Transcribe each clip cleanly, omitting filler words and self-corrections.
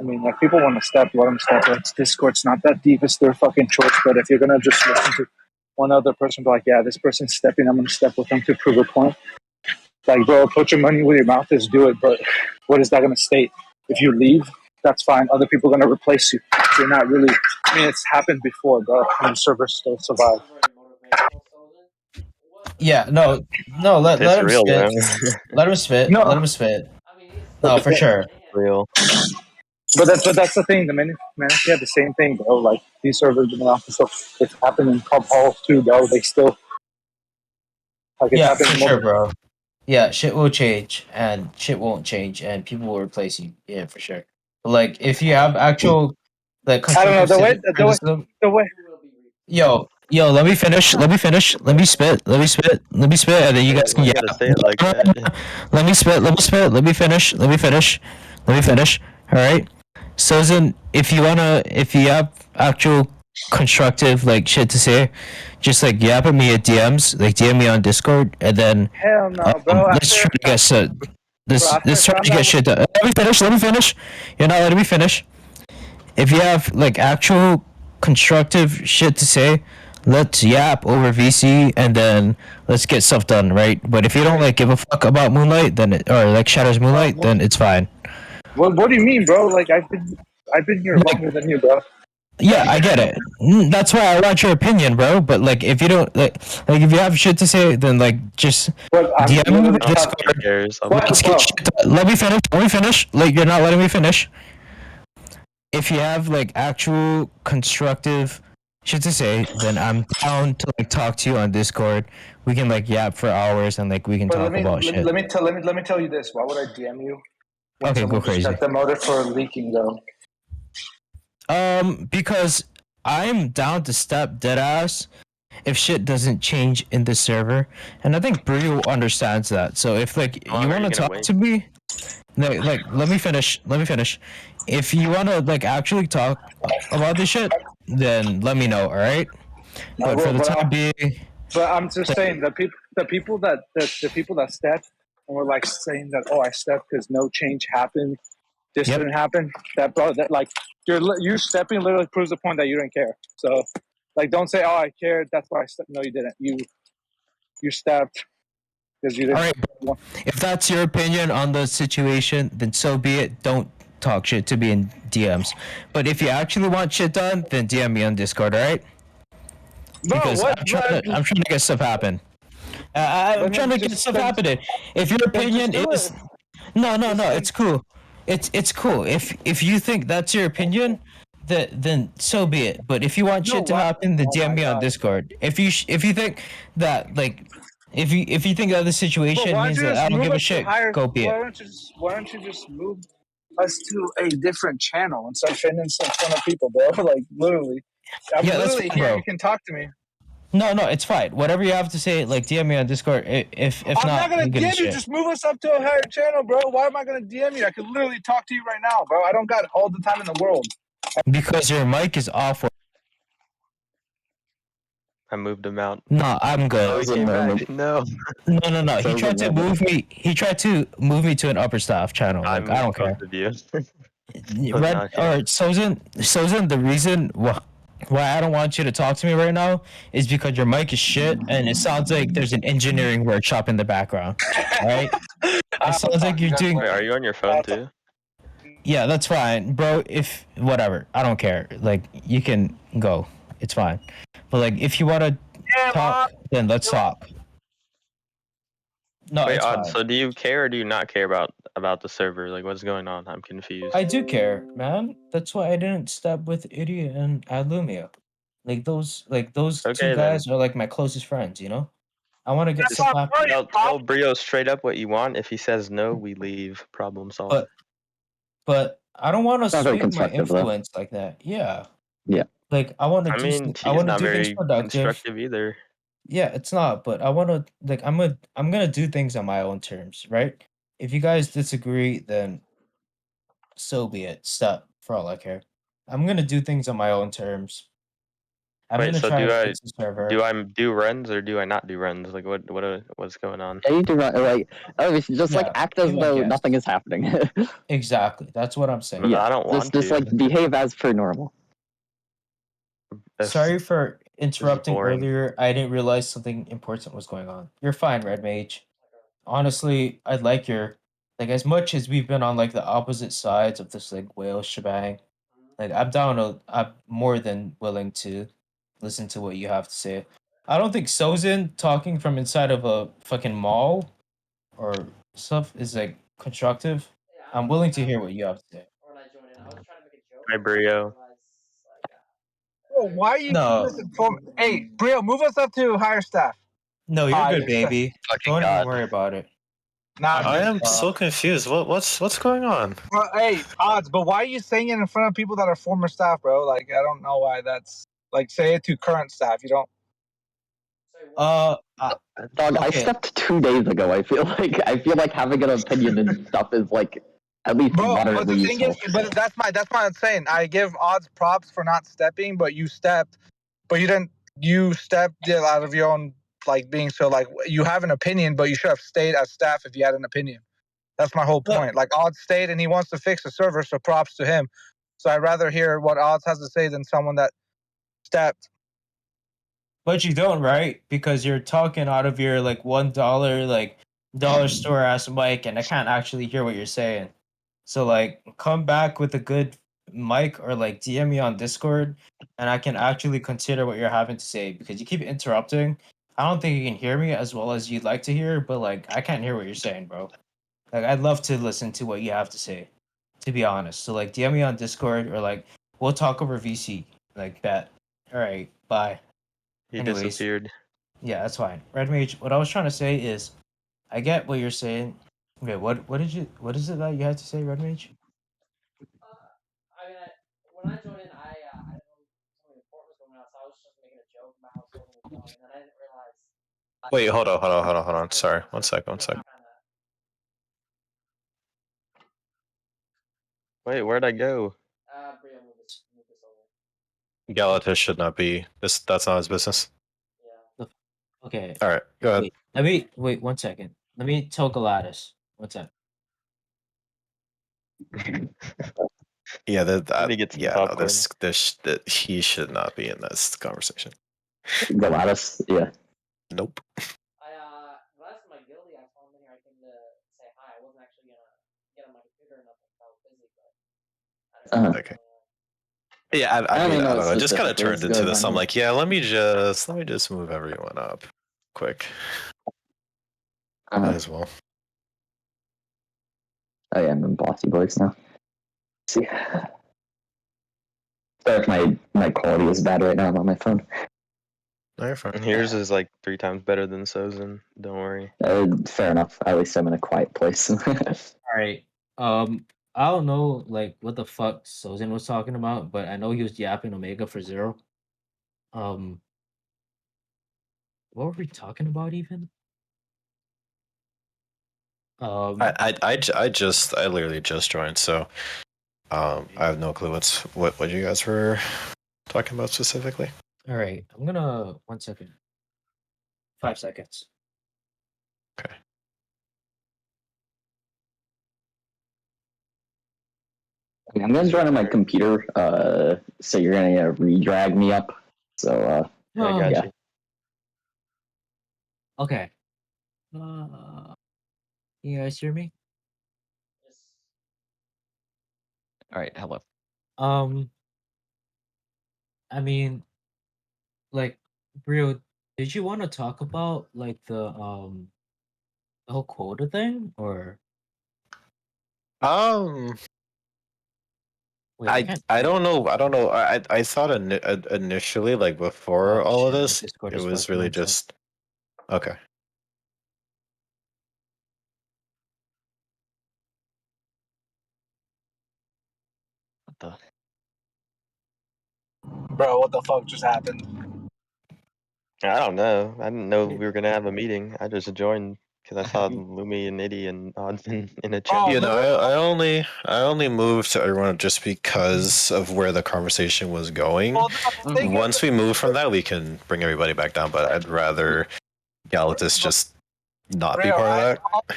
I mean, if people want to step, let them step. It's Discord's not that deep. It's their fucking choice. But if you're gonna just listen to one other person, be like, yeah, this person's stepping, I'm gonna step with them to prove a point. Like, bro, put your money where your mouth is. Do it. But what is that gonna state? If you leave, that's fine. Other people are gonna replace you. You're not really. I mean, it's happened before, bro. And the servers still survive. Yeah, no, let It's him real, spit. man. Let him spit. No, Let him spit. but No, the for thing, sure. Real. but that's the thing. The Manaphy had the same thing, bro. Like these servers been around for so it's happened in pub halls too, bro. They still like it's Yeah, happened for in sure, multiple. bro. Yeah, shit will change and shit won't change and people will replace you. Yeah, for sure. But like if you have actual like I don't know constructive the way criticism, the way. yo, let me finish. Let me finish. Let me spit. Let me spit. Let me spit, and then you guys Why can you yeah. gotta say it like that? Let me spit. Let me spit. Let me finish. Let me finish. Let me finish. All right. Sozin, if you have actual constructive like shit to say, just like yap at me at DMs, like DM me on Discord, and then Hell no, bro. let's try to get shit. Bro, This after I let's try found to get out, shit done. Let me finish. Let me finish. You're not letting me finish. If you have like actual constructive shit to say, let's yap over VC and then let's get stuff done, right? But if you don't wait, like give a fuck about Moonlight, then or like Shadow's Moonlight, what, then it's fine. what do you mean, bro? Like I've been here Like, longer than you, bro. yeah, I get it. That's why I want your opinion, bro. But like, if you don't like if you have shit to say, then like just But I'm DM me literally with I don't tell, think he Discord. cares. I'll be what, Let's honest. get bro. shit done. Let me finish. Let me finish. Like, you're not letting me finish. If you have like actual constructive shit to say, then I'm down to like talk to you on Discord. We can like yap for hours and like we can But talk about shit. let me tell you this. Why would I DM you when Okay, go someone just crazy. set the motor for leaking, though? Because I'm down to step dead ass if shit doesn't change in the server, and I think Brillo understands that. So if like How you long are want you to gonna talk wait? to me, like let me finish. Let me finish. If you want to like actually talk about this shit, then let me know. All right. I But for will, the time being, but I'm just saying the people that stepped and were like saying that I stepped because no change happened. This yep. didn't happen. That bro, that like you stepping literally proves the point that you didn't care. So like, don't say I cared. That's why I stepped. No, you didn't. You stepped because you All didn't. right. If that's your opinion on the situation, then so be it. Don't talk shit to me in DMs. But if you actually want shit done, then DM me on Discord. All right? Bro, Because what? I'm trying to get stuff happen. I'm Then trying to get just stuff happening. If your then just opinion do it. is no, Just it's cool. It's cool. If you think that's your opinion, then so be it. But if you want no shit to what? happen, then Oh DM my me on god. Discord. If you think that like if you think that the But situation why don't means you that just I don't move give a us to shit, higher? go be it. Why don't you just move us to a different channel and start fitting in front of people, bro? Like literally, I'm Yeah, that's literally fine, here. You bro. can talk to me. No, it's fine. Whatever you have to say, like DM me on Discord. If I'm not not, gonna who gives a DM you. shit? Just move us up to a higher channel, bro. Why am I gonna DM you? I could literally talk to you right now, bro. I don't got all the time in the world. Because your mic is off. I moved him out. No, I'm good. Oh, he came back. No. No. He tried to move me. He tried to move me to an upper staff channel. I Like I moved don't both care. of you. But Red now here. or Sozin. The reason why I don't want you to talk to me right now is because your mic is shit and it sounds like there's an engineering workshop in the background. All right. It I'll sounds talk like to you you're guys doing. Wait, are later. you on your phone too? Yeah, that's fine, bro. If whatever, I don't care. Like you can go. It's fine. But like if you want to Yeah, mom. talk, then let's talk. No, Wait, it's Odd, fine. so do you care or do you not care about the server? Like, what's going on? I'm confused. I do care, man. That's why I didn't step with Idiot and Adlumia. Like those two Okay, then. guys are like my closest friends, you know? I want to get That's Just stuff my happen. point, Pop. tell Brio straight up what you want. If he says no, we leave. Problem solved. But but I don't want to Not very swing my constructive, though. influence like that. Yeah. Yeah. Like I mean, I he's want to not do things very productive. constructive either. Yeah, it's not, but I want to like I'm going to do things on my own terms, right? If you guys disagree, then so be it. Stop for all I care. I'm going to do things on my own terms. I'm Wait, gonna so try do to I fix the server. do I do runs or do I not do runs? Like what's going on? Yeah, you do run, like, oh, just like Yeah, act as be my though guest. nothing is happening. Exactly. That's what I'm saying. Yeah, I don't want just to. like behave as per normal. That's- Sorry for interrupting boring. earlier. I didn't realize something important was going on. You're fine, Red Mage. Honestly, I'd like your like as much as we've been on like the opposite sides of this like whale shebang. Like I'm more than willing to listen to what you have to say. I don't think Sozin talking from inside of a fucking mall or stuff is like constructive. I'm willing to hear what you have to say. Hi, Brio. Bro, why are you No. keep us informed? Hey, Brio, move us up to higher staff. No, you're good, yes, sir. baby. Fucking Don't even God. worry about it. Nah, I am Uh, so confused. What's going on? hey, odds, but why are you saying it in front of people that are former staff, bro? Like, I don't know why that's like say it to current staff. You don't. Dog, I Okay. stepped 2 days ago. I feel like having an opinion and stuff is like at least Bro, but moderately the thing useful. is, but that's why I'm saying I give odds props for not stepping, but you stepped, but you didn't. You stepped out of your own like being so like you have an opinion, but you should have stayed as staff if you had an opinion. That's my whole point. Like Odds stayed and he wants to fix the server, so props to him. So I'd rather hear what Odds has to say than someone that stepped. But you don't, right? Because you're talking out of your like $1 like dollar store ass mic, and I can't actually hear what you're saying. So like, come back with a good mic or like DM me on Discord, and I can actually consider what you're having to say because you keep interrupting. I don't think you can hear me as well as you'd like to hear, but like I can't hear what you're saying, bro. Like I'd love to listen to what you have to say, to be honest. So like DM me on Discord or like we'll talk over VC. Like bet. All right, bye. He Anyways. disappeared. Yeah, that's fine. Red Mage, what I was trying to say is I get what you're saying. Okay, what is it that you had to say, Red Mage? When I joined in, I didn't know something important was going on, so I was just making a joke about how Sozin was going, and then I didn't realize. Wait, hold on. Sorry, one second. Wait, where'd I go? Brio moved this over. Galatas should not be this. That's not his business. Yeah. Okay. All right, go ahead. Wait 1 second. Let me tell Galatas. 1 second. Yeah, Let me get some popcorn. he should not be in this conversation. Galatas, yeah. Nope. Last my guildie, I saw him in here. I came to say hi. I wasn't actually gonna get on my computer or nothing. I was busy, but I don't know. Okay. Yeah, I mean, I don't know. It just kind of turned into this. I'm like, yeah, let me just move everyone up, quick. Might as well. Oh yeah, I'm in Bossy Boys now. Let's see. Sorry if my quality is bad right now. I'm on my phone. No, you're fine. And yours is like 3 times better than Sozin. Don't worry. Fair enough. At least I'm in a quiet place. All right. I don't know like what the fuck Sozin was talking about, but I know he was yapping Omega for 0. What were we talking about even? I literally just joined, so I have no clue what you guys were talking about specifically. All right. I'm gonna 1 second. 5 seconds. Okay. I'm gonna join on my computer. So you're gonna re-drag me up. So Yeah, I got yeah. you. Okay. You guys hear me? All right, hello. I mean, like, Brio, did you want to talk about like the whole quota thing or? Wait, I don't know. I thought initially, like before all of shit, my this, Discord it is was fucking really one sec. just okay. What the? Bro, what the fuck just happened? I don't know. I didn't know we were gonna have a meeting. I just joined Because I saw Lumi and Nitty and Odds in a chat. Oh, You know, I only moved to everyone just because of where the conversation was going. well, the thing Once is, we move from that, we can bring everybody back down. But I'd rather Galatas just not be Brillo, part of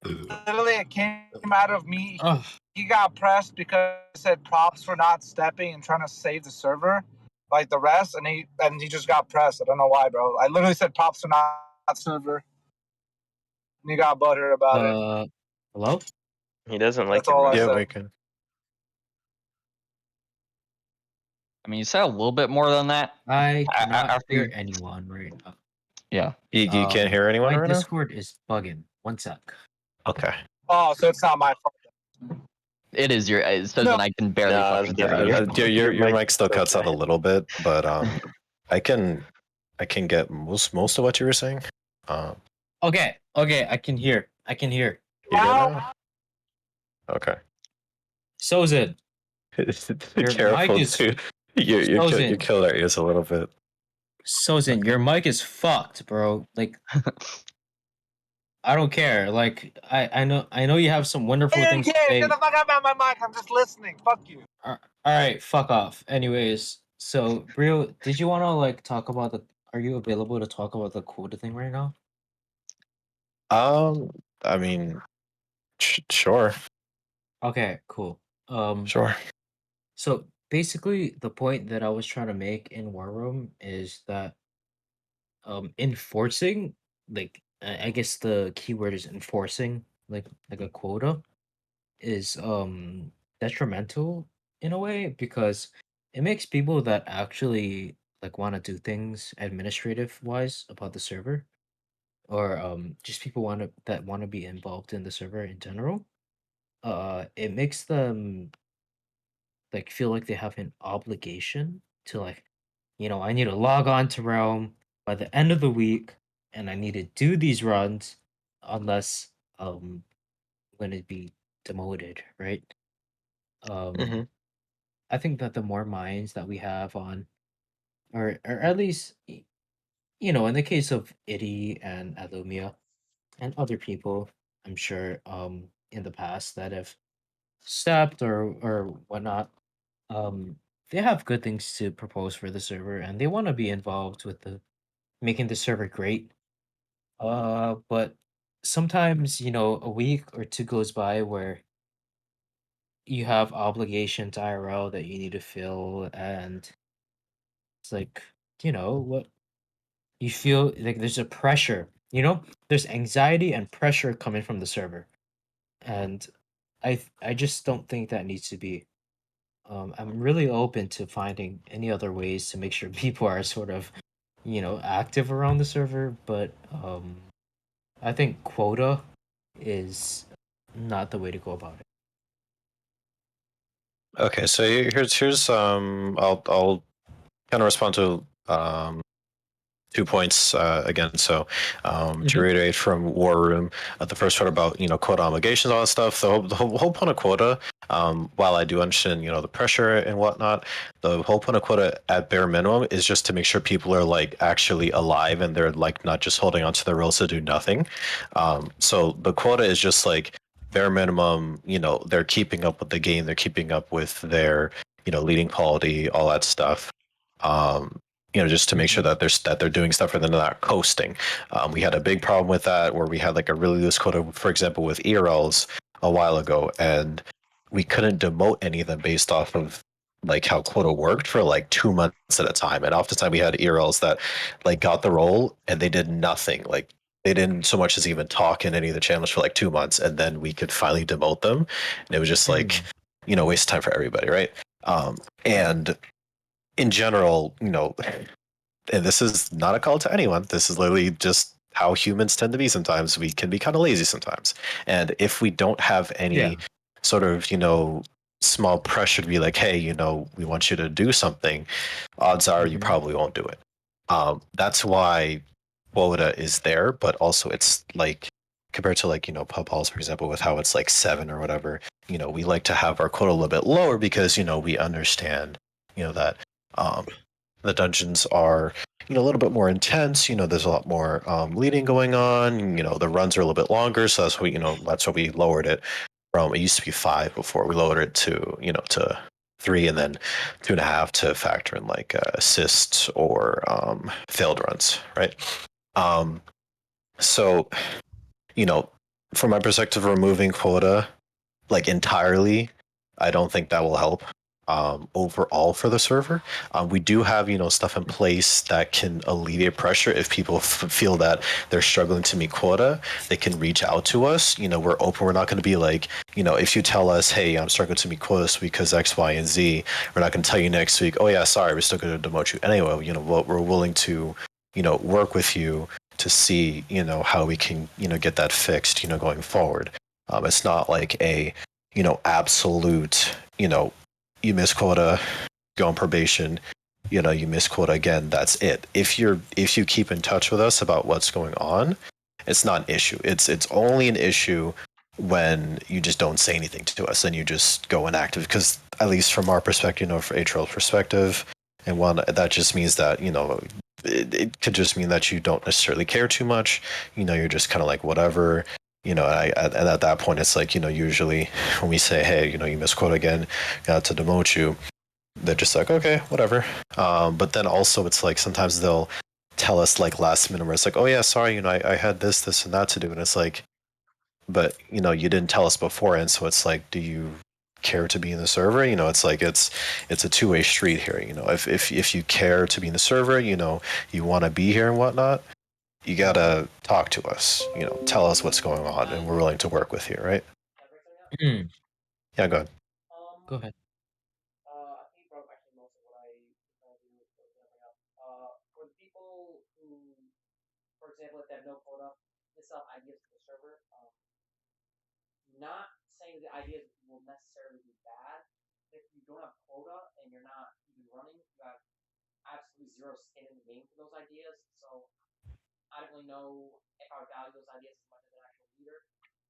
that. literally, it came out of me. Ugh. He got pressed because he said props for not stepping and trying to save the server, like the rest, and he just got pressed. I don't know why, bro. I literally said props for not server, and he got butthurt about it. Hello? He doesn't like That's all I it, Yeah, said. we can. I mean, you said a little bit more than that. I cannot after hear you- anyone right now. Yeah. You can't hear anyone My right now? Discord is bugging. One sec. Okay. Oh, so it's not my fault. It is your. It says No. that I can barely No, fucking it's hear definitely- you. Your Your mic mic still is cuts out a okay. little bit, but I can get most of what you were saying. Okay, I can hear. You do Now? now? Okay. Sozin, Your Careful, mic is- dude. You Sozin. killed our ears a little bit. Sozin, your mic is fucked, bro. Like, I don't care. Like, I know you have some wonderful Hey, things to yeah, say. get the fuck out of my mic. I'm just listening. Fuck you. All right, fuck off. Anyways, so Brio, did you want to like talk about the? Are you available to talk about the quota thing right now? I mean, sure. Okay, cool. Sure. So basically, the point that I was trying to make in War Room is that enforcing, like, I guess the keyword is enforcing, like a quota, is detrimental in a way because it makes people that actually like want to do things administrative wise about the server, or just people want to be involved in the server in general. It makes them like feel like they have an obligation to like, I need to log on to Realm by the end of the week and I need to do these runs unless I'm gonna be demoted, right? Mhm. I think that the more minds that we have on, or at least in the case of Itty and Alumia and other people, I'm sure in the past that have stepped or whatnot, um they have good things to propose for the server and they want to be involved with the making the server great. But sometimes, a week or two goes by where you have obligations IRL that you need to fill, and it's like, what you feel like there's a pressure, there's anxiety and pressure coming from the server. And I just don't think that needs to be. I'm really open to finding any other ways to make sure people are sort of, active around the server, but I think quota is not the way to go about it. Okay, so here's I'll kind of respond to 2 points again. So to reiterate from War Room, the first part about quota obligations, all that stuff. The whole point of quota, while I do understand the pressure and whatnot, the whole point of quota at bare minimum is just to make sure people are like actually alive and they're like not just holding onto their roles to do nothing. So the quota is just like bare minimum. They're keeping up with the game, they're keeping up with their leading quality, all that stuff. Just to make sure that they're doing stuff and they're not coasting. We had a big problem with that where we had like a really loose quota, for example, with ERLs a while ago, and we couldn't demote any of them based off of like how quota worked for like 2 months at a time. And oftentimes we had ERLs that like got the role and they did nothing. Like they didn't so much as even talk in any of the channels for like 2 months, and then we could finally demote them. And it was just like, waste of time for everybody, right? And in general, and this is not a call to anyone. This is literally just how humans tend to be sometimes. We can be kind of lazy sometimes. And if we don't have any sort of, small pressure to be like, hey, we want you to do something, odds are you probably won't do it. That's why quota is there, but also it's like compared to like, pub halls, for example, with how it's like 7 or whatever, we like to have our quota a little bit lower because, we understand, that the dungeons are a little bit more intense. There's a lot more leading going on. The runs are a little bit longer, so that's why we lowered it from, it used to be 5 before. We lowered it to 3, and then 2.5 to factor in like assists or failed runs, right? So from my perspective, removing quota like entirely, I don't think that will help overall for the server. We do have stuff in place that can alleviate pressure if people feel that they're struggling to meet quota. They can reach out to us. We're open. We're not going to be like, if you tell us, hey, I'm struggling to meet quota this week because X, Y, and Z, we're not going to tell you next week, oh yeah, sorry, we're still going to demote you anyway. We're willing to work with you to see how we can get that fixed going forward. It's not like a absolute, you miss quota, go on probation, you miss quota again, that's it. If you keep in touch with us about what's going on, it's not an issue. It's only an issue when you just don't say anything to us and you just go inactive. Because at least from our perspective, for HRL's perspective, and one that just means that it could just mean that you don't necessarily care too much. You're just kind of like whatever. And at that point, it's like usually when we say, hey, you missed quota again, got to demote you, they're just like, okay, whatever. But then also it's like sometimes they'll tell us like last minute where it's like, oh yeah, sorry, I had this and that to do, and it's like, but you didn't tell us beforehand, so it's like, do you care to be in the server? It's like it's a two-way street here. If you care to be in the server, you want to be here and whatnot, you gotta talk to us. Tell us what's going on, and we're willing to work with you, right? Mm, Yeah, go ahead. go ahead. I think you brought up actually most of what I was gonna do was bring up. For the people who, for example, if they have no quota, this up ideas for the server. Not saying the ideas will necessarily be bad. If you don't have quota and you're not even running, you have absolutely zero skin in the game for those ideas. So I don't really know if I would value those ideas as much as an actual leader.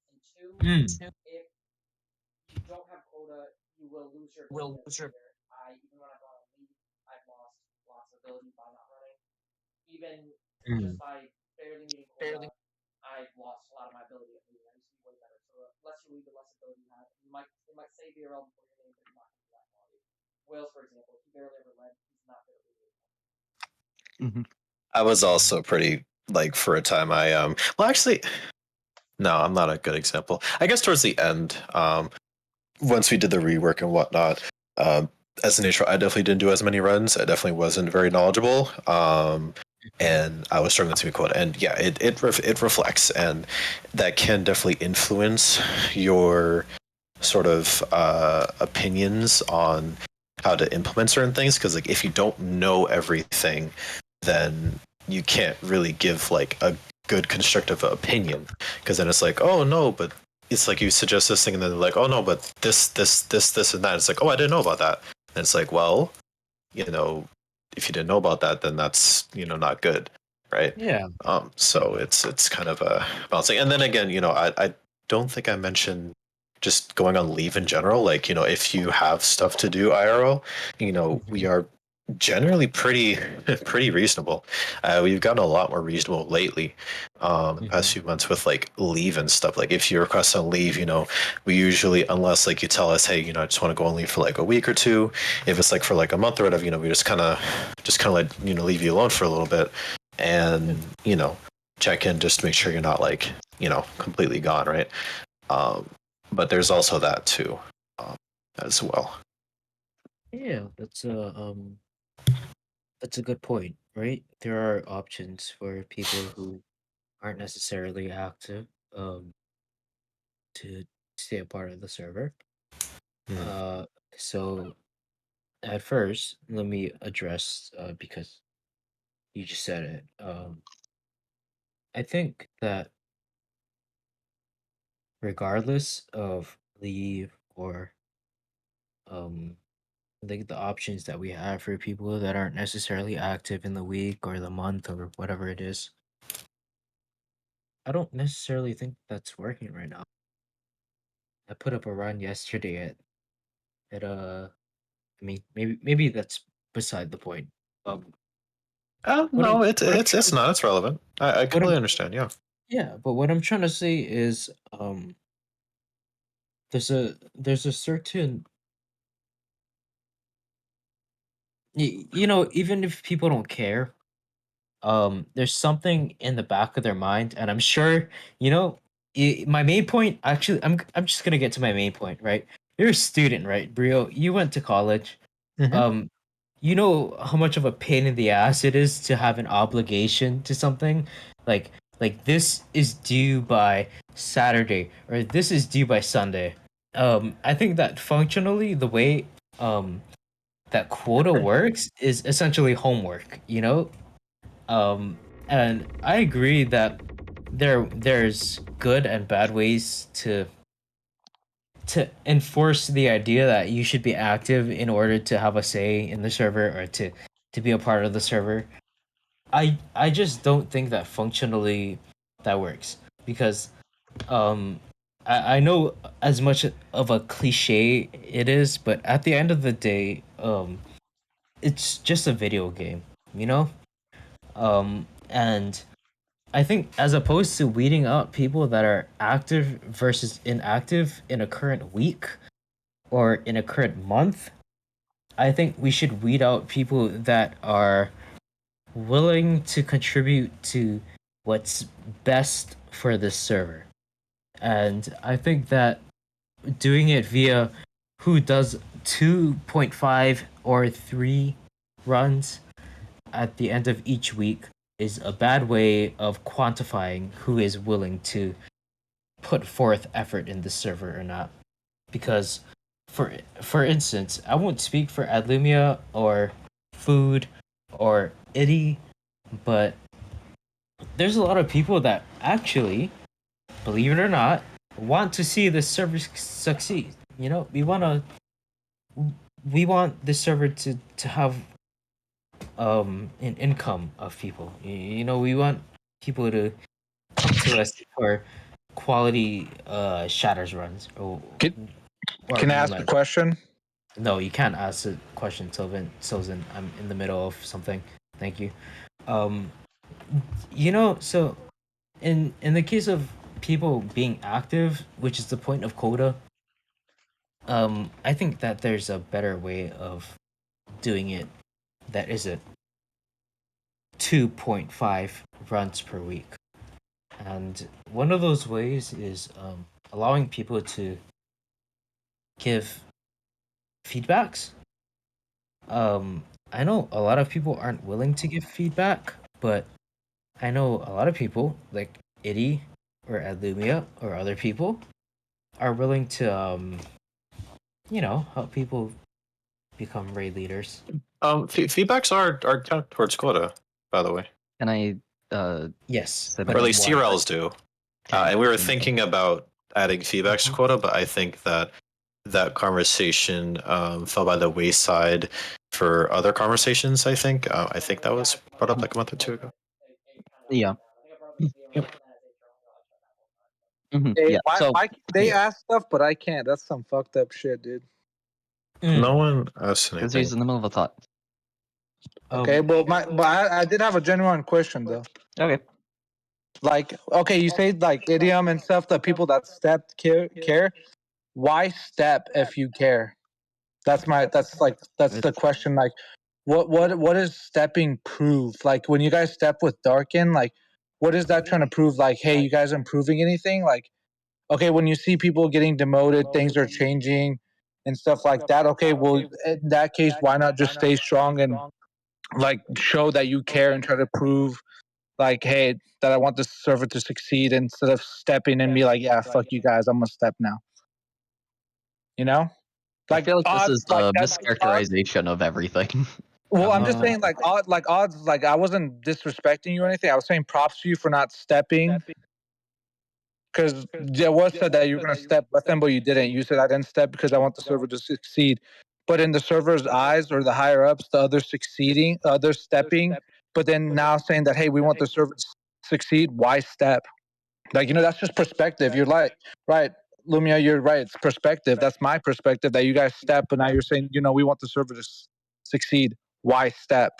And two, Mm, if you don't have quota, you will lose your ability as a leader. Even when I've gone on leave, I've lost lots of ability by not running. Even just mm. by barely meeting quota, I've lost a lot of my ability at leading. I used to be way better. So the less you lead, the less ability you have. It might say BRL before your name, but you're not going to be that quality. Wales, for example, he barely ever led. He's not good at leading. I was also pretty like for a time. Well, actually, no, I'm not a good example. I guess towards the end, once we did the rework and whatnot, as an intro, I definitely didn't do as many runs. I definitely wasn't very knowledgeable, and I was struggling to be quota. And yeah, it reflects, and that can definitely influence your sort of opinions on how to implement certain things. Because like if you don't know everything, then you can't really give like a good constructive opinion. Because then it's like, oh no, but it's like you suggest this thing, and then they're like, oh no, but this, and that. It's like, oh, I didn't know about that. And it's like, well, if you didn't know about that, then that's not good, right? Yeah. So it's kind of a balancing. And then again, I don't think I mentioned just going on leave in general. Like, if you have stuff to do IRL, we are generally pretty pretty reasonable. We've gotten a lot more reasonable lately, past few months with like leave and stuff. Like if you request on leave, we usually, unless like you tell us, hey, I just want to go on leave for like a week or two. If it's like for like a month or whatever, we just kind of let leave you alone for a little bit, and check in just to make sure you're not like completely gone, right? But there's also that too, as well. Yeah, that's a good point, right? There are options for people who aren't necessarily active um to stay a part of the server. Mm. So at first, let me address because you just said it. I think that regardless of leave or um like the options that we have for people that aren't necessarily active in the week or the month or whatever it is, I don't necessarily think that's working right now. I put up a run yesterday at I mean maybe that's beside the point. Um No, it's not. It's relevant. I completely understand. Yeah. Yeah, but what I'm trying to say is, there's a certain, you know, even if people don't care, there's something in the back of their mind, and I'm sure, you know, my main point. Actually, I'm just gonna get to my main point, right? You're a student, right, Brio? You went to college. Mhm. You know how much of a pain in the ass it is to have an obligation to something, like this is due by Saturday or this is due by Sunday. I think that functionally the way that quota works is essentially homework, you know? And I agree that there's good and bad ways to enforce the idea that you should be active in order to have a say in the server or to be a part of the server. I just don't think that functionally that works because I know as much of a cliche it is, but at the end of the day, it's just a video game, you know? And I think as opposed to weeding out people that are active versus inactive in a current week or in a current month, I think we should weed out people that are willing to contribute to what's best for this server. And I think that doing it via who does 2.5 or 3 runs at the end of each week is a bad way of quantifying who is willing to put forth effort in the server or not. Because for instance, I won't speak for Adlumia or Food or Itty, but there's a lot of people that actually, believe it or not, want to see the server succeed. You know, we want the server to have an income of people. You know, we want people to come to us for quality shatters runs or Can I ask a moonlight. question? No, you can't ask a question, Sozin. I'm in the middle of something. Thank you. Um, you know, so in the case of people being active, which is the point of quota, I think that there's a better way of doing it that isn't 2.5 runs per week. And one of those ways is allowing people to give feedbacks. I know a lot of people aren't willing to give feedback, but I know a lot of people like Itty or Adlumia or other people are willing to you know, help people become raid leaders. Feedbacks are counted towards quota, by the way, Can I Yes, say but or at that? least why? CRLs do. And we were thinking about adding feedbacks to quota, but I think that that conversation fell by the wayside for other conversations. I think that was brought up like a month or two ago. Yeah. Yep. Hey, Yeah. So why they Yeah. ask stuff, but I can't? That's some fucked up shit, dude. No one asked because anything. he's in the middle of a thought. Okay, but I did have a genuine question though. Okay. Like, okay, you say like idiom and stuff. The people that step care. Why step if you care? That's the It's question. Like, what is stepping prove? Like when you guys step with Darken, like what is that trying to prove? Like, hey, you guys improving anything? Like, okay, when you see people getting demoted, things are changing and stuff like that. Okay, well, in that case, why not just stay strong and like show that you care and try to prove like, hey, that I want this server to succeed instead of stepping and be like, yeah, fuck you guys, I'm gonna step now. You know, I like feel like this odds, is like a that odds. mischaracterization of everything. Well, I'm just Uh, saying, like odds. Like I wasn't disrespecting you or anything. I was saying props to you for not stepping because there was said that you were gonna step with them, but you didn't. You said I didn't step because I want the server to succeed. But in the server's eyes or the higher ups, the others succeeding, others stepping, but then now saying that hey, we want the server to succeed. Why step? Like, you know, that's just perspective. You're like, right, Lumia, you're right. It's perspective. That's my perspective that you guys step, but now you're saying, you know, we want the server to succeed. Why step?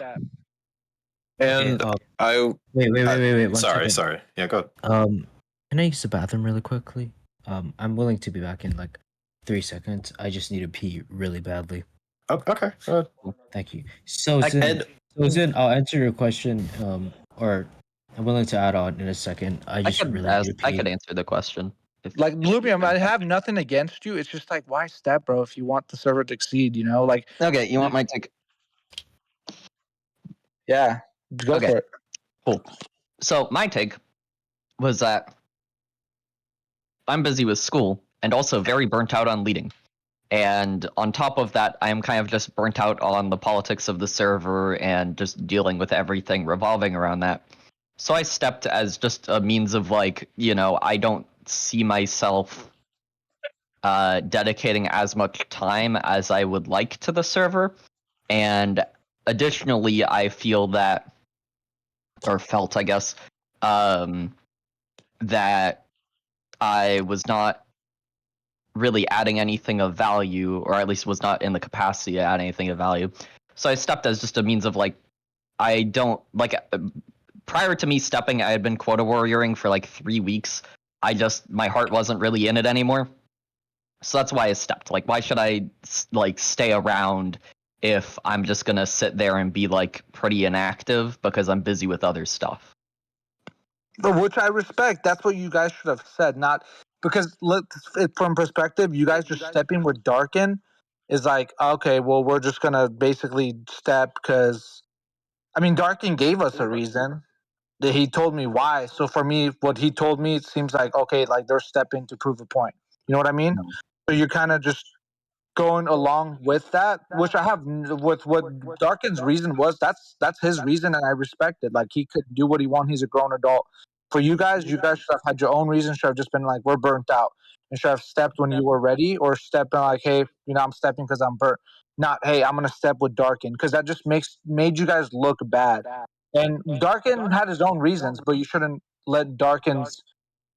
And Okay, I wait. 1 sorry, second. sorry. Yeah, go. Can I use the bathroom really quickly? I'm willing to be back in like 3 seconds. I just need to pee really badly. Okay. Go ahead. Thank you. So, And I'll answer your question. Or I'm willing to add on in a second. I just really need to I pee. could answer the question. Like Bluebeam, I have nothing against you. It's just like, why step, bro? If you want the server to exceed, you know, like, Okay, you want my take? yeah, go Okay. for it. Cool. So my take was that I'm busy with school and also very burnt out on leading. And on top of that, I am kind of just burnt out on the politics of the server and just dealing with everything revolving around that. So I stepped as just a means of like, I don't see myself dedicating as much time as I would like to the server. And additionally, I feel that, or felt, I guess, that I was not really adding anything of value, or at least was not in the capacity to add anything of value. So I stepped as just a means of like, I don't like. Prior to me stepping, I had been quota warrioring for like 3 weeks. My heart wasn't really in it anymore. So that's why I stepped. Like, why should I like stay around if I'm just gonna sit there and be like pretty inactive because I'm busy with other stuff? Which I respect. That's what you guys should have said, not because from perspective, you guys just stepping with Darken is like, okay, well, we're just gonna basically step because, I mean, Darken gave us a reason. That he told me why. So for me, what he told me, it seems like, okay, like they're stepping to prove a point. You know what I mean? No. So you're kind of just going along with that, which I have with what Darkin's reason was. That's his reason, and I respect it. Like he could do what he wants. He's a grown adult. For you guys should have had your own reason. Should have just been like, we're burnt out, and should have stepped when you were ready, or stepping like, hey, I'm stepping because I'm burnt. Not, hey, I'm gonna step with Darkin, because that just made you guys look bad. And Darkin had his own reasons, but you shouldn't let Darkin's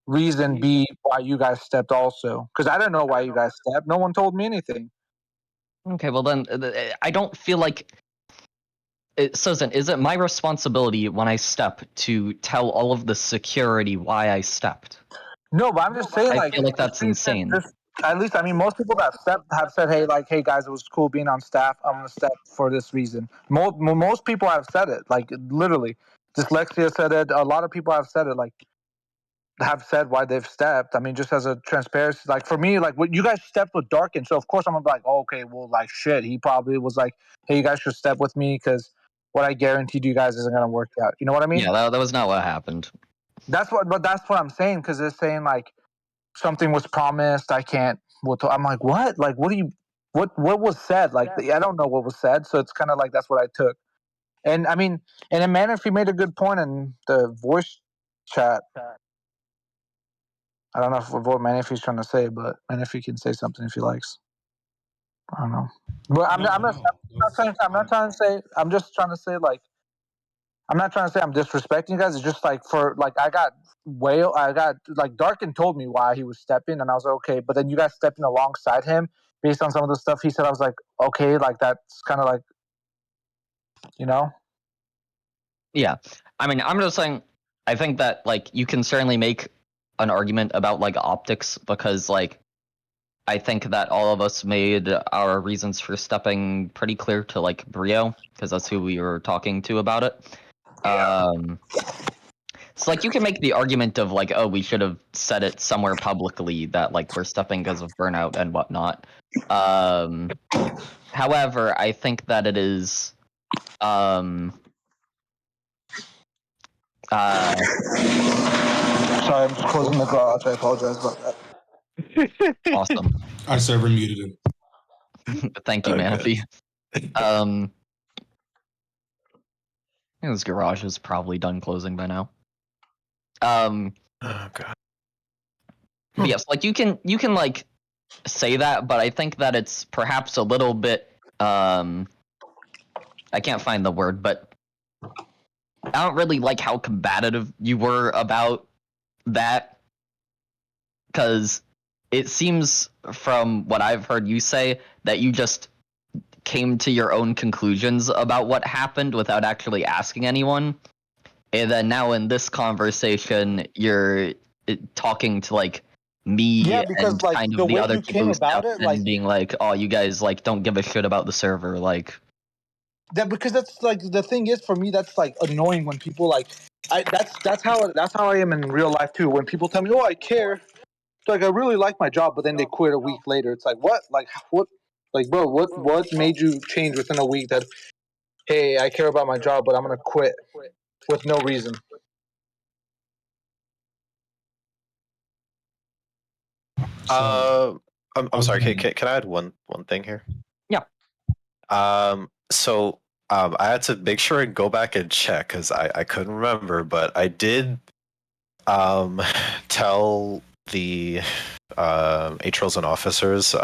reason be why you guys stepped also. Because I don't know why you guys stepped. No one told me anything. Okay, well then, I don't feel like. Sozin, is it my responsibility when I step to tell all of the security why I stepped? No, but I'm just saying, I like, feel like that's insane. At least, I mean, most people that stepped have said, hey, like, hey, guys, it was cool being on staff. I'm going to step for this reason. Most people have said it, like, literally. Dyslexia said it. A lot of people have said it, like, have said why they've stepped. I mean, just as a transparency, like, for me, like, what you guys stepped with Darkin, so of course I'm going to be like, oh, okay, well, like, shit. He probably was like, hey, you guys should step with me because what I guaranteed you guys isn't going to work out. You know what I mean? Yeah, that was not what happened. That's what I'm saying, because they're saying, like, something was promised. I can't. I'm like, what? Like, what do you? What was said? Like, I don't know what was said. So it's kind of like that's what I took. And I mean, and then Manaphy made a good point in the voice chat. I don't know what Manaphy's trying to say, but Manaphy can say something if he likes. I don't know. But I'm not trying to say. I'm just trying to say, like, I'm not trying to say I'm disrespecting you guys. It's just like, for like, I got like, Darkin told me why he was stepping, and I was like, okay. But then you guys stepping alongside him based on some of the stuff he said. I was like, okay, like that's kind of like, you know. Yeah, I mean, I'm just saying. I think that like you can certainly make an argument about like optics because like I think that all of us made our reasons for stepping pretty clear to like Brillo because that's who we were talking to about it. So like you can make the argument of like, oh, we should have said it somewhere publicly that like we're stepping because of burnout and whatnot. However, I think that it is Sorry, I'm just closing the garage. I apologize about that. awesome. Our server muted him. Thank you, Okay. Manaphy. His garage is probably done closing by now. Oh god. But yes, like you can like say that, but I think that it's perhaps a little bit I can't find the word, but I don't really like how combative you were about that because it seems from what I've heard you say that you just came to your own conclusions about what happened without actually asking anyone. And then now in this conversation, you're talking to like me Yeah, because and like kind the of the way other you people came who about stepped it, in, like being like, "Oh, you guys like don't give a shit about the server." Like, that, because that's like the thing is for me, that's like annoying when people like, that's how I am in real life too. When people tell me, "Oh, I care," it's like I really like my job, but then they quit a week later. It's like what, like what, like bro, what made you change within a week that, hey, I care about my job, but I'm gonna quit with no reason. So I'm sorry. Can I add one thing here? yeah, So I had to make sure and go back and check because I couldn't remember, but I did tell the HRLs and officers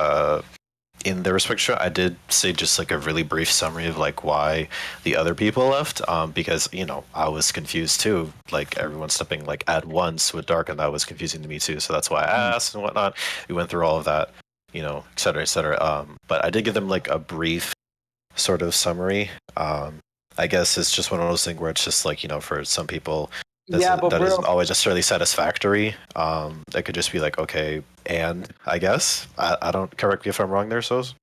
in the restriction. I did say just like a really brief summary of like why the other people left, because I was confused too. Like everyone stepping like at once with dark, and that was confusing to me too. So that's why I asked and whatnot. We went through all of that, et cetera, et cetera. But I did give them like a brief sort of summary. I guess it's just one of those things where it's just like for some people Yeah, but that bro, isn't always necessarily satisfactory. That could just be like, okay, and I guess I don't, correct me if I'm wrong there, Sos.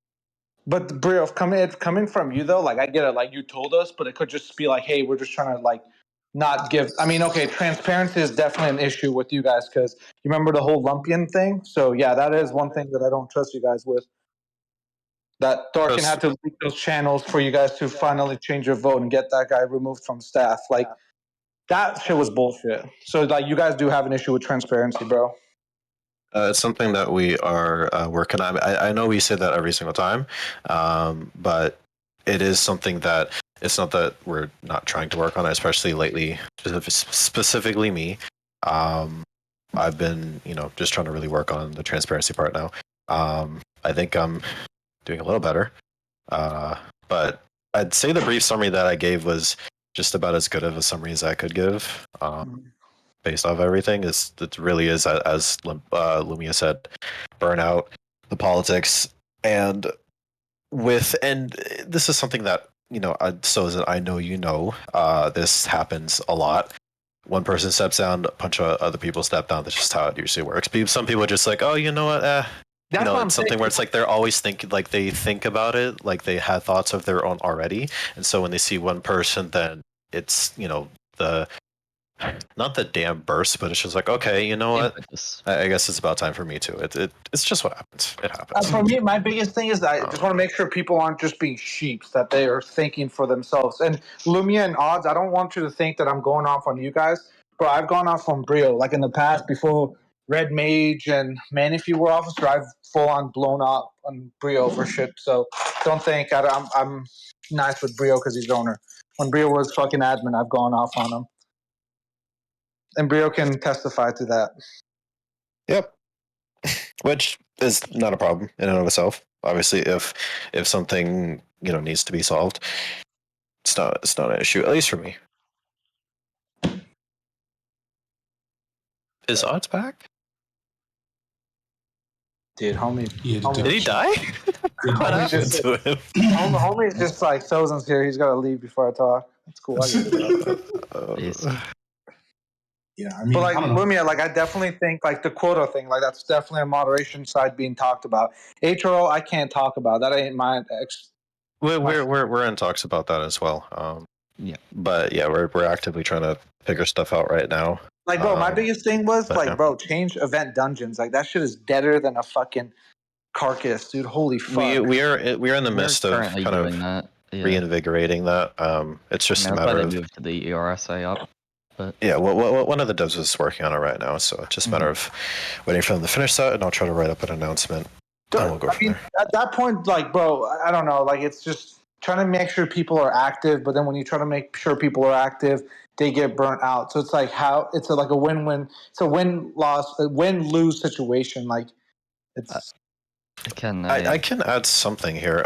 but bro, if coming from you though, like I get it, like you told us, but it could just be like, hey, we're just trying to like not give. I mean, okay, transparency is definitely an issue with you guys because you remember the whole Lumpian thing. So yeah, that is one thing that I don't trust you guys with. That Dorkin Chris, had to leak those channels for you guys to finally change your vote and get that guy removed from staff. Like that shit was bullshit. So like you guys do have an issue with transparency, bro. it's something that we are working on. I know we say that every single time, but it is something that it's not that we're not trying to work on it, especially lately, specifically me. I've been, just trying to really work on the transparency part now. I think I'm doing a little better, but I'd say the brief summary that I gave was just about as good of a summary as I could give. Based off everything, it really is, as Lumia said, burnout, the politics, and this is something that so as I know this happens a lot. One person steps down, a bunch of other people step down. That's just how it usually works. Some people are just like, oh, you know what? That's what I'm It's something saying. where it's like they're always thinking, like they think about it, like they had thoughts of their own already, and so when they see one person, then it's the not the dam burst, but it's just like, okay, you know what? impetus. I guess it's about time for me too. It's just what happens. It happens. For me, my biggest thing is that I just want to make sure people aren't just being sheeps, that they are thinking for themselves. And Lumia and Odds, I don't want you to think that I'm going off on you guys, but I've gone off on Brillo. Like in the past, before Red Mage and Manaphy were officer, I've full on blown up on Brillo for shit. So don't think I'm nice with Brillo because he's owner. When Brillo was fucking admin, I've gone off on him. And Brillo can testify to that. Yep. Which is not a problem in and of itself. Obviously, if something needs to be solved, it's not an issue, at least for me. Is Odds back? Dude, homie. Yeah, Did he die? What Homie happened just, to him? homie's just like, Sozin's here. He's got to leave before I talk. That's cool. I get it. Yeah, I mean, But I like don't know. Lumia, like I definitely think like the quota thing, like that's definitely a moderation side being talked about. HRO, I can't talk about that. Ain't my ex. We're in talks about that as well. Yeah. But yeah, we're actively trying to figure stuff out right now. Like, bro, my biggest thing was but like, yeah. bro, change event dungeons. Like that shit is deader than a fucking carcass, dude. Holy fuck. We are in the We're midst of currently kind doing of that. Yeah. reinvigorating that. It's I just mean, a that's why matter they of moved to the ERSA up. But yeah. One of the devs is working on it right now, so it's just a matter of waiting for them to finish that, and I'll try to write up an announcement. And we'll go from there. At that point, like, bro, I don't know. Like, it's just trying to make sure people are active, but then when you try to make sure people are active, they get burnt out. So it's like like a win-win. It's a win-loss, a win-lose situation. Like, it's I can add something here.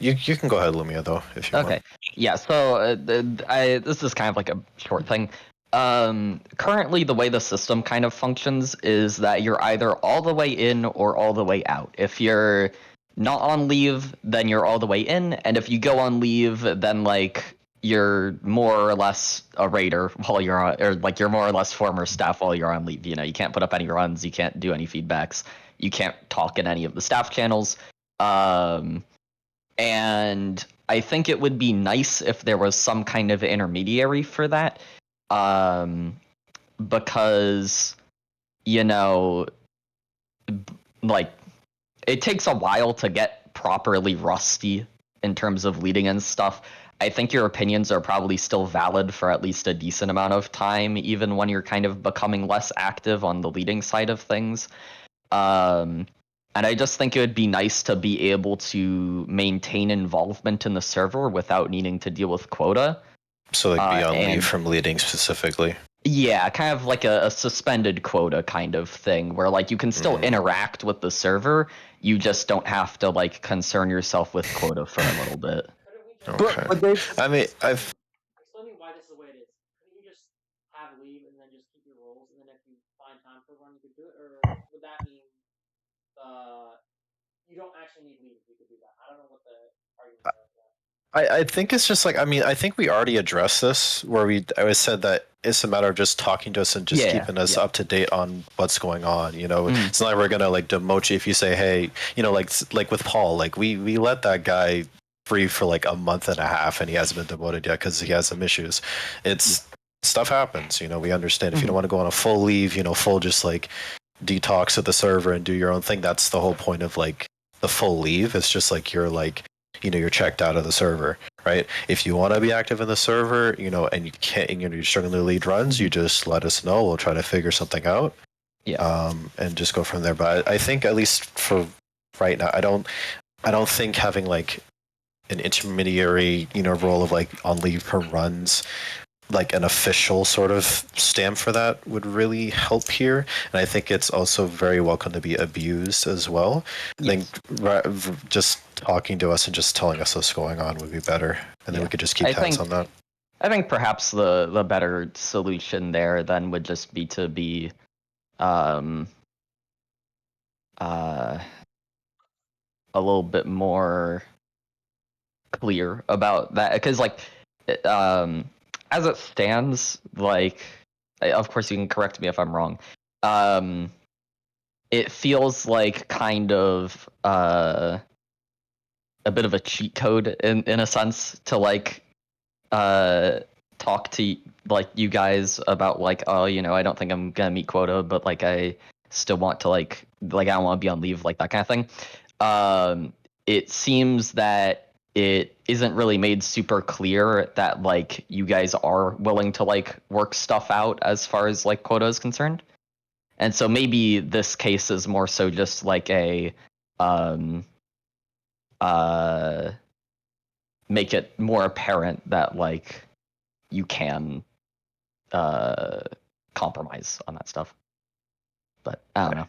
You can go ahead, Lumia, though, if you want. okay. Yeah. So this is kind of like a short thing. Currently, the way the system kind of functions is that you're either all the way in or all the way out. If you're not on leave, then you're all the way in, and if you go on leave, then like you're more or less a raider while you're on, or like you're more or less former staff while you're on leave. You can't put up any runs, you can't do any feedbacks, you can't talk in any of the staff channels. And I think it would be nice if there was some kind of intermediary for that, because like it takes a while to get properly rusty in terms of leading and stuff. I think your opinions are probably still valid for at least a decent amount of time, even when you're kind of becoming less active on the leading side of things. And I just think it would be nice to be able to maintain involvement in the server without needing to deal with quota. So like be on and- leave from leading specifically. Yeah, kind of like a suspended quota kind of thing, where like you can still interact with the server, you just don't have to like concern yourself with quota for a little bit. Couldn't we just Okay. But they, I mean, I've explain me why this is the way it is? Couldn't you just have leave and then just keep your roles, and then if you find time for a run, you could do it, or would that mean you don't actually need leave if you could do that? I don't know what the argument are for that. I think it's just like, I mean, I think we already addressed this where I said that it's a matter of just talking to us and just keeping us up to date on what's going on. It's not like we're gonna like demote you if you say, hey, like with Paul, like we let that guy free for like a month and a half and he hasn't been demoted yet because he has some issues. It's stuff happens. We understand if you don't want to go on a full leave, full just like detox of the server and do your own thing. That's the whole point of like the full leave. It's just like you're checked out of the server, right? If you want to be active in the server, and you can't, and you're struggling to lead runs, you just let us know. We'll try to figure something out. And just go from there. But I think at least for right now, I don't think having like an intermediary, role of like on leave for runs, like an official sort of stamp for that would really help here. And I think it's also very welcome to be abused as well. I think just talking to us and just telling us what's going on would be better. And then we could just keep tabs on that. I think perhaps the better solution there then would just be to be a little bit more clear about that, because like as it stands, like of course you can correct me if I'm wrong, it feels like kind of a bit of a cheat code in a sense to like talk to like you guys about like, oh, I don't think I'm gonna meet quota, but like I still want to like I don't want to be on leave, like that kind of thing. It seems that it isn't really made super clear that like you guys are willing to like work stuff out as far as like quota is concerned. And so maybe this case is more so just like a make it more apparent that like you can compromise on that stuff. But I don't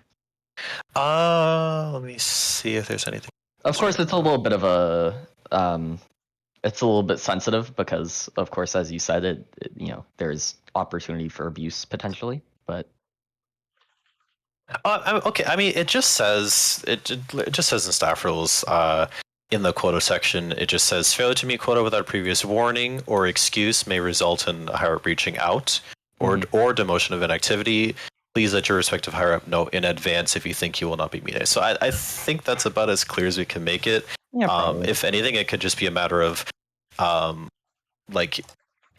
know. Let me see if there's anything. Of course, it's a little bit of a it's a little bit sensitive because, of course, as you said, it there's opportunity for abuse potentially. But okay, I mean, it just says it just says in staff rules, in the quota section, it just says failure to meet quota without previous warning or excuse may result in a higher up reaching out or demotion of inactivity. Please let your respective higher up know in advance if you think you will not be meeting. So I think that's about as clear as we can make it. If anything, it could just be a matter of like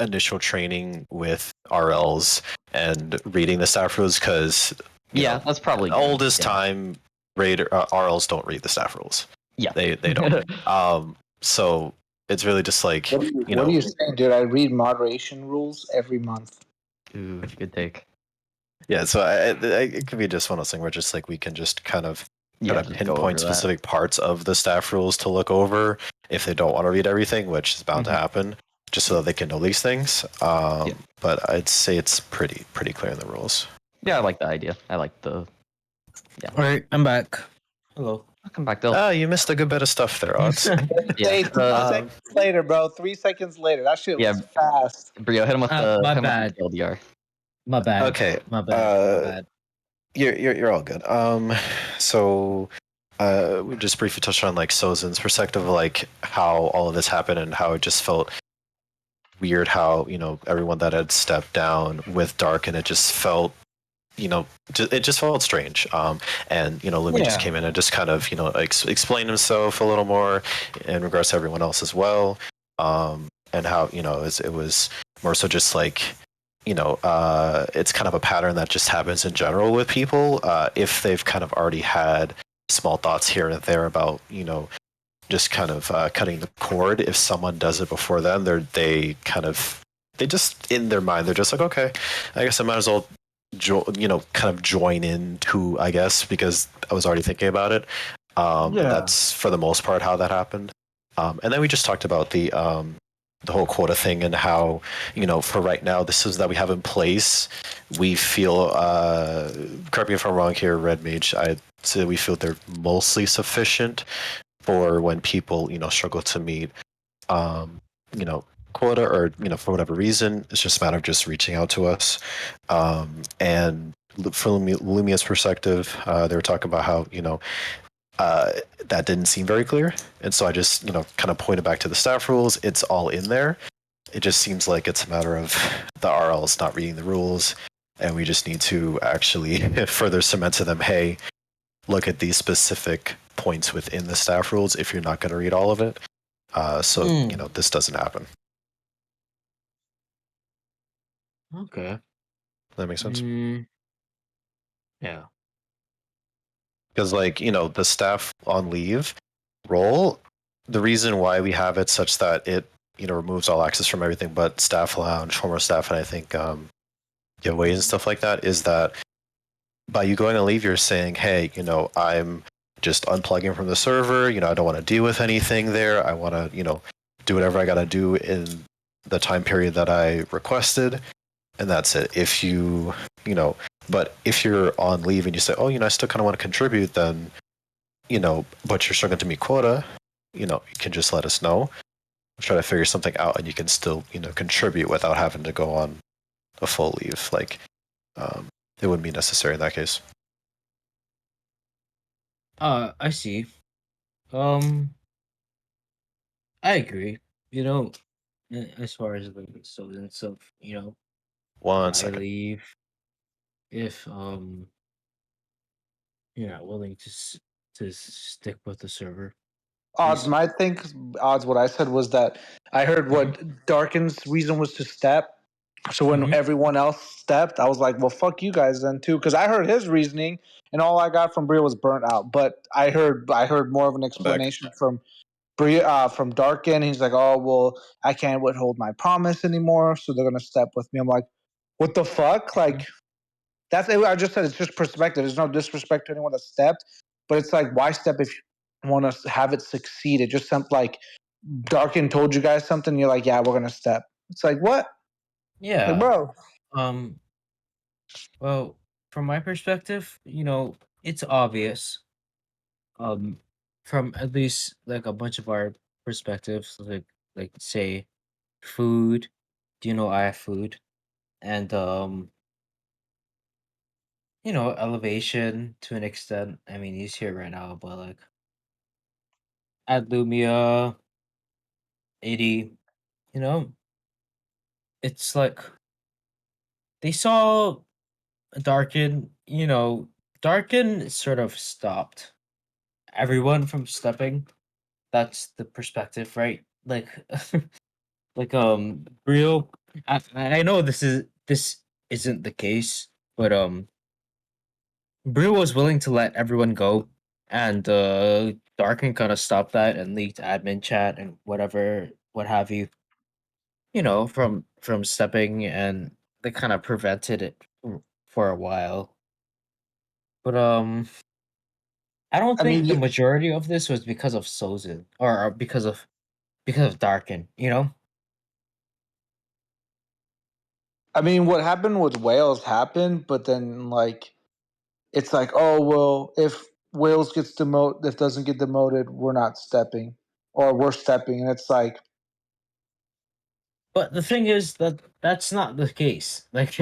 initial training with RLs and reading the staff rules, because that's probably oldest time RLs don't read the staff rules. Yeah, they don't. So it's really just like what are you saying, dude? I read moderation rules every month. Ooh, good take. Yeah, so it could be just one of those things where just like we can just kind of pinpoint specific parts of the staff rules to look over if they don't want to read everything, which is bound to happen, just so that they can know these things. But I'd say it's pretty clear in the rules. Yeah, I like the idea. I like the. Yeah. All right, I'm back. Hello. Welcome back, Dill. Oh, you missed a good bit of stuff there, Odds. 3 seconds later, bro. 3 seconds later. That shit was fast. Brio, hit him with the my bad. LDR. My bad. Okay. My bad. My bad. You're all good. So we just briefly touched on like Sozin's perspective of like how all of this happened and how it just felt weird how everyone that had stepped down with Dark and it just felt it just felt strange. And Lumi just came in and just kind of explained himself a little more in regards to everyone else as well. And how it was more so just like it's kind of a pattern that just happens in general with people if they've kind of already had small thoughts here and there about just kind of cutting the cord. If someone does it before them, they just in their mind they're just like, okay, I guess I might as well kind of join in too, I guess, because I was already thinking about it. That's for the most part how that happened. And then we just talked about the whole quota thing and how for right now the systems that we have in place, we feel correct me if I'm wrong here, Red Mage, I'd say we feel they're mostly sufficient for when people struggle to meet quota or for whatever reason. It's just a matter of just reaching out to us. And from Lumia's perspective, they were talking about how that didn't seem very clear, and so I just kind of pointed back to the staff rules. It's all in there. It just seems like it's a matter of the RLs not reading the rules, and we just need to actually further cement to them, hey, look at these specific points within the staff rules if you're not going to read all of it. So this doesn't happen. Okay. Does that make sense? Yeah. Because the staff on leave role, the reason why we have it such that it removes all access from everything but staff lounge, former staff, and I think giveaways and stuff like that, is that by you going on leave, you're saying, hey, I'm just unplugging from the server. I don't want to deal with anything there. I want to do whatever I got to do in the time period that I requested, and that's it. If but if you're on leave and you say, oh, I still kind of want to contribute, then but you're struggling to meet quota, you can just let us know. Try to figure something out, and you can still contribute without having to go on a full leave. Like it wouldn't be necessary in that case. I see. I agree. As far as like Sozin and stuff, One I second. leave if you're not willing to stick with the server. Odds, odds. What I said was that I heard what Darken's reason was to step. So when everyone else stepped, I was like, "Well, fuck you guys then too," because I heard his reasoning, and all I got from Brillo was burnt out. But I heard more of an explanation from from Darken. He's like, "Oh, well, I can't withhold my promise anymore, so they're gonna step with me." I'm like, "What the fuck?" Like, that's I just said it's just perspective. There's no disrespect to anyone that stepped, but it's like, why step if you want to have it succeed? It just sounds like Darken told you guys something. You're like, "Yeah, we're gonna step." It's like, what? Yeah. Like, bro. Well, from my perspective, it's obvious. From at least like a bunch of our perspectives, like say food. Do you know I have food? And elevation to an extent. I mean, he's here right now, but like at Lumia 80, you know, it's like they saw Darken, Darken sort of stopped everyone from stepping. That's the perspective, right? Like like Brio, I know this isn't the case, but Brio was willing to let everyone go, and Darken kind of stopped that and leaked admin chat and whatever, what have you. From stepping, and they kind of prevented it for a while. But I don't I think mean, the majority of this was because of Sozin or because of Darken. what happened with Wales happened, but then like it's like, oh well, if Wales gets demoted, if doesn't get demoted, we're not stepping, or we're stepping, and it's like, But the thing is that that's not the case. Like,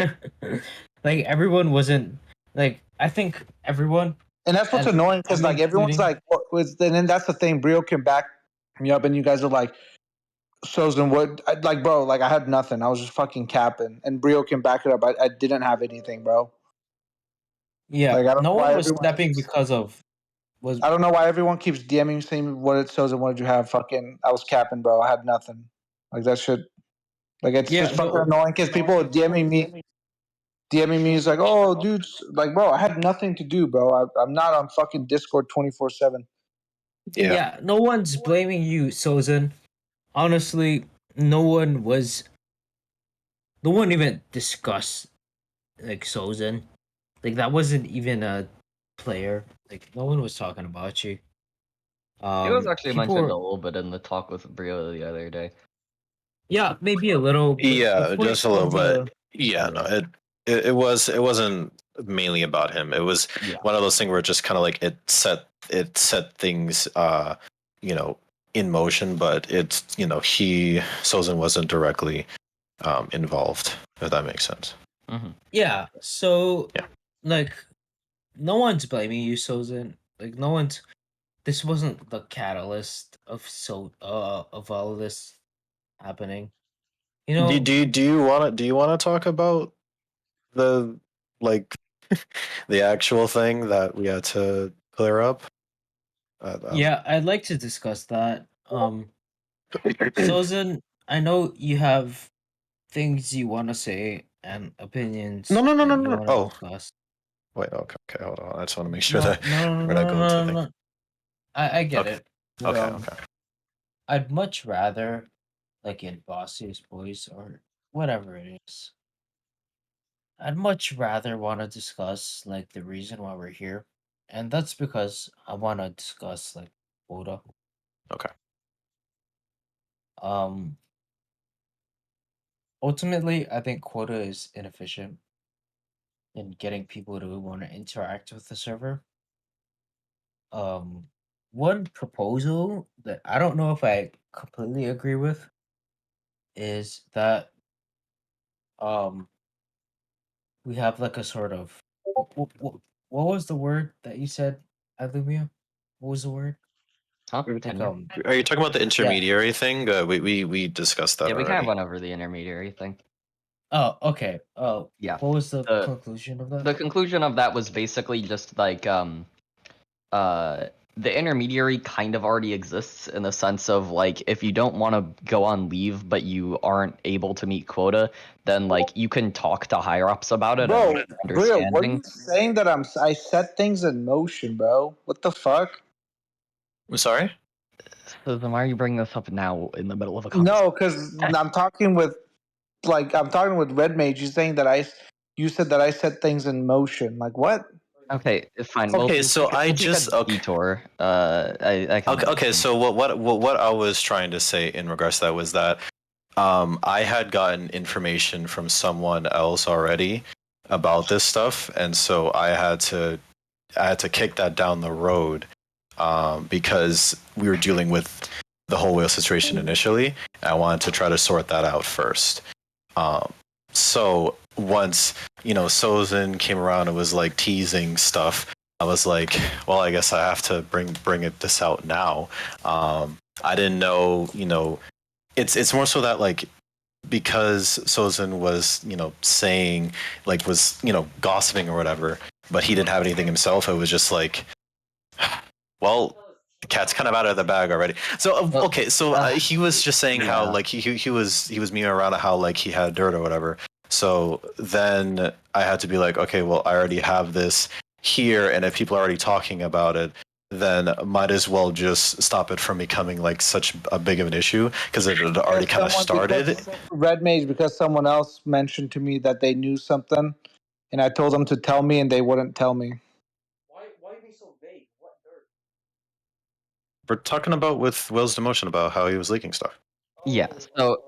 like everyone wasn't like. I think everyone And that's what's And annoying because I'm like everyone's including- like, and then that's the thing. Brio can back me up, and you guys are like, Sozin, what? Like, bro, like I had nothing. I was just fucking capping, and Brio can back it up. I didn't have anything, bro. yeah, Like I don't no know why one was everyone stepping keeps, because of was I don't know why everyone keeps DMing saying what it Sozin. What did you have? Fucking, I was capping, bro. I had nothing. Like that shit. Like it's yeah, just fucking no, annoying because people are DMing me is like, oh, dude, like, bro, I had nothing to do, bro. I'm not on fucking Discord 24/7. Yeah. yeah, no one's blaming you, Sozin. Honestly, no one even discussed like Sozin. Like that wasn't even a player. Like no one was talking about you. It was actually People mentioned were, a little bit in the talk with Brio the other day. yeah, maybe a little. But Yeah, the point just a little of the bit. Yeah, no, it wasn't mainly about him. It was Yeah. one of those things where it just kind of like it set things in motion, but it's Sozin wasn't directly involved, if that makes sense. Mm-hmm. yeah, so Yeah. like no one's blaming you, Sozin. Like no one's. This wasn't the catalyst of all of this happening. You know, Do you want to talk about the like the actual thing that we had to clear up? yeah, I'd like to discuss that. Sozin, I know you have things you want to say and opinions No. that you want to Oh, discuss. wait. Okay. Hold on. I just want to make sure No, that no, no, we're no, not no, going to no, the no, thing. no. I get Okay. it. But, Okay. I'd much rather, like in Bossy's voice or whatever it is, I'd much rather want to discuss like the reason why we're here, and that's because I want to discuss like quota. Okay. Um, ultimately, I think quota is inefficient in getting people to want to interact with the server. Um, one proposal that I don't know if I completely agree with is that um we have like a sort of what was the word that you said, Alumia? What was the word? Huh? Like Tenure? Are you talking about the yeah. intermediary thing? We discussed that Yeah, we kind of already. went over the intermediary thing. Oh, okay. Yeah. What was the The- conclusion of that? The conclusion of that was basically just like the intermediary kind of already exists in the sense of like if you don't want to go on leave but you aren't able to meet quota, then like you can talk to higher ups about it Bro, and Brio, what are understanding. you saying that I set things in motion, bro? What the fuck? I'm sorry. So then why are you bringing this up now in the middle of a conversation? No, because I'm talking with Red Mage. You're saying that you said that I set things in motion. Like what? Okay, it's fine. Okay, We'll so I we'll just take a detour. I can Okay. So what I was trying to say in regards to that was that I had gotten information from someone else already about this stuff, and so I had to kick that down the road because we were dealing with the whole whale situation initially. And I wanted to try to sort that out first. So once Sozin came around and was like teasing stuff, I was like, well, I guess I have to bring this out now. I didn't know, it's more so that like because Sozin was saying like was gossiping or whatever, but he didn't have anything himself. It was just like, well, the cat's kind of out of the bag already. So okay, so he was just saying how yeah. like he was memeing around how like he had dirt or whatever. So then I had to be like, okay, well, I already have this here, and if people are already talking about it, then might as well just stop it from becoming like such a big of an issue because it had already kind of started. Red Mage, because someone else mentioned to me that they knew something, and I told them to tell me, and they wouldn't tell me. Why be so vague? What dirt? We're talking about with Will's demotion about how he was leaking stuff. Yeah. So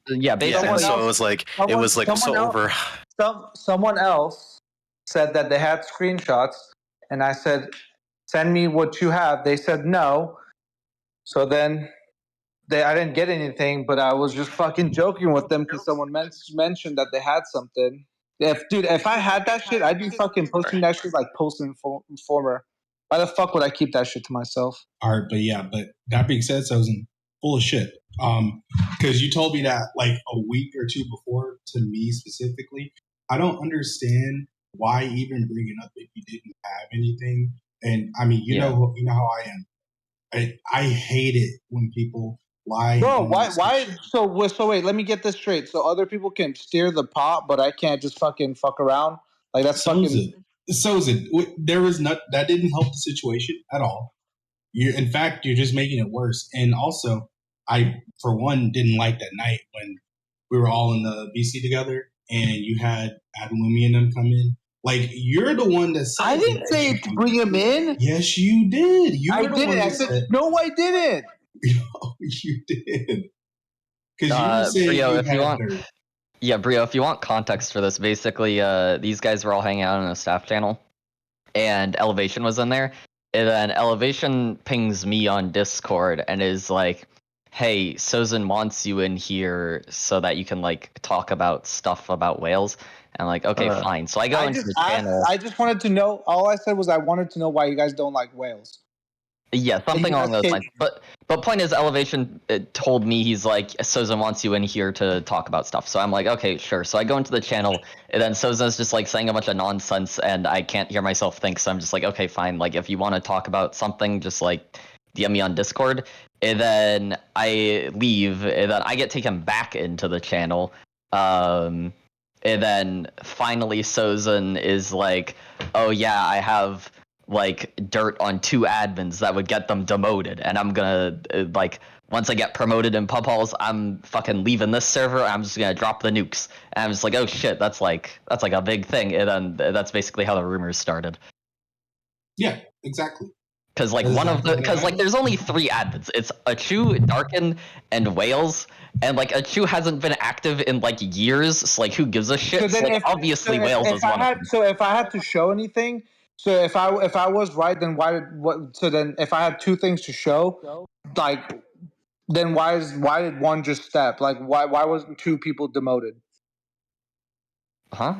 yeah, basically. Yeah, and so it was like so over. Someone else said that they had screenshots, and I said, "Send me what you have." They said no. So then I didn't get anything, but I was just fucking joking with them because someone mentioned that they had something. If I had that shit, I'd be fucking posting that shit like Post Informer. Why the fuck would I keep that shit to myself? All right, but that being said, so I was full of shit. Because you told me that like a week or two before to me specifically. I don't understand why even bring it up if you didn't have anything. And I mean, you know how I am. I hate it when people lie. Bro, why? So wait, let me get this straight. So other people can steer the pot, but I can't just fucking fuck around. Like that's fucking. Sozin, there was not that didn't help the situation at all. In fact, you're just making it worse. And also, I for one didn't like that night when we were all in the BC together and you had Adlumi and them come in. Like you're the one that said I didn't say to bring him in. Yes, you did. I didn't. I said no, I didn't. You did. Because you were saying Brio, you if you want, Brio, if you want context for this, basically, these guys were all hanging out in a staff channel, and Elevation was in there, and then Elevation pings me on Discord and is like, "Hey, Sozin wants you in here so that you can like talk about stuff about whales." And I'm like, okay, fine. So I go into the channel. I just wanted to know. All I said was I wanted to know why you guys don't like whales. Yeah, something along those lines. But point is, Elevation told me he's like, Sozin wants you in here to talk about stuff. So I'm like, okay, sure. So I go into the channel, and then Sozin's just like saying a bunch of nonsense, and I can't hear myself think. So I'm just like, okay, fine. Like, if you want to talk about something, just like DM me on Discord. And then I leave, and then I get taken back into the channel. And then finally, Sozin is like, oh yeah, I have like dirt on 2 admins that would get them demoted, and I'm gonna like once I get promoted in pub halls, I'm fucking leaving this server. I'm just gonna drop the nukes. And I'm just like, oh shit, that's like a big thing. And then that's basically how the rumors started. Yeah, exactly. Because like like there's only 3 admins. It's Achu, Darken, and Wales. And like Achu hasn't been active in like years. So like who gives a shit? So, like, obviously Wales is one of them. So if I had to show anything, so if I was right, then why did what? So then if I had 2 things to show, like then why did one just step? Like why wasn't 2 people demoted? Huh?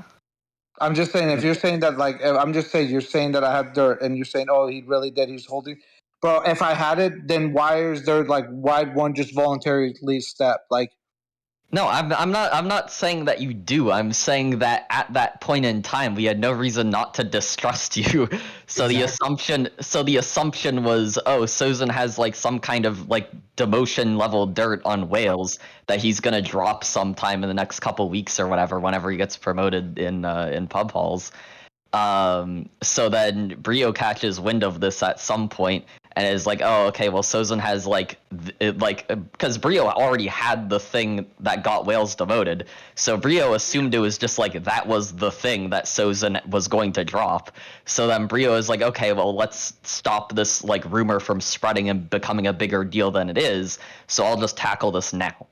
I'm just saying, if you're saying that, like, I'm just saying, you're saying that I have dirt, and you're saying, oh, he really did, he's holding. Bro, if I had it, then why is there, like, why'd one just voluntarily step? Like, no, I'm not saying that you do. I'm saying that at that point in time, we had no reason not to distrust you. So the assumption was, oh, Sozin has like some kind of like demotion level dirt on whales that he's gonna drop sometime in the next couple weeks or whatever, whenever he gets promoted in pub halls. So then Brio catches wind of this at some point and is like, oh, okay, well, Sozin has because Brio already had the thing that got whales demoted. So Brio assumed it was just like that was the thing that Sozin was going to drop. So then Brio is like, okay, well, let's stop this like rumor from spreading and becoming a bigger deal than it is. So I'll just tackle this now.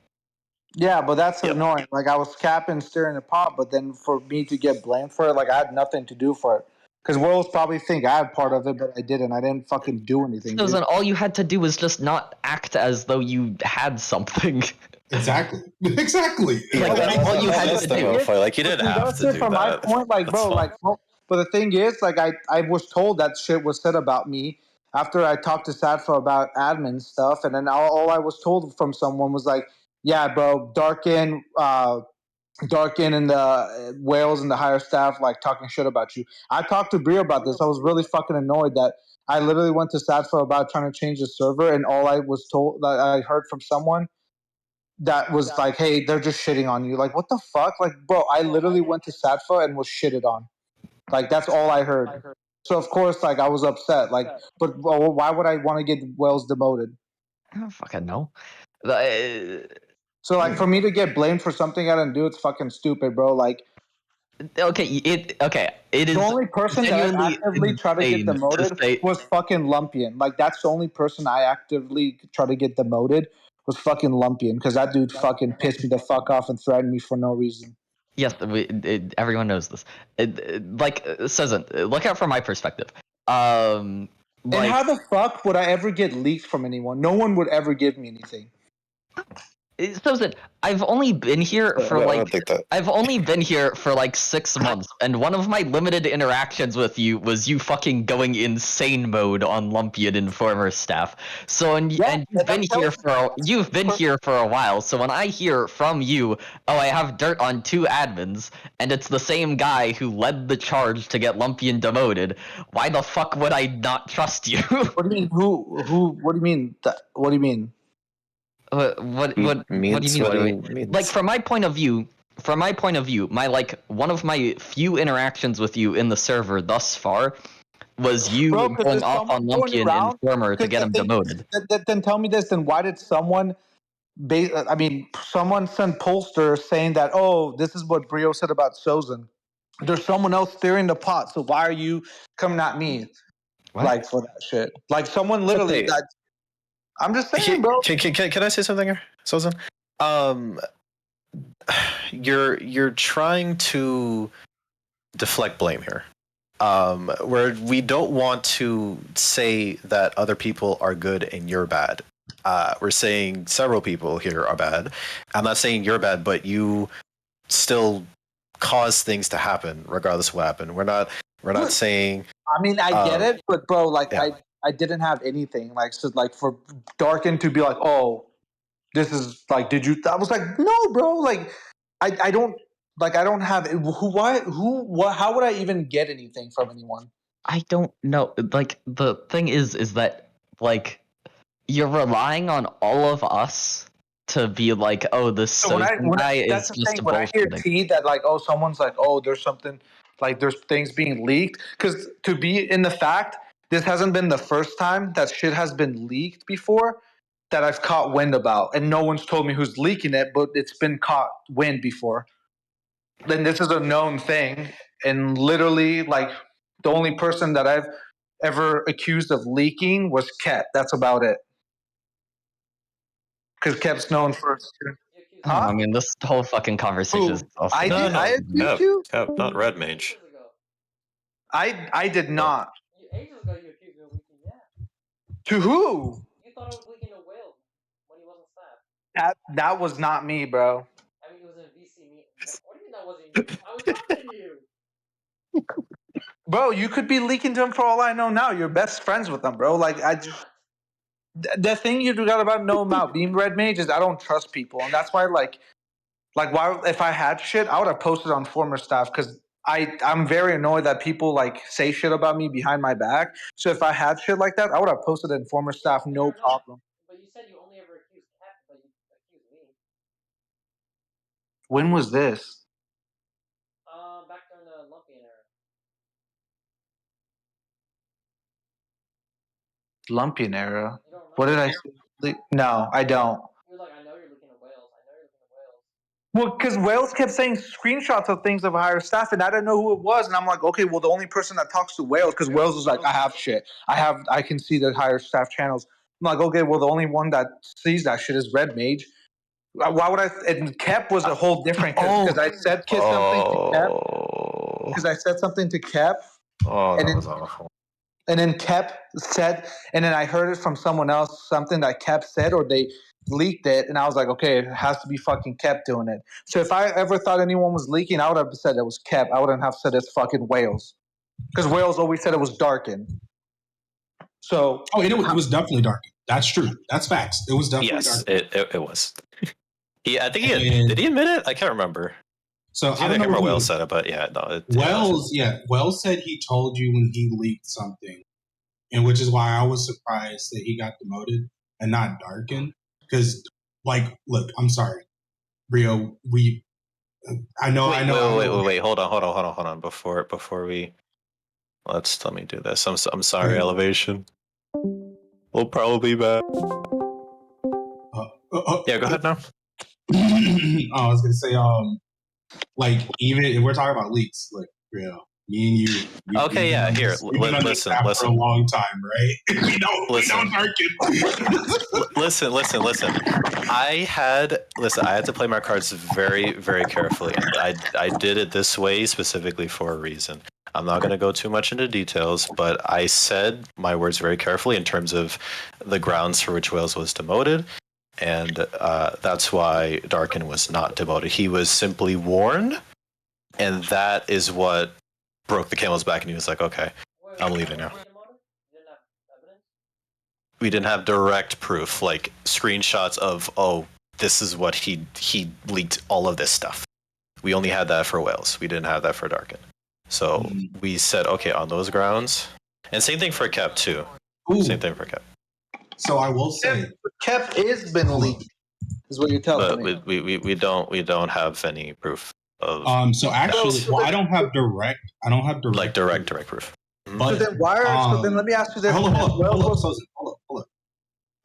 yeah, but that's annoying. Like, I was capping, steering the pot, but then for me to get blamed for it, like, I had nothing to do for it. Because worlds probably think I had part of it, but I didn't. I didn't fucking do anything. So then all you had to do was just not act as though you had something. Exactly. Like that's all you had to do. Like you didn't have to do from my point, like, bro, like, well, but the thing is, like, I was told that shit was said about me after I talked to Sadfa about admin stuff, and then all I was told from someone was like, yeah, bro, Darken and the Wales and the higher staff like talking shit about you. I talked to Brio about this. I was really fucking annoyed that I literally went to Sadfa about trying to change the server, and all I was told that I heard from someone that was like, hey, they're just shitting on you. Like, what the fuck? Like, bro, I literally went to Sadfa and was shitted on. Like, that's all I heard. So of course, like, I was upset. Like, but why would I want to get Wales demoted? I don't fucking know. So like, for me to get blamed for something I didn't do, it's fucking stupid, bro. Like, it is the only person that I actively tried to get demoted was fucking Lumpian. Like, that's the only person I actively tried to get demoted was fucking Lumpian, because that dude fucking pissed me the fuck off and threatened me for no reason. Yes, everyone knows this. Sozin, look out from my perspective. And how the fuck would I ever get leaks from anyone? No one would ever give me anything. Sozin, I've only been here for I like don't think that. I've only been here for like 6 months, and one of my limited interactions with you was you fucking going insane mode on Lumpian Informer staff. So and you've been here for a while. So when I hear from you, oh, I have dirt on 2 admins, and it's the same guy who led the charge to get Lumpian demoted, why the fuck would I not trust you? What do you mean? Who? What do you mean? What do you mean? What do you Means mean? what he Like means. from my point of view, my like one of my few interactions with you in the server thus far was you Bro, because going there's off on someone going Lumpian around. Informer to Because get him demoted. then tell me this. Then why did someone? I mean, someone sent pollster saying that, oh, this is what Brillo said about Sozin. There's someone else steering the pot. So why are you coming at me What? like for that shit? Like someone literally. Okay. I'm just saying, bro. Can I say something here, Sozin? You're trying to deflect blame here. Where we don't want to say that other people are good and you're bad. We're saying several people here are bad. I'm not saying you're bad, but you still cause things to happen regardless of what happened. We're not saying. I mean, I get it, but bro, like yeah. I didn't have anything like so like for Darkin to be like, oh, this is like, did you? I was like, no, bro, like I don't like I don't have what how would I even get anything from anyone? I don't know. Like the thing is that like you're relying on all of us to be like, oh, this So guy that's is the just thing. When I hear bullshitting. T that like, oh, someone's like, oh, there's something like there's things being leaked. Because to be in the fact, this hasn't been the first time that shit has been leaked before that I've caught wind about, and no one's told me who's leaking it, but it's been caught wind before. Then this is a known thing, and literally, like the only person that I've ever accused of leaking was Ket. That's about it. Because Ket's known for, huh? I mean, this whole fucking conversation is Who? also I did. I accused Cap, you. not Red Mage. I did not. Ages ago, you accused me of leaking. Yeah, To who? you thought I was leaking to Will when he wasn't staff. That was not me, bro. I mean, it was in VC meet. What do you mean that wasn't you? I was talking to you. Bro, you could be leaking to him for all I know now. You're best friends with him, bro. Like I just the thing you got about know about being red mage is I don't trust people, and that's why like why if I had shit, I would have posted on former staff because I'm very annoyed that people like say shit about me behind my back. So if I had shit like that, I would have posted in former staff, no Fair enough. problem. But you said you only ever accused Cap, but you accused me. When was this? Back during the Lumpian era. Lumpian era. You don't remember? What did I say? No, I don't. You're like, I know you're looking at Wales. I know you're looking at Wales. Well, because Wales kept saying screenshots of things of higher staff, and I didn't know who it was. And I'm like, okay, well, the only person that talks to Wales, because Wales is like, I have shit. I can see the higher staff channels. I'm like, okay, well, the only one that sees that shit is Red Mage. Why would I? And Kep was a whole different because I said something to Kep because I said something to Kep, Oh, and that then was awful. and then Kep said, and then I heard it from someone else, something that Kep said, or they leaked it, and I was like, okay, it has to be fucking Kep doing it. So if I ever thought anyone was leaking, I would have said it was Kep. I wouldn't have said it's fucking Wales, because Wales always said it was darkened. So it was definitely dark. That's true. That's facts. It was definitely Yes, dark. it was. I think did he admit it? I can't remember. So It's I either don't know him or who- Will said it, but yeah, no. Wells said he told you when he leaked something, and which is why I was surprised that he got demoted and not darkened. Because, like, look, I'm sorry, Rio. I know. Wait. Hold on. Before we, let me do this. I'm sorry, Elevation. We'll probably be back. Yeah, go ahead now. I was gonna say, like, even if we're talking about leaks, like, Rio, me and you. Okay, yeah. Here, we've been on this app for a long time, right? we don't darken. Listen. I had to play my cards very, very carefully, and I did it this way specifically for a reason. I'm not going to go too much into details, but I said my words very carefully in terms of the grounds for which Wales was demoted, and that's why Darkin was not demoted. He was simply warned, and that is what broke the camel's back. And he was like, "Okay, I'm leaving now." We didn't have direct proof, like screenshots of, "Oh, this is what he leaked all of this stuff." We only had that for Wales. We didn't have that for Darkin. So we said, okay, on those grounds, and same thing for Kep too. Ooh. Same thing for Kep. So I will say, Kep is been leaked, is what you're telling But me. we don't have any proof of. so actually, well, I don't have direct proof. But So then why are so then let me ask you this. hold up, Well, hold up.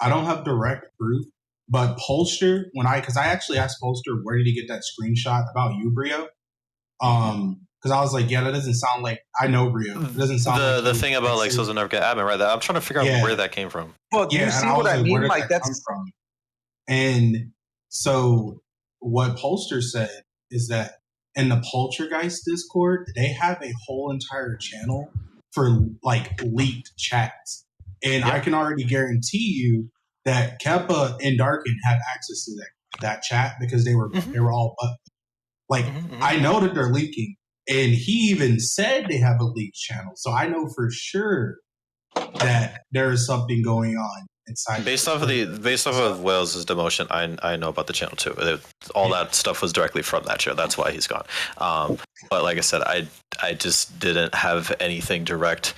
I don't have direct proof, but Polster, because I actually asked Polster where did he get that screenshot about you, Brio? Because I was like, yeah, that doesn't sound like I know Brio. It doesn't sound like the thing about like Sozin never get admin, right? I'm trying to figure out where that came from. Well, do you see what I mean? Where did Like that come from? And so what Polster said is that in the Poltergeist Discord, they have a whole entire channel for like leaked chats. And I can already guarantee you that Keppa and Darkin have access to that chat because they were all like I know that they're leaking. And he even said they have a leaked channel. So I know for sure that there is something going on inside. Based off of Wales' demotion, I know about the channel too. All that stuff was directly from that channel. That's why he's gone. But like I said, I just didn't have anything direct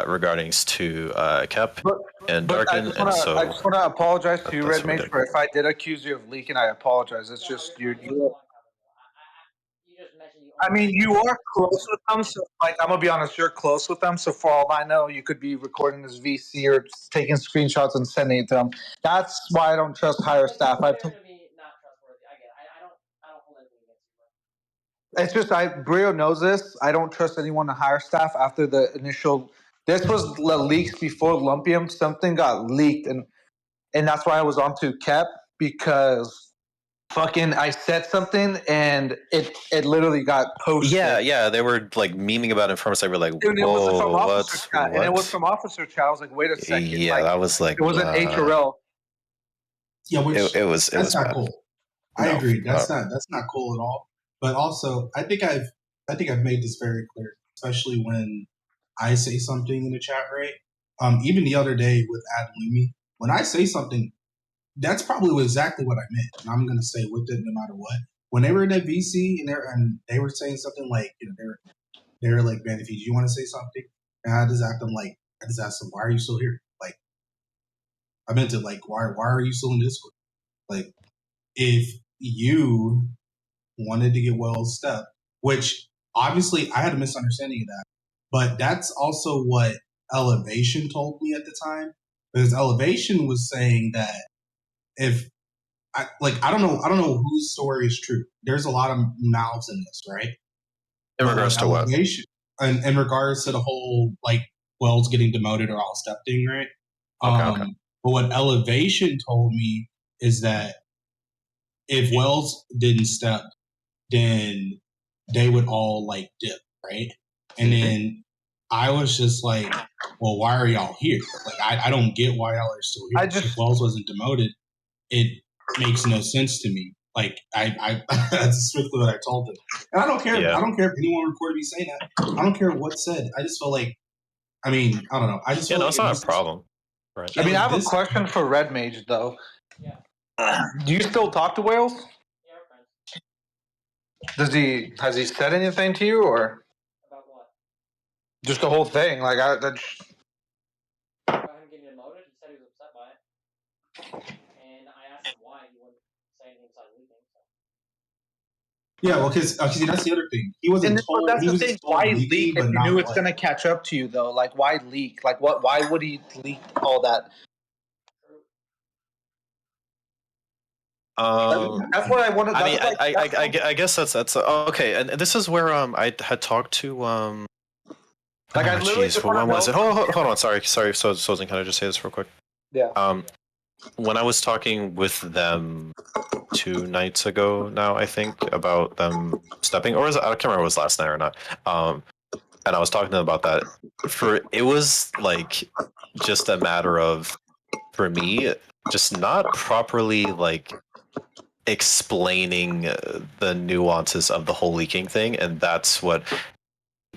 regarding to Kep and Darkin, and so I just want to apologize to you, Red Mage, for if I did accuse you of leaking. I apologize. It's just you. I mean, you are close with them, so like I'm gonna be honest, you're close with them. So for all I know, you could be recording this VC or taking screenshots and sending it to them. That's why I don't trust higher staff. It's just Brio knows this. I don't trust anyone to hire staff after the initial. This was the leaks before Lumpium. Something got leaked, and that's why I was on to Kep because fucking I said something and it literally got posted. Yeah, they were like memeing about it from us. They were like, And it was from "Whoa, officer chat, and it was from officer chat. I was like, wait a second. Yeah, like, that was like it was an HRL. Yeah, it was that's not bad. cool. I agree. That's not cool at all. But also, I think I've made this very clear, especially when I say something in the chat, right? Even the other day with Adlumi, when I say something, that's probably exactly what I meant, and I'm gonna stay with it no matter what. When they were in that VC and they were saying something like, they were like, Manaphy, do you want to say something? And I just asked them, why are you still here? Like, I meant it, like, why are you still in Discord? Like, if you wanted to get well stepped, which obviously I had a misunderstanding of that, but that's also what Elevation told me at the time, because Elevation was saying that if I don't know whose story is true. There's a lot of mouths in this, right? In regards to what? In regards to the whole like Wells getting demoted or all step thing, right? Okay. But what Elevation told me is that if Wells didn't step, then they would all like dip, right? And then I was just like, well, why are y'all here? Like, I don't get why y'all are still here. If Wells wasn't demoted, it makes no sense to me. Like, I that's strictly what I told them. And I don't care. I don't care if anyone recorded me saying that. I don't care what said. I just feel like, I mean, I don't know. I just feel like it's not a problem. Right. I mean, I have a question for Red Mage though. Yeah. Do you still talk to Wales? Yeah, has he said anything to you or? About what? Just the whole thing. Like about him getting demoted, he said he was upset by it. And I asked him why he wouldn't say anything besides leaving. Yeah, well, because that's the other thing. He wasn't told. That's he the was thing. told Why leaking, leak if but you not knew it's what. gonna catch up to you though? Like, why leak? Like, what? Why would he leak all that? That's what I wanted. I mean, I guess that's okay. And this is where I had talked to like I literally just when was it? Hold on, sorry. So Sozin, can I just say this real quick? Yeah. When I was talking with them 2 nights ago now, I think, about them stepping, or I can't remember if it was last night or not. And I was talking to them about that. It was like just a matter of, for me, just not properly like explaining the nuances of the whole leaking thing, and that's what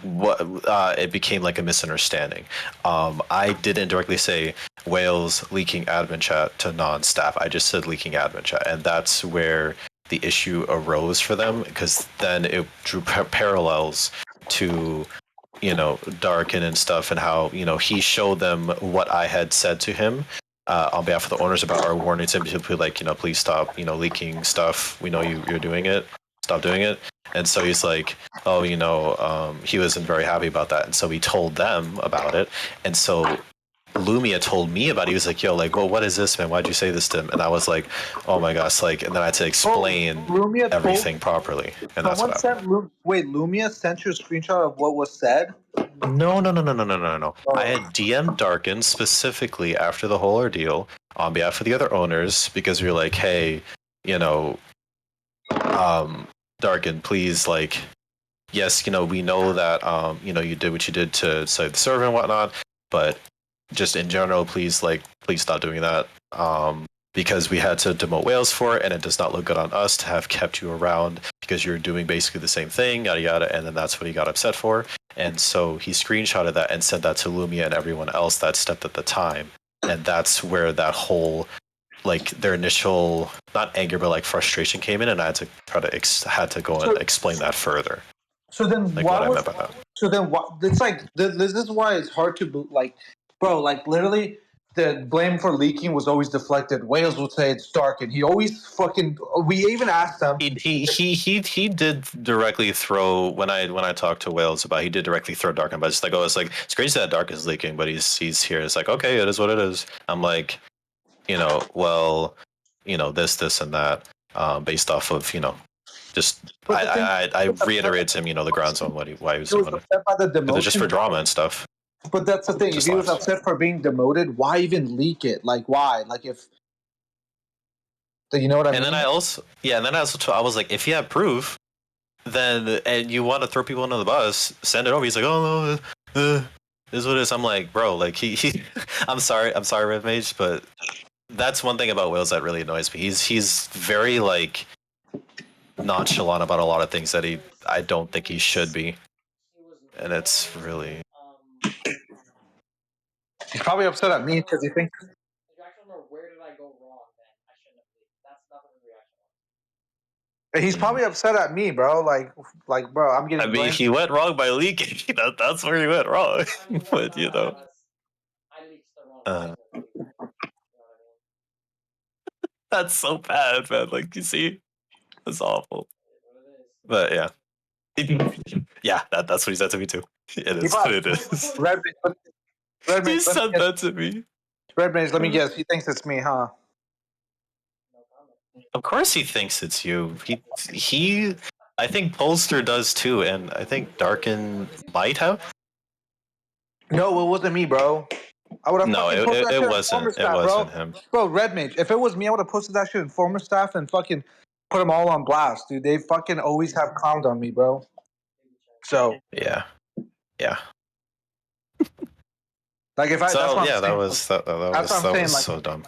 it became like a misunderstanding. I didn't directly say Wales leaking admin chat to non-staff. I just said leaking admin chat, and that's where the issue arose for them, because then it drew parallels to Darkin and stuff, and how he showed them what I had said to him on behalf of the owners about our warnings, and people like please stop leaking stuff. We know you're doing it. Stop doing it. And so he's like, oh, he wasn't very happy about that, and so he told them about it, and so Lumia told me about it. He was like, yo, like, well, what is this, man? Why'd you say this to him? And I was like, oh my gosh, like, and then I had to explain Lumia everything properly, and that's what happened. Wait, Lumia sent you a screenshot of what was said? No. I had DM'd Darkin specifically after the whole ordeal on behalf of the other owners, because we were like, hey, Darkin, please, like, yes, we know that you did what you did to save the server and whatnot, but just in general, please stop doing that. Because we had to demote Wales for it, and it does not look good on us to have kept you around because you're doing basically the same thing, yada yada. And then that's what he got upset for. And so he screenshotted that and sent that to Lumia and everyone else that stepped at the time. And that's where that whole, like, their initial, not anger, but like frustration came in, and I had to had to go and explain that further. So then Like what I meant by that. So then what? It's like this is why it's hard to like, bro. Like literally, the blame for leaking was always deflected. Wales would say it's dark, and he always fucking. We even asked him. He did directly throw when I talked to Wales about, he did directly throw Darkin, but it's like, oh, it's crazy that Dark is leaking, but he's here. It's like, okay, it is what it is. I'm like, well, this and that, based off of just I reiterated to him the grounds on why he was doing it. Upset by the demotion. It's just for drama and stuff. But that's the thing. If he was upset for being demoted, why even leak it? Like, why? Like, if you know what I mean? And then I also I was like, if you have proof, then and you want to throw people under the bus, send it over. He's like, oh no, this is what it is. I'm like, bro, like he I'm sorry, Red Mage, but that's one thing about Wales that really annoys me. He's very like nonchalant about a lot of things that I don't think he should be, and it's really. He's probably upset at me because he thinks. Where did I go wrong? Then I shouldn't have leaked. That's not the reaction. He's probably upset at me, bro. Like, bro, I'm getting. I mean, he went wrong by leaking. That's where he went wrong. But I leaked the wrong. That's so bad, man. Like, you see, that's awful. But yeah, yeah, that's what he said to me too. It is what it is. Red He said that to me. Red Mage, let me guess. He thinks it's me, huh? Of course, he thinks it's you. He. I think Polster does too, and I think Darkin might have. No, it wasn't me, bro. I would have. No, it wasn't. It wasn't him. Bro, Red Mage. If it was me, I would have posted that shit in former staff and fucking put them all on blast, dude. They fucking always have clowned on me, bro. So yeah. Like if I, so that's what yeah, I'm that was like, so dumb.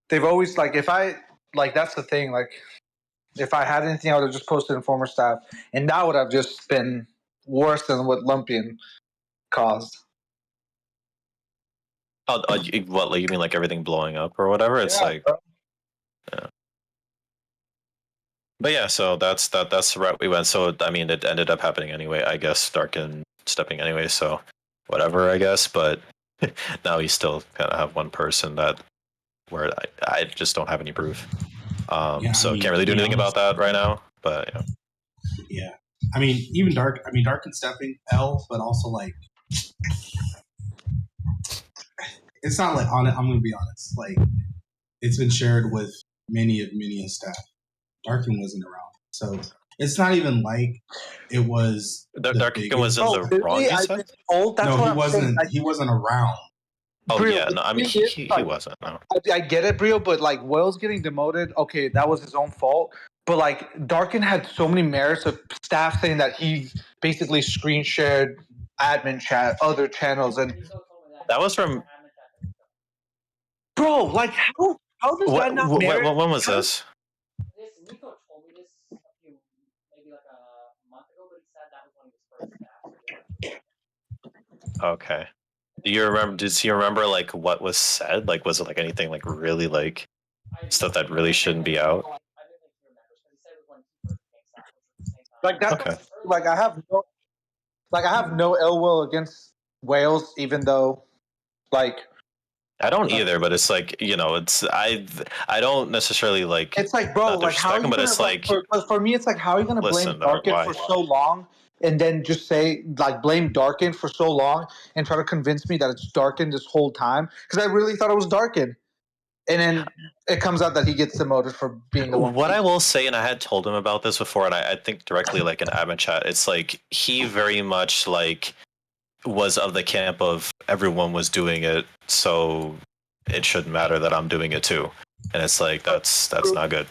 They've always like if I like that's the thing. Like if I had anything, I would have just posted in former staff, and that would have just been worse than what Lumpian caused. Oh, what? Like, you mean like everything blowing up or whatever? It's like, yeah. But yeah, so that's the route we went. So I mean, it ended up happening anyway. I guess Darkin stepping anyway. So whatever, I guess. But now you still kind of have one person that where I just don't have any proof. So can't really do anything about that right now. But yeah. Yeah, I mean, even Dark and stepping L, but also like, it's not like on it. I'm gonna be honest. Like, it's been shared with many a staff. Darkin wasn't around, so it's not even like it was. Darkin was in the wrong. You said? No, he wasn't. He wasn't around. Oh Brillo, yeah, no, I mean he wasn't. No. I get it, Brillo, but like Wells getting demoted, okay, that was his own fault. But like Darkin had so many merits of staff saying that he basically screen shared admin chat, other channels, and that was from. Bro, like how how does that not merit? When was this? This Nico told me this a few, maybe like a month ago, but he said that was one of his first staffs. Okay. Do you remember? Does he remember like what was said? Like, was it like anything like really like stuff that really shouldn't be out? I didn't think he remembers, but he said it was when he first came staff, which was the same time. Like that's Okay. like I have no ill will against Wales, even though like I don't either, but it's like it's I don't necessarily like. it's like, bro, not like how are disrespect you him, but gonna it's like for me? It's like how are you gonna blame listen, though, Darkin why? for so long, and then just say like blame Darkin for so long, and try to convince me that it's Darkin this whole time? Because I really thought it was Darkin, and then it comes out that he gets demoted for being the one. What I will say, and I had told him about this before, and I think directly like in admin chat, it's like he very much like was of the camp of everyone was doing it, so it shouldn't matter that I'm doing it too. And it's like that's not good.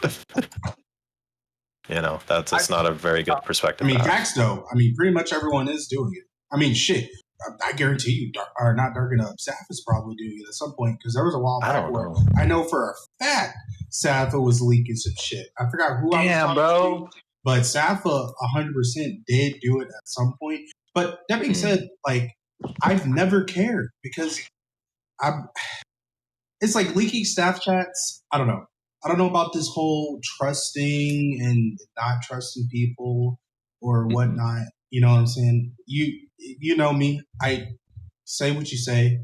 That's not a very good perspective. I mean, facts though. I mean, pretty much everyone is doing it. I mean, shit. I guarantee you, not Darkin, Safa is probably doing it at some point because there was a while back where I know for a fact Safa was leaking some shit. I forgot who I was talking to, but Safa 100% did do it at some point. But that being said, like I've never cared because it's like leaking staff chats. I don't know. I don't know about this whole trusting and not trusting people or whatnot. You know what I'm saying? You know me. I say what you say.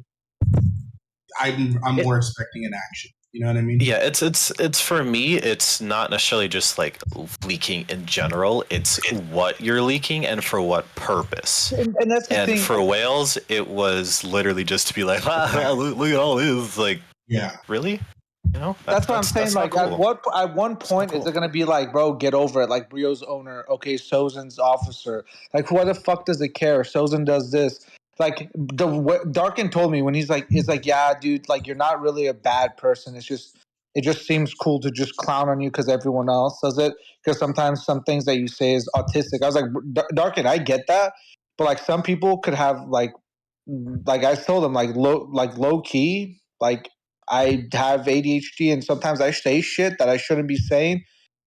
I'm more expecting an action. You know what I mean? Yeah, it's for me. It's not necessarily just like leaking in general. It's what you're leaking and for what purpose. And that's the thing. For Wales, it was literally just to be like, look at all this. Like, yeah, really? That's what I'm saying. Like, cool. at one point is it gonna be like, bro, get over it? Like Brillo's owner, okay, Sozin's officer. Like, who the fuck does it care? Sozin does this. Like, Darkin told me when he's like, it's like, yeah, dude, like you're not really a bad person. It just seems cool to just clown on you because everyone else does it. Because sometimes some things that you say is autistic. I was like, Darkin, I get that, but like some people could have like I told him low key like. I have ADHD and sometimes I say shit that I shouldn't be saying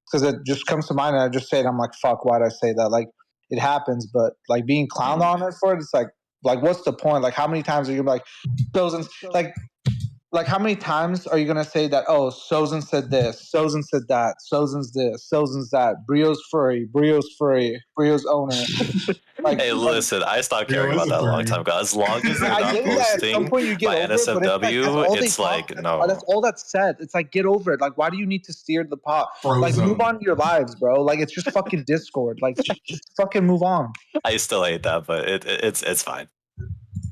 because it just comes to mind and I just say it. I'm like, fuck, why'd I say that? Like, it happens, but like being clowned on it for it, it's like what's the point? Like, how many times are you like, Sozin, like how many times are you gonna say that? Oh, Sozin said this, Sozin said that, Sozin's this, Sozin's that, Brio's Brio's owner. Like, hey, listen, I stopped caring about that a long time ago. As long as they're I not get that at some posting point you get by over it, but NSFW, it's like no. That's all that's said. It's like get over it. Like, why do you need to steer the pot? Frozen. Like, move on to your lives, bro. Like, it's just fucking Discord. Like, just fucking move on. I still hate that, but it's fine.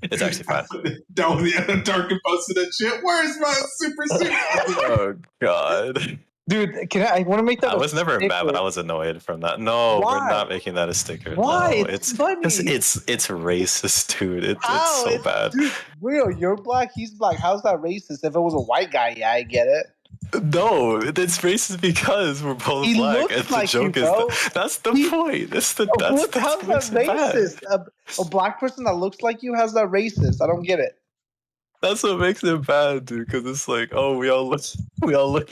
It's actually fine. That was the Darkin posted that shit. Where's my super suit? Oh god. Dude, I want to make that. I was never mad, but I was annoyed from that. No, Why? we're not making that a sticker. Why? No, It's funny. it's racist, dude. It's How? so bad. Dude, real, you're black, he's black. How's that racist? If it was a white guy, yeah, I get it. No, it's racist because we're both He black. looks And like the joke you, bro. that's the point. How's that racist? A black person that looks like you, how's that racist? I don't get it. That's what makes it bad, dude. Because it's like, oh, we all look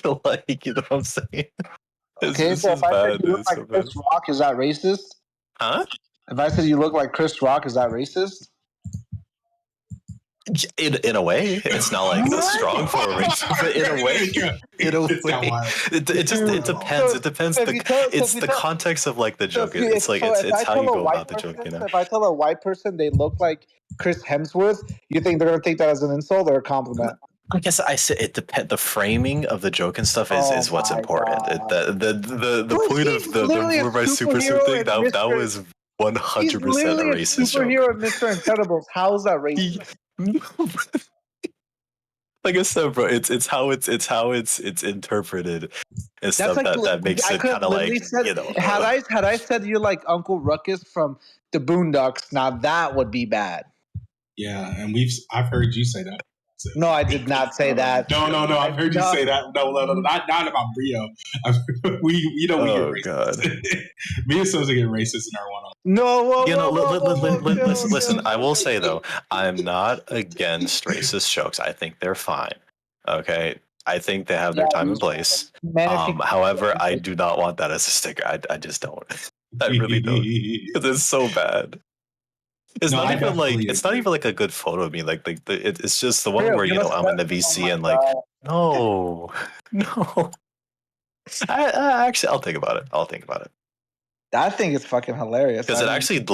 alike. You know what I'm saying? Okay, so if I said you look like Chris Rock, is that racist? Huh? If I said you look like Chris Rock, is that racist? In a way, it's not like strong for a race, but in a way, it depends. It depends. It's the context of like the joke. It's like it's how you go about the joke. You know. If I tell a white person they look like Chris Hemsworth, you think they're gonna take that as an insult or a compliment? I guess I say it depends. The framing of the joke and stuff is what's important. The point of the "We're my super suit" thing that was 100% a racist joke. Superhero Mr. Incredibles. How is that racist? Like I said, bro, it's how it's interpreted and stuff like, that makes it kind of like Had I said you're like Uncle Ruckus from the Boondocks, now that would be bad. Yeah, and I've heard you say that. So. No, I did not say that. No. I've heard you say that. No, not about Brillo. we get racist. God. Me and Sozin get racist in our one-on. No, listen. I will say though, I'm not against racist jokes. I think they're fine. Okay, I think they have their time and place. However, I do not want that as a sticker. I just don't. I really don't. Because it's so bad. It's not even like it's not even like a good photo of me. It's just the one where I'm in the VC and like no, no. I actually I'll think about it. I'll think about it. I think it's fucking hilarious. Because it actually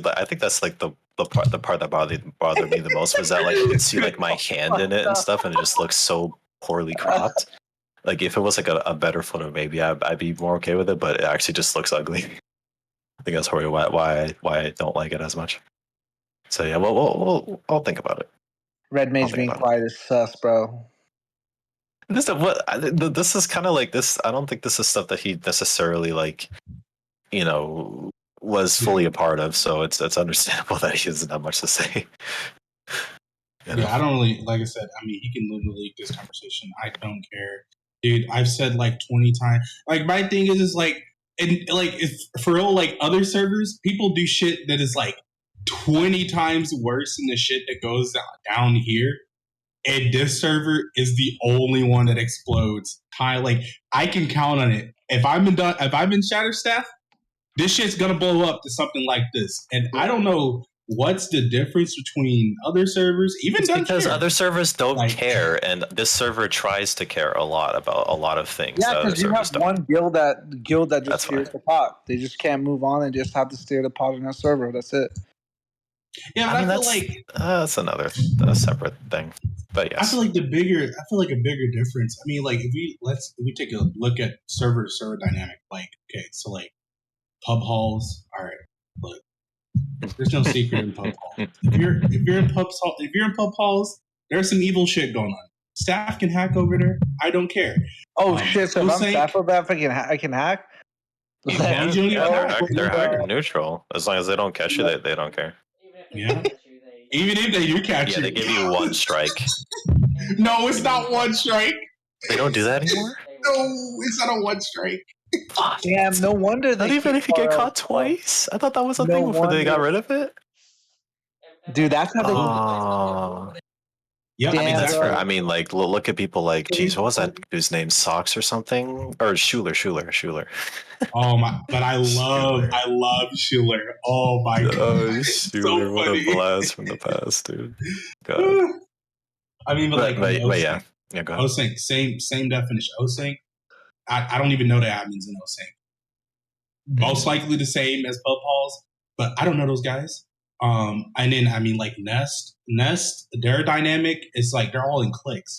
I think that's like the part that bothered me the most was that like you could see like my hand in it and stuff, and it just looks so poorly cropped. Like if it was like a better photo, maybe I'd be more okay with it, but it actually just looks ugly. I think that's probably why I don't like it as much. So yeah, well I'll think about it. Red Mage being quiet is sus, bro. This is kind of like this. I don't think this is stuff that he necessarily like, was fully a part of. So it's understandable that he doesn't have much to say. Yeah, I don't really, like I said, I mean, he can literally leak this conversation. I don't care. Dude, I've said like 20 times. Like, my thing is like, and like, if for real, like other servers, people do shit that is like 20 times worse than the shit that goes down here. And this server is the only one that explodes. Like, I can count on it. If I'm in Shatterstaff, this shit's gonna blow up to something like this. And I don't know what's the difference between other servers, even because other servers don't care, and this server tries to care a lot about a lot of things. Yeah, because you have one guild that just steers the pot. They just can't move on and just have to steer the pot on that server. That's it. Yeah, but I feel that's another separate thing. But yes, I feel like a bigger difference. I mean, like if we take a look at server dynamic. Like, okay, so like pub halls. All right, look, there's no secret in pub halls. If you're in pub halls, there's some evil shit going on. Staff can hack over there. I don't care. Oh shit! So if I'm staff of that, I can hack. They're hacker neutral as long as they don't catch you. They don't care. Yeah. Even if they do catch you, they give you one strike. No, it's not one strike. They don't do that anymore. No, it's not a one strike. Damn, no wonder they. Not even if you get caught twice. I thought that was a thing before they got rid of it. Dude, that's how they. Yeah, I mean that's fair. I mean, like look at people like, geez, what was that dude's name? Socks or something, or Schuler. Oh my! But I love Schuler. Oh my god! Oh, Schuler, so what a blast from the past, dude. God. I mean, but yeah, go ahead. OSync, same definition. OSync. I don't even know the admins in OSync. Most likely the same as pub halls, but I don't know those guys. And then I mean, like Nest, their dynamic is like they're all in cliques.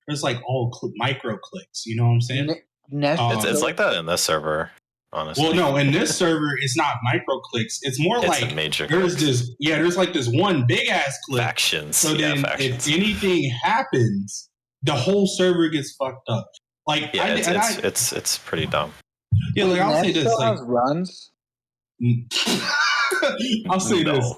There's like all micro cliques. You know what I'm saying? Nest, it's like that in this server, honestly. Well, no, in this server, it's not micro cliques. It's more like major. There's like this one big ass clique. Factions. So then, if anything happens, the whole server gets fucked up. Like, yeah, it's pretty dumb. Yeah, like I'll say this. Like runs. I'll say this.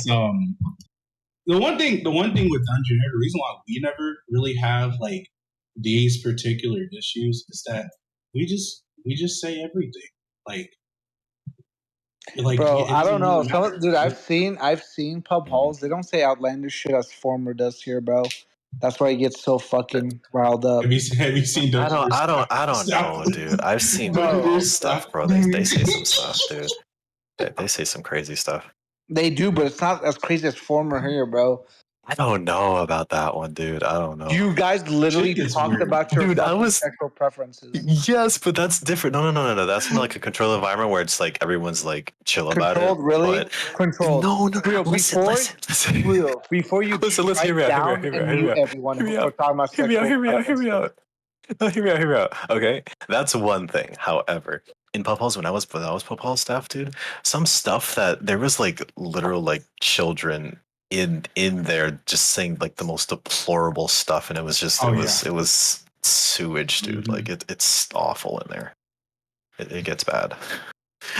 The one thing with Dungeon, the reason why we never really have like these particular issues is that we just say everything. Like bro, I don't know. Dude, I've seen pub halls. They don't say outlandish shit as Former does here, bro. That's why he gets so fucking riled up. Have you seen? I don't know, dude. I've seen stuff, bro. They say some stuff, dude. They say some crazy stuff. They do, but it's not as crazy as Former here, bro. I don't know about that one, dude. I don't know. You guys literally talked about your sexual preferences. Yes, but that's different. No. That's not like a controlled environment where it's like everyone's like chill about it. Controlled, really? Controlled. No. Listen. Before you listen, hear me out. Hear me out. Okay, that's one thing. However, in pub halls, when I was pub hall staff, dude, some stuff that there was like literal like children in there just saying like the most deplorable stuff, and it was just it was sewage, dude. Mm-hmm. Like it's awful in there. It gets bad.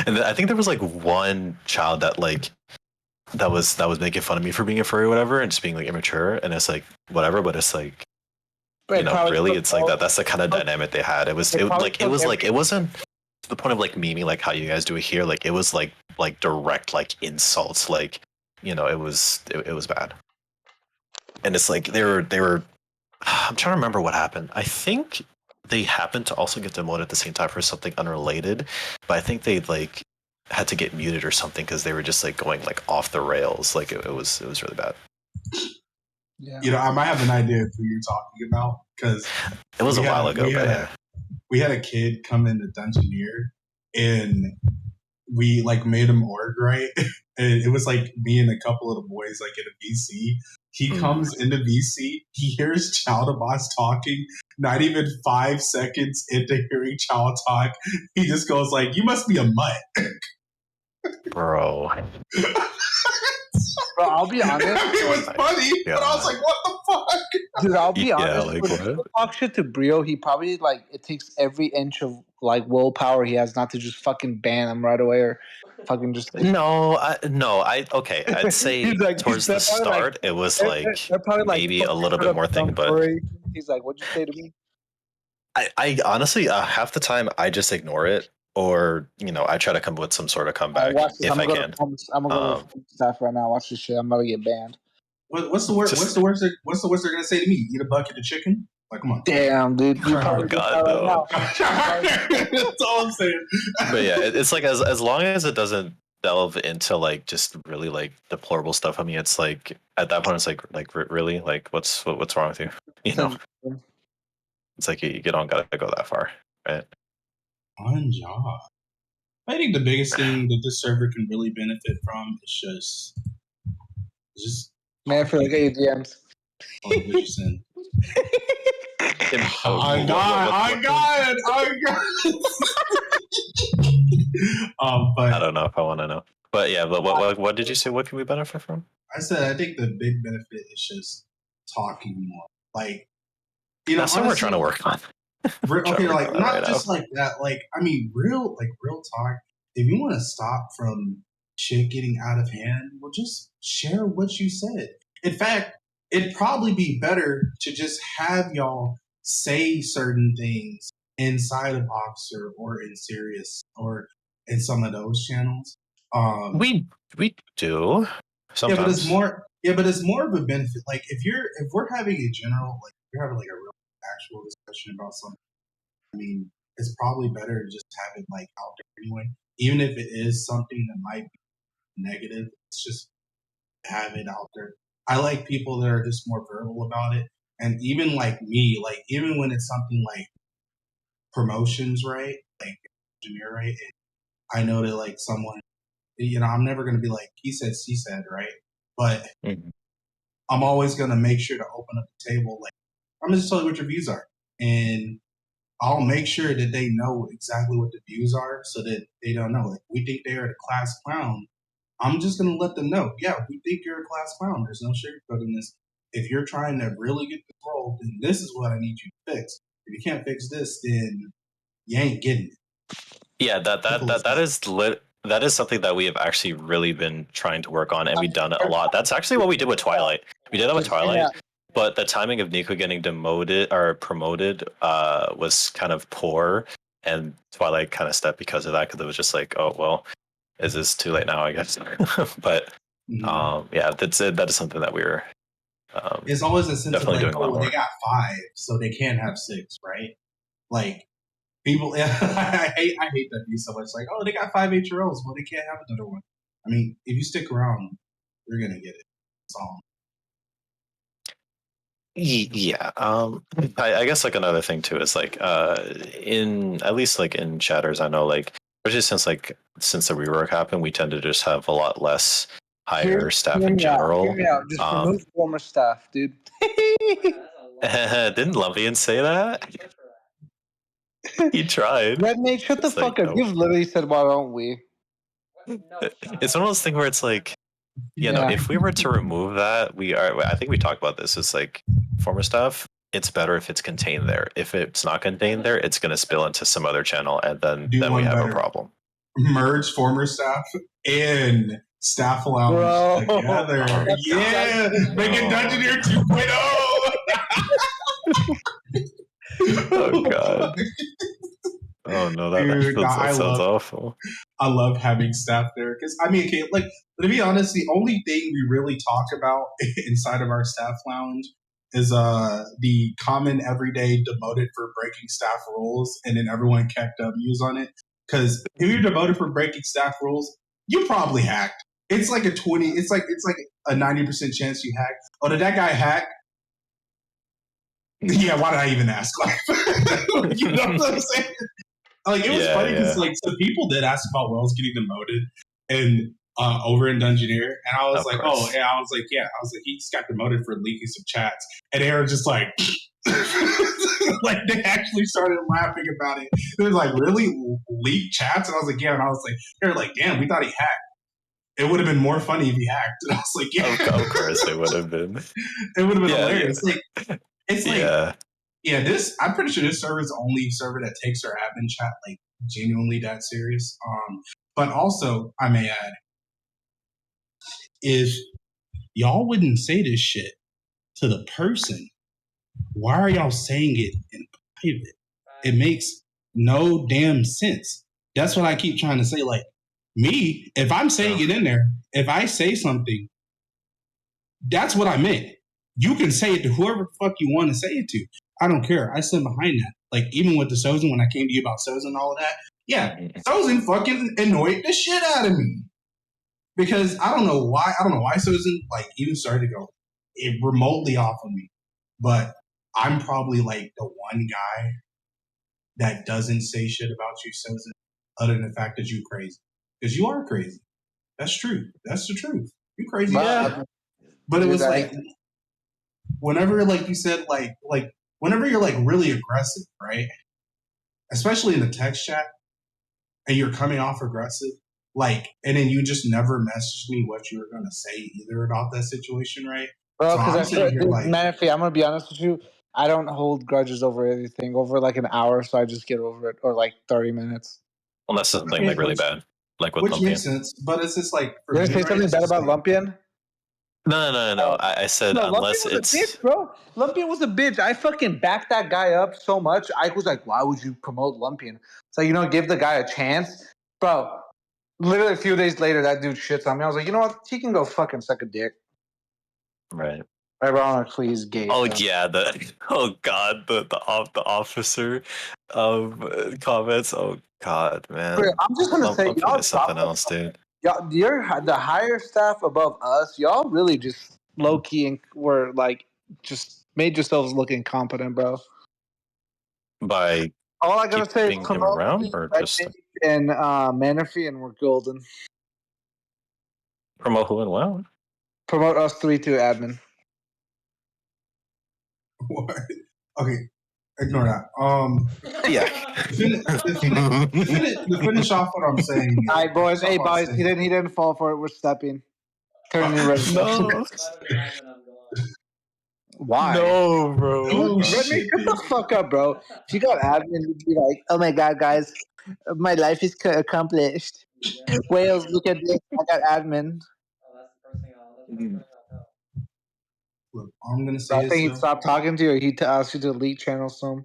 And I think there was like one child that like that was making fun of me for being a furry or whatever and just being like immature, and it's like whatever, but it's like really it's like that's the kind of dynamic they had. It wasn't to the point of like memeing like how you guys do it here. Like it was like direct like insults, like it was bad. And it's like they were I'm trying to remember what happened. I think they happened to also get demoted at the same time for something unrelated, but I think they like had to get muted or something because they were just like going like off the rails. Like it was really bad. Yeah. You know, I might have an idea of who you're talking about because It was a while ago, but yeah. We had a kid come in the Dungeoneer and we like made him org right, and it was like me and a couple of the boys like in a VC. He comes into VC, he hears Child Boss talking. Not even 5 seconds into hearing Child talk, he just goes like, "You must be a mutt." Bro. Bro, I'll be honest. It was funny, but I was like, "What the fuck?" Dude, I'll be honest. like When what? people talk shit to Brio, he probably like it takes every inch of like willpower he has not to just fucking ban him right away or fucking just like, Okay. I'd say He's like, towards the they're probably like- start, it was they're- like they're probably like, maybe a "Fuck, little shut bit up, more thing, dumb but furry." He's like, "What'd you say to me?" I honestly half the time I just ignore it, or I try to come up with some sort of comeback Watch this. if I'm I gonna can. go to I'm gonna go to staff right now. Watch this shit. I'm about to get banned. What's the worst? What's the worst? What's the worst they're gonna say to me? Eat a bucket of chicken? Like, come on. Damn, dude. You Oh probably God, right no. now. That's all I'm saying. But yeah, it's like as long as it doesn't delve into like just really like deplorable stuff. I mean, it's like at that point, it's like really like what's wrong with you? It's like you don't gotta go that far, right? On job. I think the biggest thing that this server can really benefit from is just Man, I feel like I get DMs. oh, what you saying? I What- got but I don't know if I want to know. But yeah, but what did you say? What can we benefit from? I said I think the big benefit is just talking more. Like, That's what we're honestly, trying to work on. Okay, like not right just like that. Like, I mean, real talk. If you want to stop from shit getting out of hand, well, just share what you said. In fact, it'd probably be better to just have y'all say certain things inside of Oxer or in Sirius or in some of those channels. We do sometimes. Yeah, but it's more. Yeah, but it's more of a benefit. Like if we're having a general, like if you're having like a real actual discussion about something. I mean, it's probably better to just have it like out there anyway. Even if it is something that might be negative, it's just have it out there. I like people that are just more verbal about it. And even like me, like even when it's something like promotions, right? Like engineer, right? I know that like someone, I'm never gonna be like he said, she said, right? But I'm always gonna make sure to open up the table. Like I'm just tell you what your views are, and I'll make sure that they know exactly what the views are so that they don't know. If we think they are the class clown, I'm just going to let them know, yeah, we think you're a class clown. There's no sugarcoating this. If you're trying to really get the role, then this is what I need you to fix. If you can't fix this, then you ain't getting it. Yeah, that is something that we have actually really been trying to work on, and we've done it a lot. That's actually what we did with Twilight. We did that with Twilight. But the timing of Nico getting demoted or promoted was kind of poor, and Twilight kind of stepped because of that, because it was just like, oh well, is this too late now? I guess. But yeah, that is something that we were. It's always a sense of like, doing a lot more. They got 5, so they can't have 6, right? Like people, I hate that view so much. Like, oh, they got 5 HROs, well, they can't have another one. I mean, if you stick around, you're gonna get it. That's all. Yeah. I guess like another thing too is like in at least like in chatters, I know like especially since the rework happened, we tend to just have a lot less higher staff in general. Hear me out. Just remove former staff, dude. Didn't Luvian say that? He tried. Red Nate, shut the fuck up. You've literally said, "Why don't we?" It's one of those things where it's like, if we were to remove that, I think we talked about this. It's like former stuff. It's better if it's contained there. If it's not contained there, it's going to spill into some other channel, and then we have a problem. Merge former staff and staff lounge together. Yeah, make it Dungeoneer 2.0. Oh god. Oh no, that sounds awful. I love having staff there because I mean, okay, like to be honest, the only thing we really talk about inside of our staff lounge is the common everyday demoted for breaking staff rules, and then everyone kept W's on it. Because if you're demoted for breaking staff rules, you probably hacked. It's like a 20. It's like a 90% chance you hacked. Oh, did that guy hack? Yeah. Why did I even ask? Like, you know what I'm saying? Like, it was funny because like some people did ask about Wells getting demoted and over in Dungeoneer, and I was like, oh, yeah, I was like, he just got demoted for leaking some chats, and they were just like, like they actually started laughing about it. It was like, really, leak chats, and I was like, yeah, and I was like, they were like, damn, we thought he hacked. It would have been more funny if he hacked, and I was like, yeah, Of course it would have been. It would have been hilarious. Yeah. Like, it's like. Yeah, I'm pretty sure this server is the only server that takes their admin chat like genuinely that serious. But also, I may add, if y'all wouldn't say this shit to the person, why are y'all saying it in private? It makes no damn sense. That's what I keep trying to say. Like, me, if I'm saying it in there, if I say something, that's what I meant. You can say it to whoever the fuck you want to say it to. I don't care. I stand behind that. Like, even with the Sozin, when I came to you about Sozin and all of that, yeah, Sozin fucking annoyed the shit out of me. Because I don't know why Sozin, like, even started to go remotely off of me. But I'm probably, like, the one guy that doesn't say shit about you, Sozin, other than the fact that you're crazy. Because you are crazy. That's true. That's the truth. You're crazy. Yeah. But it was like, whenever, like you said, like whenever you're like really aggressive, right? Especially in the text chat, and you're coming off aggressive, like, and then you just never messaged me what you were gonna say either about that situation, right? Bro, So because I'm I sitting feel, here like, Manaphy, I'm gonna be honest with you. I don't hold grudges over anything over like an hour, so I just get over it, or like 30 minutes. Unless it's something like really bad, like with which makes Lumpian. sense, but it's just like for You're me, gonna say right? something It's bad just about like, Lumpian? No. I said No, Lumpian unless was a it's bitch, bro. Lumpian was a bitch. I fucking backed that guy up so much. I was like, why would you promote Lumpian? So, give the guy a chance. Bro, literally a few days later, that dude shits on me. I was like, you know what? He can go fucking suck a dick. right. Ironically, he's gay. Oh so. yeah, the officer comments. Oh god, man. I'm just gonna say, Lumpian y'all is something drop else, dude. y'all. The higher staff above us. Y'all really just low key and were like just made yourselves look incompetent, bro. By All I gotta say is keeping him promote around, me, or Red just Dave, and Manaphy, and we're golden. promote who and well? Promote us three to admin. what? Okay, ignore that. Yeah. To finish off what I'm saying. All right, boys. Hey, boys. He didn't fall for it. We're stepping. Turning in residential. No. Why? No, bro. Oh Let me shit, shut the fuck up, bro. If you got admin, you'd be like, "Oh my god, guys, my life is accomplished." Wales, look at this. I got admin. Look, all I'm gonna So say I think is he stopped talking to you, or he asked you to delete channels to him.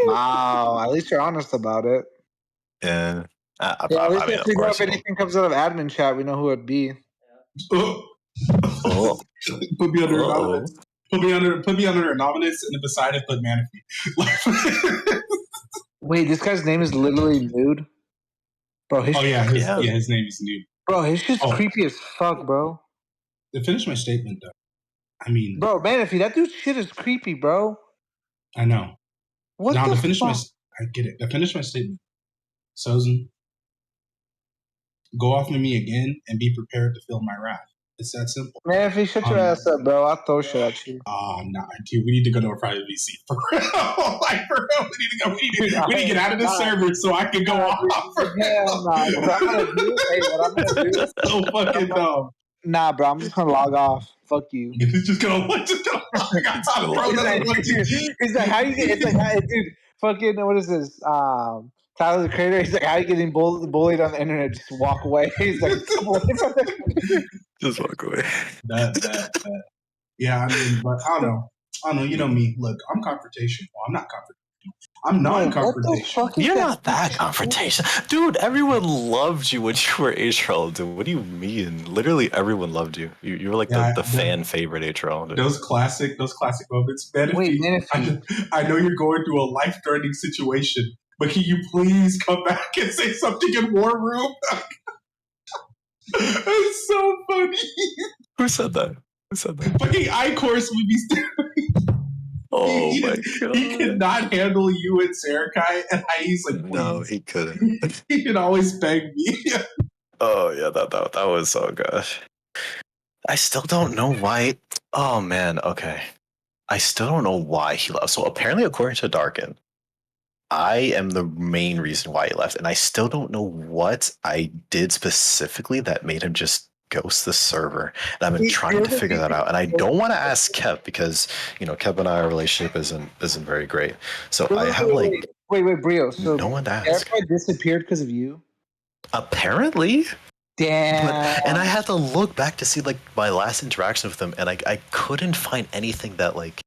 Wow, at least you're honest about it. Yeah. Yeah, at least I mean, if of we know course. if anything comes out of admin chat, we know who it'd be. Oh. Put me under Uh-oh. anonymous. Put me under anonymous, and then beside it put Manaphy. Wait, this guy's name is literally Nude? Bro, his his name is Nude. Bro, his shit's creepy as fuck, bro. To finish my statement, though, I mean, bro, Manaphy, that dude's shit is creepy, bro. I know. What now the to finish fuck? I get it. To finish my statement, Sozin, go off of me again and be prepared to feel my wrath. It's that simple. Manaphy, shut your ass up, bro. I'll throw shit at you. Nah, dude, we need to go to a private VC for real. Like, for real, we need to go. We need to get out of the server so I can go off. For Hell nah. What I'm gonna do? Hey, what I'm gonna do? So fucking dumb. Nah, bro. I'm just gonna log off. Fuck you. Just gonna. I got time, bro. He's like, how you get? It's like, dude, fucking. What is this? Tyler the Creator. He's like, how you getting bullied on the internet? Just walk away. He's like, come away from it. Just walk away. Yeah, I mean, but I don't know. You know me. Look, I'm confrontational. Well, I'm not confrontational. I'm Bro, what the non-confrontational. fuck is You're that? not that confrontational. Dude, everyone loved you when you were HRL, dude. What do you mean? Literally everyone loved you. You were like the fan favorite HRL, dude. Those classic moments. Wait, Manaphy, I know you're going through a life-threatening situation, but can you please come back and say something in War Room? It's so funny. Who said that? Who said that? Fucking I-Course movies. Oh my god. He cannot handle you and Sarakai, and he's like, please. No, he couldn't. He can always beg me. Oh yeah, that was so good. I still don't know why. Oh man, okay. I still don't know why he left. So apparently, according to Darkin, I am the main reason why he left, and I still don't know what I did specifically that made him just ghost the server. And I've been trying to figure that out, and I don't want to ask Kev because Kev and our relationship isn't very great. So I have wait, Brillo. So no one to ask. Sarakai disappeared because of you? Apparently. Damn. And I had to look back to see like my last interaction with him, and I couldn't find anything that like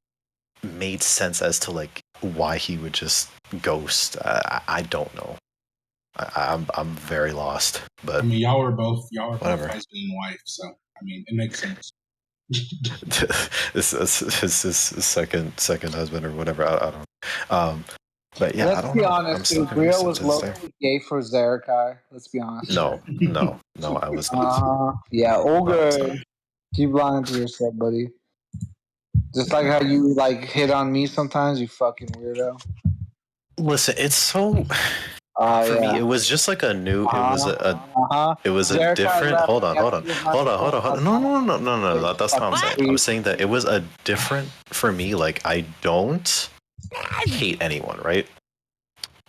made sense as to like why he would just ghost. I don't know. I'm very lost. But I mean, y'all were both whatever. husband and wife, so I mean, it makes sense. This is his second husband or whatever. I don't know. But yeah, Let's I don't be know. honest, dude. Brillo was locally gay for Sarakai. Let's be honest. No, I was not. Yeah, all No, I'm good. sorry. Keep lying to yourself, buddy. Just like how you like hit on me sometimes, you fucking weirdo. Listen, it's so for me. It was just like a new. It was It was a Sarakai different. left Hold on. after No. That's not what I'm saying. I'm saying that it was a different for me. Like I don't hate anyone, right?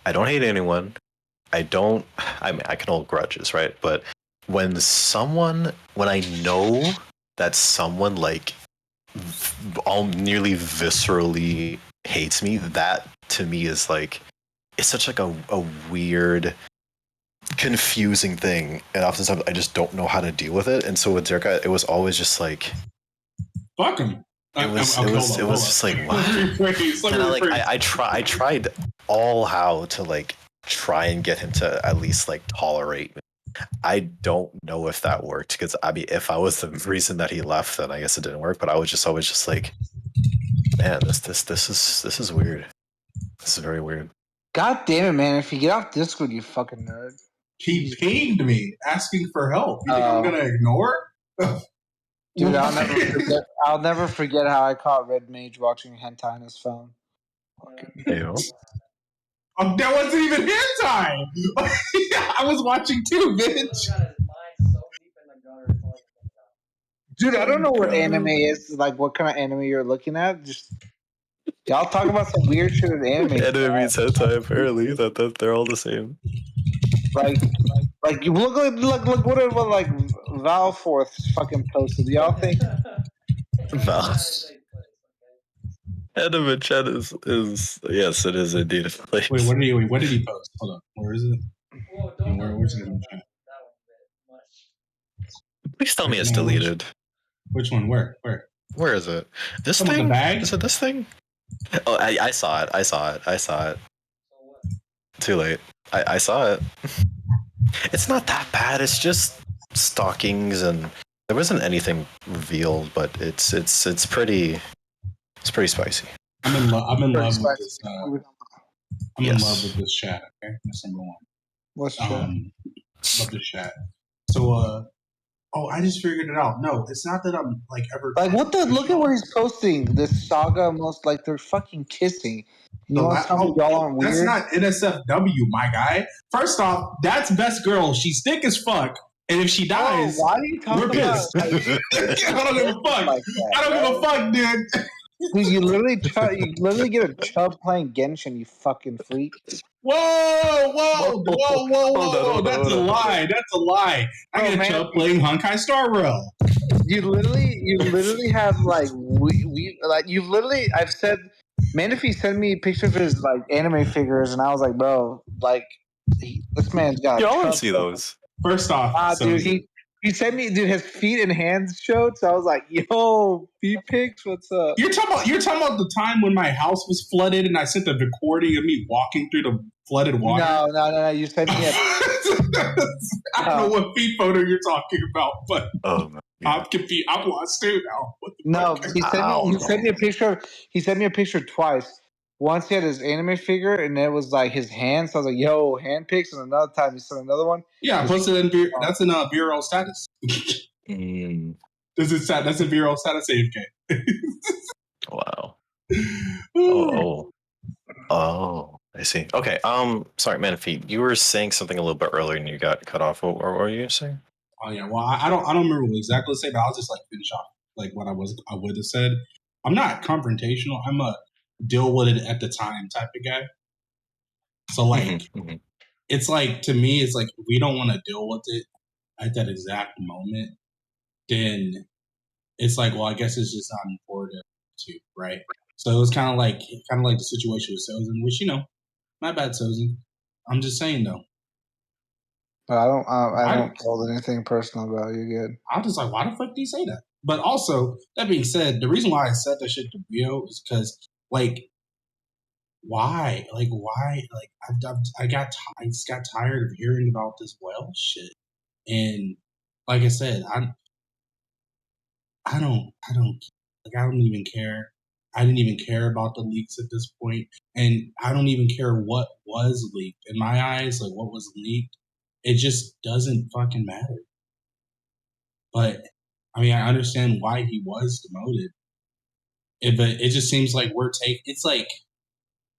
I don't hate anyone. I mean, I can hold grudges, right? But when I know that someone like all nearly viscerally hates me, that to me is like it's such like a weird, confusing thing, and oftentimes I just don't know how to deal with it. And so with Zerka, it was always just like fuck him. It was just like what? And I tried all how to like try and get him to at least like tolerate me. I don't know if that worked because I mean, if I was the reason that he left, then I guess it didn't work. But I was just always just like, man, this is weird. This is very weird. God damn it, man! If you get off Discord, you fucking nerd. He pinged me asking for help. You think I'm gonna ignore? Dude, I'll never forget how I caught Red Mage watching hentai on his phone. Ew. That wasn't even hentai. I was watching too, bitch. Dude, I don't know what anime is. Like, what kind of anime you're looking at? Just y'all talk about some weird shit with anime. Anime means hentai. Apparently, that they're all the same. Like you look what like Valforth fucking posted. Do y'all think Val? Anime chat is yes, it is indeed a place. Wait, what did he post? Hold on, where is it? Where's it in the chat? Please tell me it's deleted. Which one? Where? Where is it? This Some of the thing? bag? Is it this thing? Oh, I saw it. Too late. I saw it. It's not that bad. It's just stockings, and there wasn't anything revealed, but it's pretty spicy. I'm in love with this. I'm in love with this chat. Okay, that's number one. What's chat? Love this chat. So, I just figured it out. No, it's not that I'm like ever like what the look at where he's posting this saga almost like they're fucking kissing. You want to tell me y'all aren't weird? That's not NSFW, my guy. First off, that's best girl. She's thick as fuck. And if she dies, why do you talk we're about pissed. I don't give a fuck. Like that, I don't give a fuck, dude. Dude, you literally get a chub playing Genshin, you fucking freak. Whoa. That's a lie. I get a chub playing Honkai Star Rail. You literally have like we like you've literally I've said Manaphy sent me pictures of his like anime figures and I was like, bro, like this man's got Y'all want to see those? First off, dude, he He sent me, dude, his feet and hands showed. So I was like, "Yo, feet pics, what's up?" You're talking about the time when my house was flooded and I sent the recording of me walking through the flooded water. No. You sent me a. I don't know what feet photo you're talking about, but Oh my I'm God. confused. I'm lost too now. What the No, fuck? he sent me a picture. He sent me a picture twice. Once he had his anime figure, and it was like his hand. So I was like, "Yo, hand pics." And another time he sent another one. Yeah, I posted in that's in viral status. That's in viral status AFK. Wow. Oh, I see. Okay. Sorry, Manaphy, you were saying something a little bit earlier and you got cut off. What were you saying? Oh yeah. Well, I don't remember what exactly to say, but I'll just like finish off like what I would have said. I'm not confrontational. I'm a deal with it at the time type of guy. So like, it's like to me, it's like if we don't want to deal with it at that exact moment, then it's like, well, I guess it's just not important to, right? So it was kind of like the situation with Sozin, which my bad, Sozin. I'm just saying though. But I don't hold anything personal about you. Good. I'm just like, why the fuck do you say that? But also, that being said, the reason why I said that shit to Brillo is because, like, why? Like, why? Like, I just got tired of hearing about this Wells shit, and like I said, I don't even care. I didn't even care about the leaks at this point, and I don't even care what was leaked. In my eyes, like what was leaked, it just doesn't fucking matter. But I mean, I understand why he was demoted, but it just seems like it's like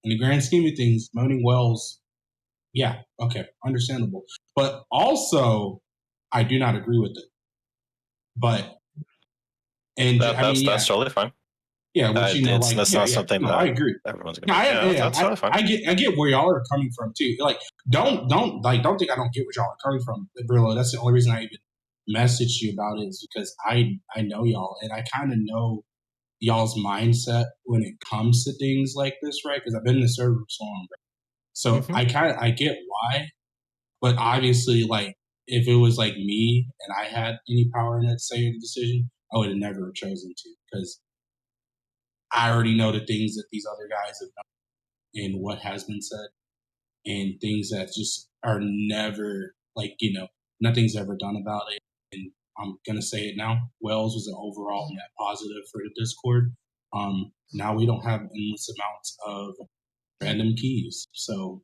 in the grand scheme of things, demoting Wells, yeah, okay, understandable. But also, I do not agree with it. But That's totally fine. Yeah, which that's not something that I agree. everyone's gonna. That's totally fine. I get where y'all are coming from too. Like, don't think I don't get where y'all are coming from, Brillo. That's the only reason I even messaged you about it is because I know y'all and I kind of know y'all's mindset when it comes to things like this, right? Because I've been in the server for so long, right? So I get why, but obviously, like if it was like me and I had any power in that say the decision, I would have never chosen to because I already know the things that these other guys have done and what has been said and things that just are never like, nothing's ever done about it. And I'm going to say it now. Wells was an overall net positive for the Discord. Now we don't have endless amounts of random keys. So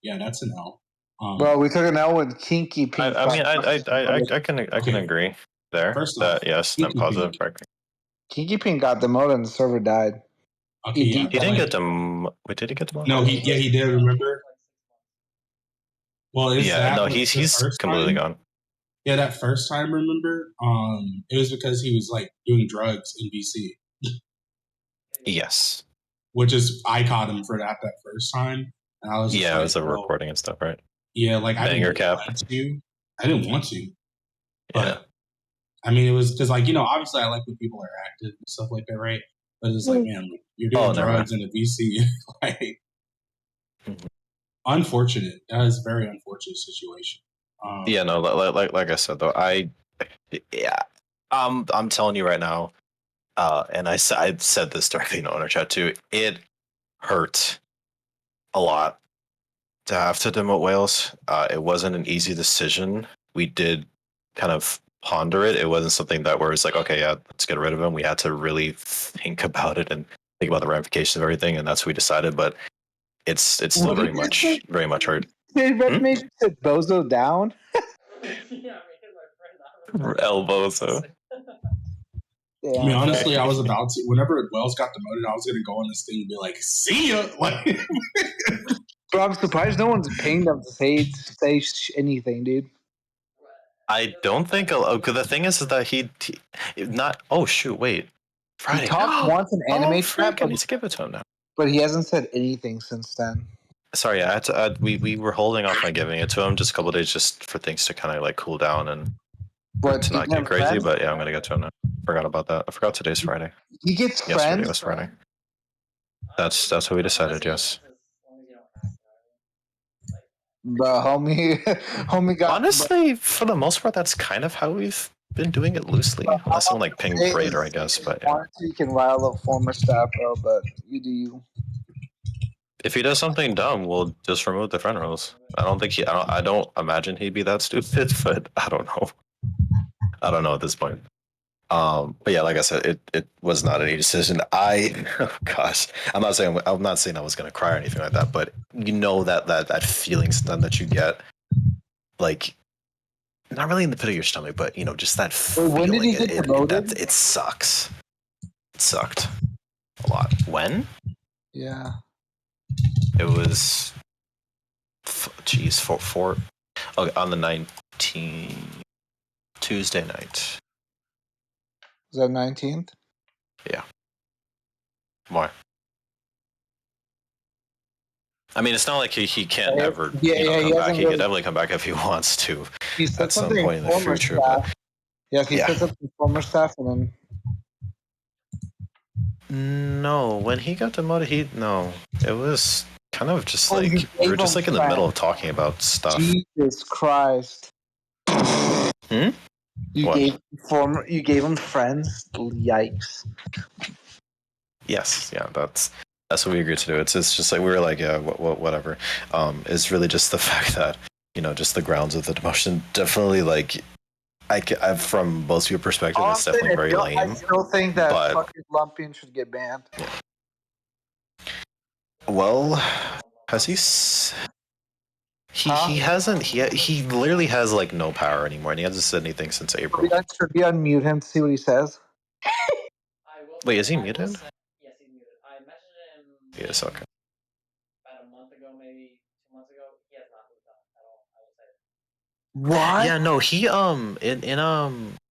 yeah, that's an L. Well, we took an L with Kinky Pink. I mean, I can agree there. First off, Yes, net positive. Kinky Pink got demoted and the server died. Okay, He didn't get them. Wait, did he get them? No, he did. Remember? Well, he's completely gone. Yeah, that first time, remember? It was because he was like doing drugs in BC. Yes. Which is I caught him for that first time, and I was just it was a recording and stuff, right? Yeah, like I didn't want to, but I mean, it was because obviously I like when people are active and stuff like that, right? But it's like, man, you're doing drugs in a VC, like unfortunate. That is a very unfortunate situation. Like I said though, I'm telling you right now, and I said this directly in owner chat too. It hurt a lot to have to demote Wales. It wasn't an easy decision. We did kind of ponder it. It wasn't something that was like, okay, yeah, let's get rid of him. We had to really think about it and think about the ramifications of everything, and that's what we decided. But it's still very much hurt. Maybe said Bozo down. Elbozo. I mean, honestly, I was about to. Whenever Wells got demoted, I was going to go on this thing and be like, "See ya!" Like, Bro, I'm surprised no one's paying them to say anything, dude. I don't think. The thing is that he not. Oh shoot! Wait, Friday. He talked once in anime chat, I need to give it to him now. But he hasn't said anything since then. Sorry, I had to. We were holding off on giving it to him just a couple of days, just for things to kind of like cool down and to not get crazy. Friends? But yeah, I'm gonna get to him now. Forgot about that. I forgot today's Friday. He gets friends. Yesterday was Friday. That's what we decided. Yes. Bro, homie got. Honestly, for the most part, that's kind of how we've been doing it loosely. Unless someone like pinged Praetor, I guess. But yeah. You can rile up former staff, bro, but you do you. If he does something dumb, we'll just remove the friend rules. I don't think he. I don't imagine he'd be that stupid, but I don't know. I don't know at this point. But yeah, like I said, it was not any decision. Oh gosh, I'm not saying I was gonna cry or anything like that, but you know that feeling then that you get, like, not really in the pit of your stomach, but you know, just that feeling. When did he get promoted? It sucks. It sucked a lot. When? Yeah. It was, geez, four. Okay, on the 19th, Tuesday night. Was that 19th? Yeah. Why? I mean, it's not like he can't never come back. He could definitely come back if he wants to at some point in the future. But yeah, he said something former staff and then. No, when he got demoted, it was kind of just like we were just like in the middle of talking about stuff. Jesus Christ. Hmm? You gave him friends? Yikes. Yes, yeah, that's what we agreed to do. It's just like we were like, yeah, whatever. It's really just the fact that, you know, just the grounds of the demotion definitely, like, I from most of your perspective, it's definitely very lame. I still think that fucking Lumpian should get banned. Yeah. Well, has he? He hasn't. He literally has like no power anymore, and he hasn't said anything since April. Should we unmute him to see what he says? Wait, is he muted? Yes, he's muted. I messaged him. Yes, okay. About a month ago, maybe 2 months ago. He has not moved on at all. I will say. What? Yeah, no, he in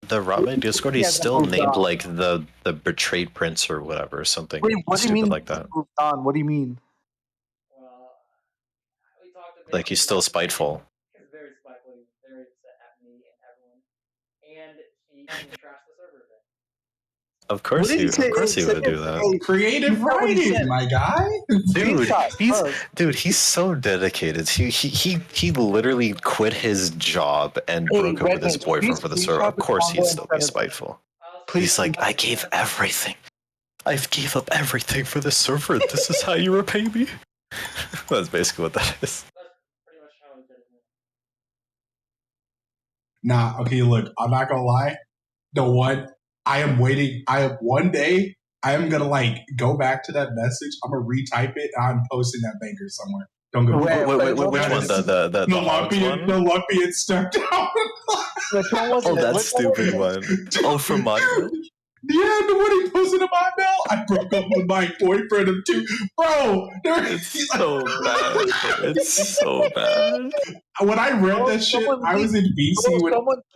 the Robin Discord, he's still named like the betrayed prince or whatever, something. Wait, what do you mean like that? Moved on? What do you mean? Well, we talked a bit. Like he's still spiteful. He's very spiteful. He's very upset at me and everyone, and he trashed the server a bit. Of course he would do that. Creative writing, my guy. He's so dedicated. He literally quit his job and broke up with his boyfriend for the server. Of course he'd still be spiteful. He's like, I gave everything. I gave up everything for the server. This is how you repay me. That's basically what that is. That's pretty much how he did it. Nah, okay, look, I'm not gonna lie. The one I am waiting. I have one day. I am gonna like go back to that message. I'm gonna retype it. And I'm posting that banker somewhere. Don't go. Wait, which one? The Lumpian stepped out. Which one was it? That stupid one. Oh, from Monville? Yeah, the one he posted in my mail. I broke up with my boyfriend of 2. Bro, it's so bad. It's so bad. When I read that shit, I was in BC when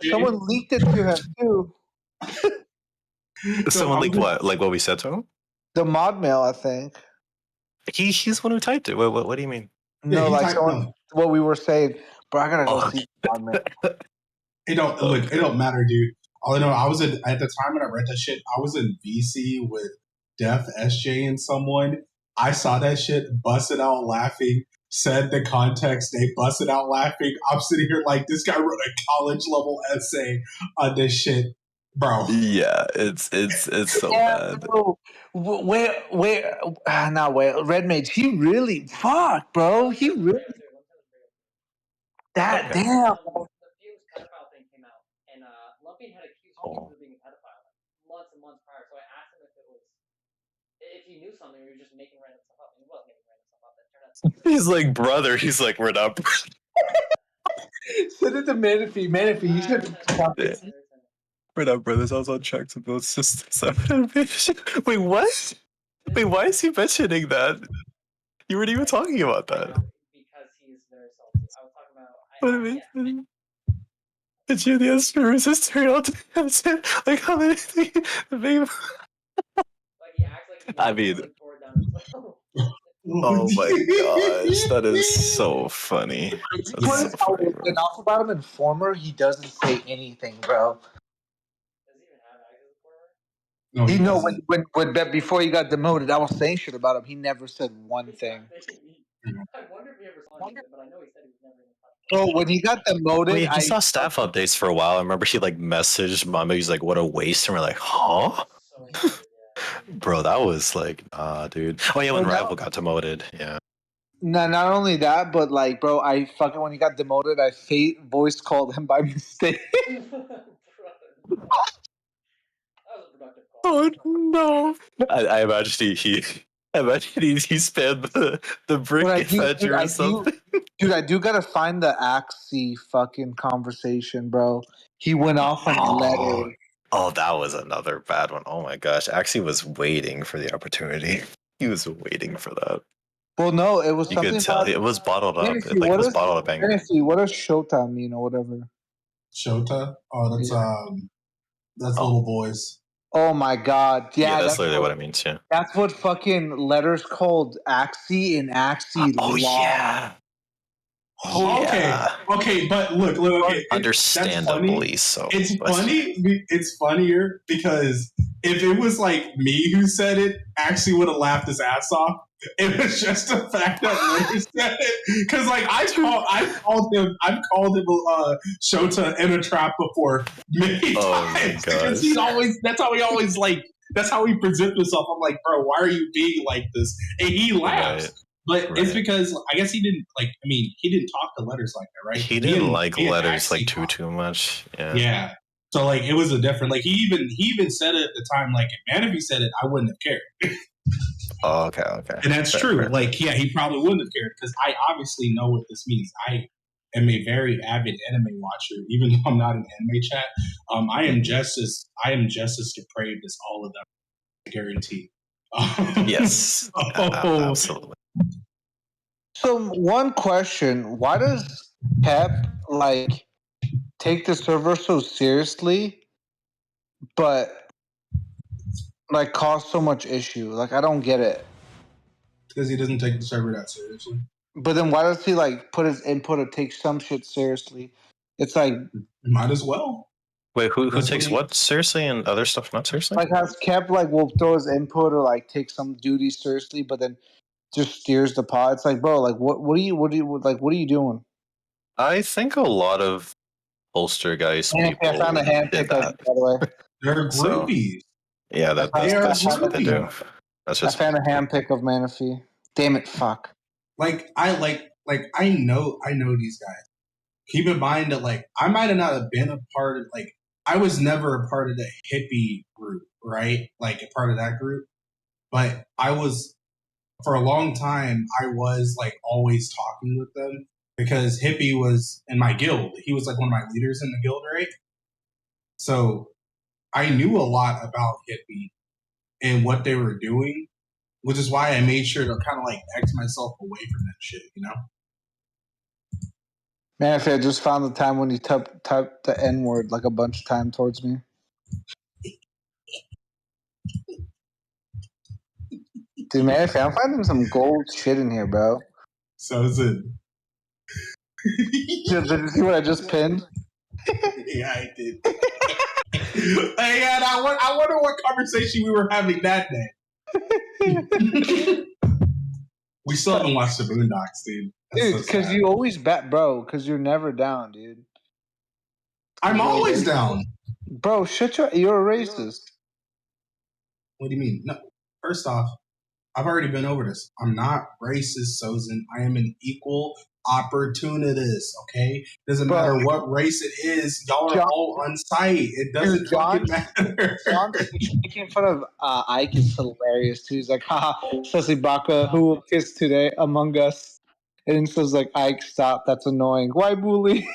someone leaked it to him too. Someone leaked what? Like what we said to him? The mod mail, I think. He's the one who typed it. What do you mean? No, like what we were saying. Bro, I gotta go see the mod mail. It don't matter, dude. All I know, at the time when I read that shit, I was in VC with Def, SJ, and someone. I saw that shit, busted out laughing, said the context, they busted out laughing. I'm sitting here like, this guy wrote a college level essay on this shit. Bro. Yeah, it's so bad. Bro. Red Mage, he really, fuck, bro. He really. Damn. The Fumes pedophile thing came out, and Lumpy had accused Fumes of being a pedophile months and months prior. So I asked him if he knew something, or he was just making random stuff up. And he wasn't making random stuff up. That turned out. He's like, brother. He's like, we're not. Send it to Manaphy. Manaphy, you should. We're not brothers. I was on track to build systems. Wait, what? Wait, why is he mentioning that? You weren't even talking about that. Because he's very salty. I was talking about. What I mean? The GDS resist turned out to be like how many things. Like he acts like I mean. Oh my gosh, that is so funny. That's so funny, enough about him in former, he doesn't say anything, bro. Does he even have access to former? No, when before he got demoted, I was saying shit about him. He never said one thing. I wonder if he ever saw anything, but I know he said he was never gonna touch it. Bro, when he got I demoted, mean, he saw staff updates for a while. I remember he like messaged Mama. He's like, "What a waste!" And we're like, "Huh, So weird, yeah. bro? That was like, dude." Oh yeah, when Bro, Rival got demoted, yeah. not only that, but like, bro, I fucking when he got demoted, I voice called him by mistake. That was a productive call. Oh no! I imagine I imagine he spammed the brick But Avenger or something. dude, I do gotta find the Axie fucking conversation, bro. He went off on letters. Oh, that was another bad one. Oh my gosh, Axie was waiting for the opportunity. He was waiting for that. Well, no, it was You something could tell about it was bottled up. Manaphy, It was bottled up anger. Manaphy, what does Showtime mean or whatever? Shota? Oh, that's Oh. little boys. Oh my god. Yeah, that's literally what it means. Yeah. That's what fucking letters called Axie and Axie Oh Law. yeah. Okay, but look, okay, understandably so. It's funny. It's funnier because if it was like me who said it, actually would have laughed his ass off. It was just the fact that Leonard said it because, like, I've called him Shota in a trap before many times because that's how he presents himself. I'm like, bro, why are you being like this? And he laughs. Right. But it's because I guess he didn't he didn't talk to letters like that, right? He didn't like letters like too much. Yeah. Yeah. So like it was a different he even said it at the time, like if Manaphy said it, I wouldn't have cared. Oh, okay. And that's true. Fair. Like, yeah, he probably wouldn't have cared because I obviously know what this means. I am a very avid anime watcher, even though I'm not in anime chat. I am just as depraved as all of them. I guarantee. Yes. Absolutely. So one question: why does Pep like take the server so seriously, but like cause so much issue? Like I don't get it. Because he doesn't take the server that seriously. But then why does he like put his input or take some shit seriously? It's like might as well. Wait, who takes what seriously and other stuff not seriously? Like has kept like will throw his input or like take some duties seriously, but then just steers the pod. It's like, bro, like what are you doing? I think a lot of holster guys people I found a hand did pick that. by the way. They're groupies. Yeah, that's just what they do. That's just I found a hand pick of Manaphy. Damn it, fuck. I know these guys. Keep in mind that like I might have not have been a part of like I was never a part of the hippie group, right? Like a part of that group. But I was for a long time I was like always talking with them because Hippie was in my guild. He was like one of my leaders in the guild, right? So I knew a lot about Hippie and what they were doing, which is why I made sure to kind of like X myself away from that shit, you know? Man, if I just found the time when you typed the N word like a bunch of time towards me. Dude, man, if I'm finding some gold shit in here, bro. Sozin. Did you see what I just pinned? Yeah, I did. Hey, and I wonder what conversation we were having that day. We still haven't watched the Boondocks, dude. Dude, because you always bet, bro. Because you're never down, dude. I'm always down, bro. You're a racist. What do you mean? No. First off, I've already been over this. I'm not racist, Sozin. I am an equal opportunist. Okay, doesn't matter what race it is. Y'all are all on site. It doesn't fucking matter. John making fun of Ike is hilarious too. He's like, haha, Sussy Baka, who will kiss today among us? And he says like, Ike, stop. That's annoying. Why bully?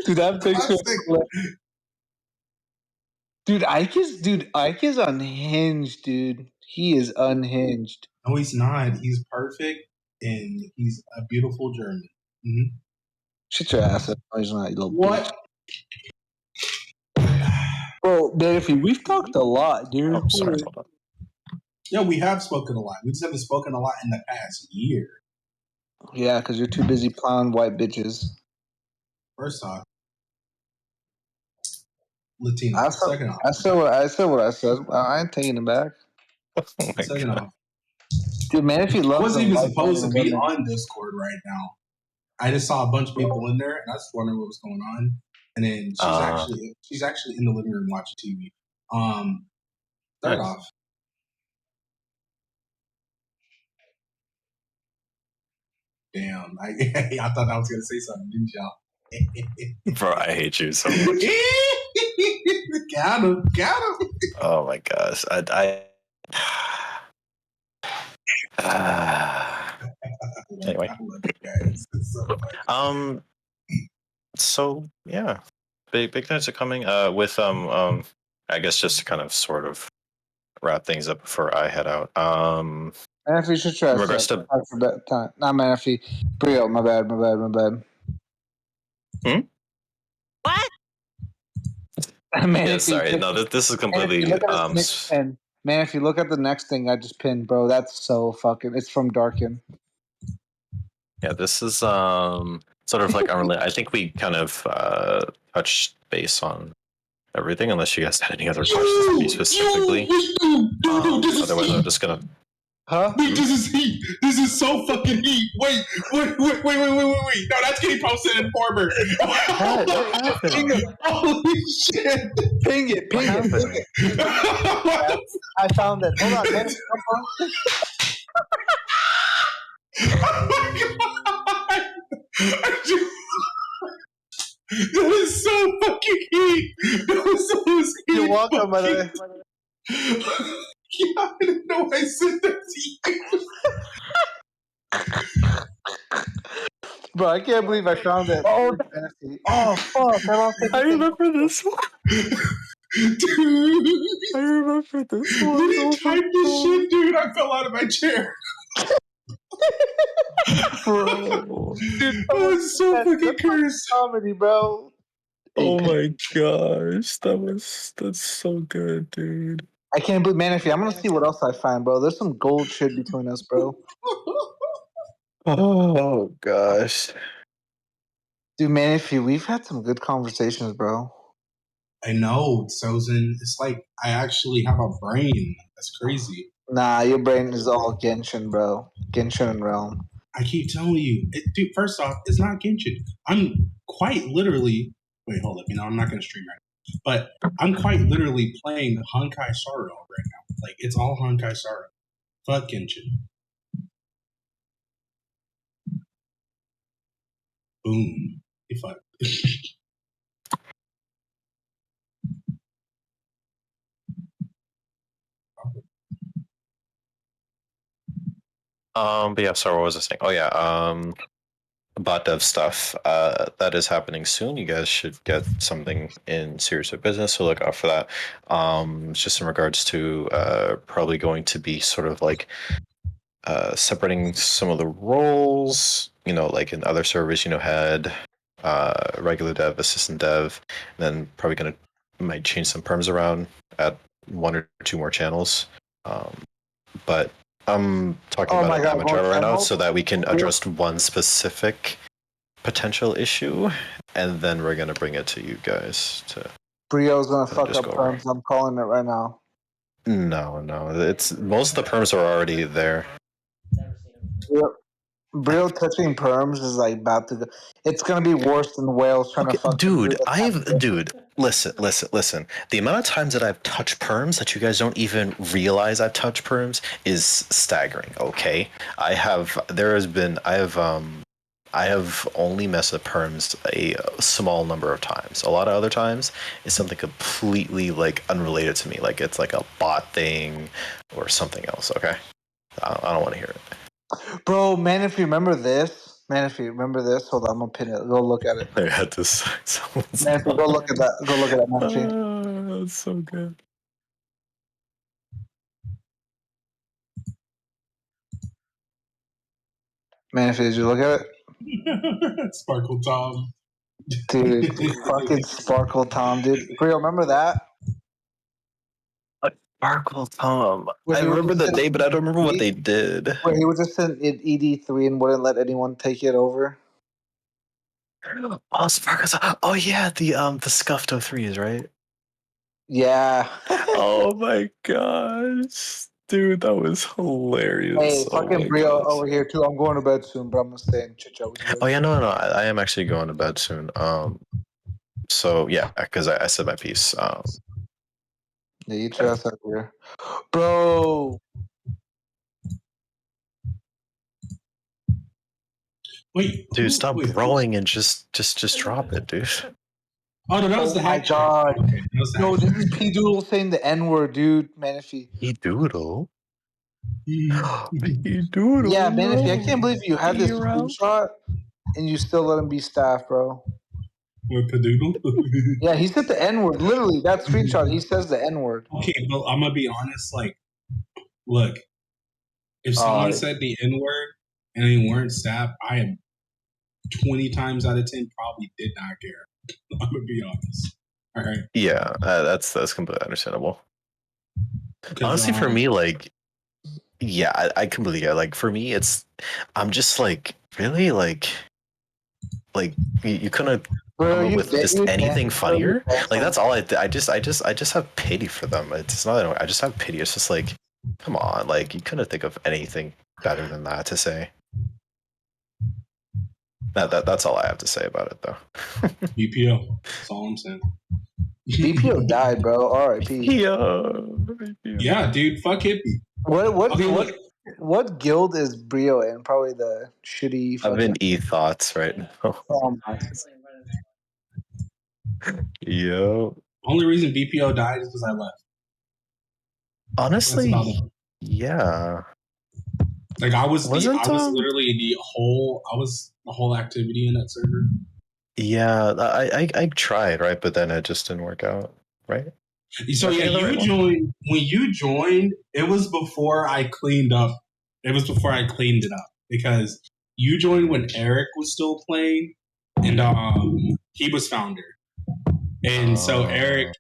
Dude, that picture is hilarious. Dude, Ike is unhinged, dude. He is unhinged. No, he's not. He's perfect, and he's a beautiful German. Mm-hmm. Shut your ass up. No, he's not, you little what? Bitch. Bro, Manaphy, we've talked a lot, dude. Oh, sorry, hold on. Yeah, we have spoken a lot. We just haven't spoken a lot in the past year. Yeah, because you're too busy plowing white bitches. First off, Latino. Second off, I said what I said. I ain't taking it back. Second off, Dude, Manaphy I loves wasn't them even white supposed to be women. on Discord right now. I just saw a bunch of people in there, and I was wondering what was going on. And then she's actually in the living room watching TV. Start Nice. off. Damn, I thought I was gonna say something, didn't y'all? Bro, I hate you so much. Got him. Oh my gosh. Anyway. I love you guys. It's so funny. So yeah, big things are coming. With I guess just to kind of sort of wrap things up before I head out. Manaphy should try In regards to alphabet time. Not Manaphy. Brillo, my bad. What? Manaphy, Yeah, sorry. No, this is completely look at this next pin. Manaphy, look at the next thing I just pinned, bro. That's so fucking. It's from Darkin. yeah, this is sort of like unrelated. I think we kind of touched base on everything, unless you guys had any other questions for me specifically. Otherwise, I'm just gonna. Huh? Dude, this is heat. This is so fucking heat. Wait. No, that's getting posted in Informer. What happened? Holy shit. Ping it. I found it. Hold on, man. Oh my god. That is so fucking heat. That was so heat. You're welcome, brother. Yeah, I didn't know I said that to you. Bro, I can't believe I found it. Oh, fuck. I lost I remember this one. Dude. I remember this one. When he typed this shit, dude, I fell out of my chair. Bro. Dude, That's so fucking cursed. comedy, bro. Oh my gosh. That's so good, dude. I can't believe Manaphy. I'm gonna see what else I find, bro. There's some gold shit between us, bro. Oh gosh. Dude, Manaphy, we've had some good conversations, bro. I know, Sozin. It's like I actually have a brain. That's crazy. Nah, your brain is all Genshin, bro. Genshin and Realm. I keep telling you, dude. First off, it's not Genshin. I'm quite literally. Wait, hold up. I'm not gonna stream right now, but I'm quite literally playing Honkai Star Rail right now. Like it's all Honkai Star Rail. Fuck Genshin. Boom. If I. But yeah, sorry, what was I saying? Oh yeah, bot dev stuff. That is happening soon. You guys should get something in serious business, so look out for that. It's just in regards to probably going to be sort of like separating some of the roles. Like in other servers, had regular dev, assistant dev, and then probably might change some perms around at one or two more channels. But I'm talking about an amateur right now so that we can address one specific potential issue, and then we're going to bring it to you guys. Brio's gonna fuck up perms. I'm calling it right now. No. It's most of the perms are already there. Yep. Brio touching perms is like about to go. It's gonna be worse than whales trying to fuck. Dude, listen. The amount of times that I've touched perms that you guys don't even realize I've touched perms is staggering. Okay, I have only messed with perms a small number of times. A lot of other times it's something completely like unrelated to me, like it's like a bot thing or something else. Okay, I don't want to hear it. Bro, man, if you remember this, hold on, I'm gonna pin it. Go look at it. I had this. Man, go look at that. Go look at that, Manaphy. That's so good. Manaphy, did you look at it? Sparkle Tom. Dude, fucking Sparkle Tom, dude. Brio, remember that? Sparkle Tom. Where I he was remember just the name, but I don't remember what they did. Where he was just in ED3 and wouldn't let anyone take it over. Oh, Sparkle Tom. Oh yeah, the scuffed 03s, right? Yeah. Oh my gosh. Dude, that was hilarious. Hey, Oh fucking my Brio gosh. over here too. I'm going to bed soon, but I'm gonna stay and chit chat with you guys. Oh yeah, no, I am actually going to bed soon. So yeah, because I said my piece. Yeah, you your ass out here, bro. Wait, Dude, stop wait, growing and just drop it, dude. Oh no, that was Oh the my hack check. god, Okay, that was the yo, hack this check. is P Doodle saying the N word, dude. Manaphy. He doodle. Mm. He doodle. Yeah, Manaphy. I No. can't believe you had this Hero. screenshot and you still let him be staff, bro. With Padoodle. Yeah, he said the N word. Literally, that screenshot, he says the N word. Okay, but I'm gonna be honest. Like, look, if someone said the N word and they weren't staff, I am 20 times out of 10 probably did not care. I'm gonna be honest. All right. Yeah, that's completely understandable. 'Cause, Honestly, for me, like, yeah, I completely get it. Like, for me, I'm just like, really, like you couldn't Bro, come up you with just anything bro, you funnier. Like, that's all I just have pity for them. It's not that I just have pity. It's just like, come on, like, you couldn't think of anything better than that to say. That's all I have to say about it, though. BPO. That's all I'm saying. BPO died, bro. R.I.P. Yeah, dude. Fuck hippie. What guild is Brio in? Probably the shitty I'm fucking. in e-thoughts right now. Oh my. Yo. Only reason BPO died is because I left. Honestly, That's about it. yeah. Like I was Wasn't, the whole activity in that server. yeah, I tried, right? But then it just didn't work out, right? So yeah, when you joined, it was before I cleaned up. It was before I cleaned it up because you joined when Eric was still playing, and he was founder. And so Eric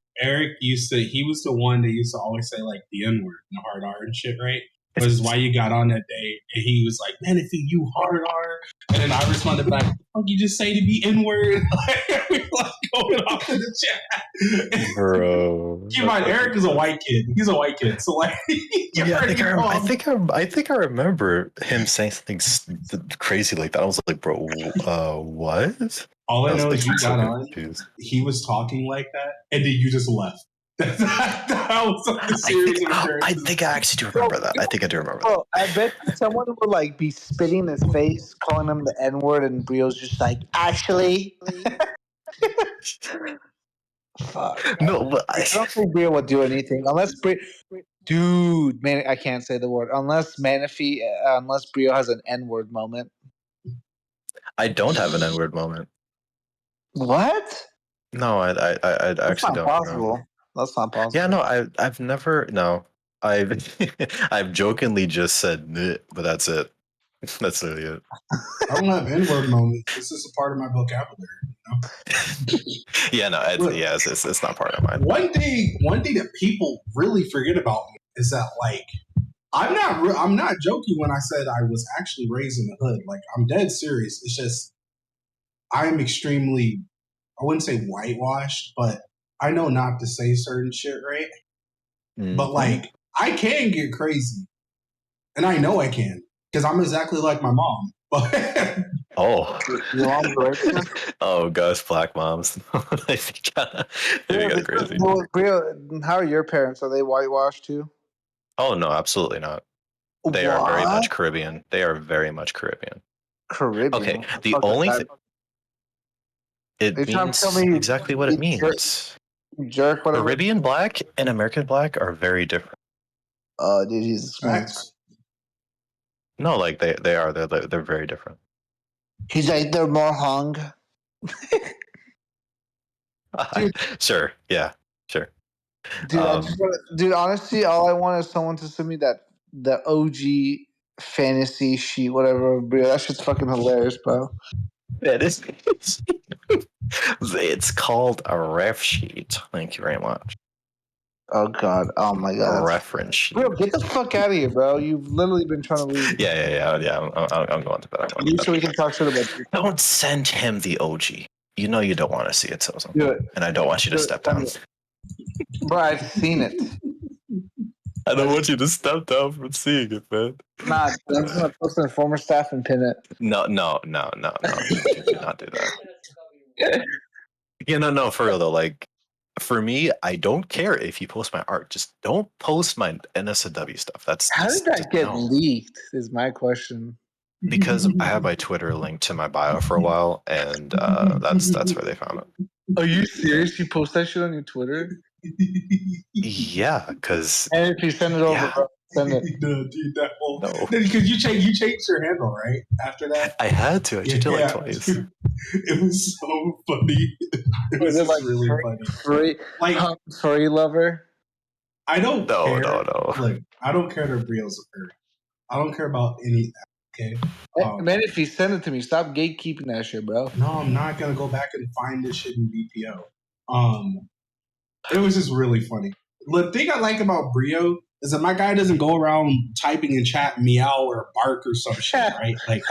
he was the one that used to always say like the N word and the hard R and shit, right? Which is why you got on that day, and he was like, "Man, if you hard R," and then I responded back, "What the fuck you just say to be N word?" We were like going off in the chat, bro. Keep in mind, Eric is a white kid. He's a white kid, so like, Yeah, I think I remember him saying something crazy like that. I was like, bro, what? All I know like, is you so got on. confused. He was talking like that, and then you just left. That was the series of occurrences. I think I actually do remember that. I think I do remember that. Bro, I bet someone would like be spitting in his face, calling him the N word, and Brio's just like, actually. Fuck. No, but I don't think Brio would do anything unless dude, man, I can't say the word unless Manaphy, unless Brio has an N word moment. I don't have an N-word moment. What? No, I That's actually not don't. possible. No. That's not possible. Yeah, no, I've never. No, I've I've jokingly just said, "Bleh," but that's it. That's literally it. I don't have N-word moments. This is a part of my vocabulary. You know? Yeah, no, it's not part of mine. One thing that people really forget about me is that like I'm not joking when I said I was actually raised in the hood. Like I'm dead serious. It's just I'm extremely, I wouldn't say whitewashed, but I know not to say certain shit, right? Mm-hmm. But like I can get crazy, and I know I can because I'm exactly like my mom. Oh. Your mom's racist? Oh gosh, black moms. They got crazy. Brio, how are your parents? Are they whitewashed too? Oh no, absolutely not. They are very much Caribbean. They are very much Caribbean. Caribbean. Okay, the only thing it means exactly what it means. Jerk, whatever. Caribbean black and American black are very different. Oh, dude, he's No, like they are. They're very different. He's like they're more hung. Sure. Yeah. Sure. Dude, honestly, all I want is someone to send me the OG fantasy sheet, whatever. Bro, that shit's fucking hilarious, bro. That is. It's called a ref sheet. Thank you very much. Oh god. Oh my god. A reference sheet. Bro, get the fuck out of here, bro. You've literally been trying to leave. Yeah. I'm going to bed. So we can talk shit about you. Don't send him the OG. You know you don't want to see it, Sozin. Do it. And I don't want you to step down. Bro, I've seen it. I don't want you to step down from seeing it, man. Nah, I'm just gonna post in former staff and pin it. No. Do not do that. Yeah, no, for real though. Like, for me, I don't care if you post my art. Just don't post my NSFW stuff. That's How just, did that just get no. leaked? Is my question. Because I have my Twitter linked to my bio for a while, and that's where they found it. Are you serious? You post that shit on your Twitter? Yeah, because And if you send it over, Yeah. bro, send it. No, dude, that whole no, because you changed your handle right after that. I had to. I did it like twice. dude. It was so funny. It was Was it just like really funny. furry, Like furry lover? I don't care. No. Look, I don't care that Brio's a furry. I don't care about any of that. Okay. Man, if you send it to me, stop gatekeeping that shit, bro. No, I'm not gonna go back and find this shit in VPO. It was just really funny. The thing I like about Brio is that my guy doesn't go around typing in chat meow or bark or some shit, right? Like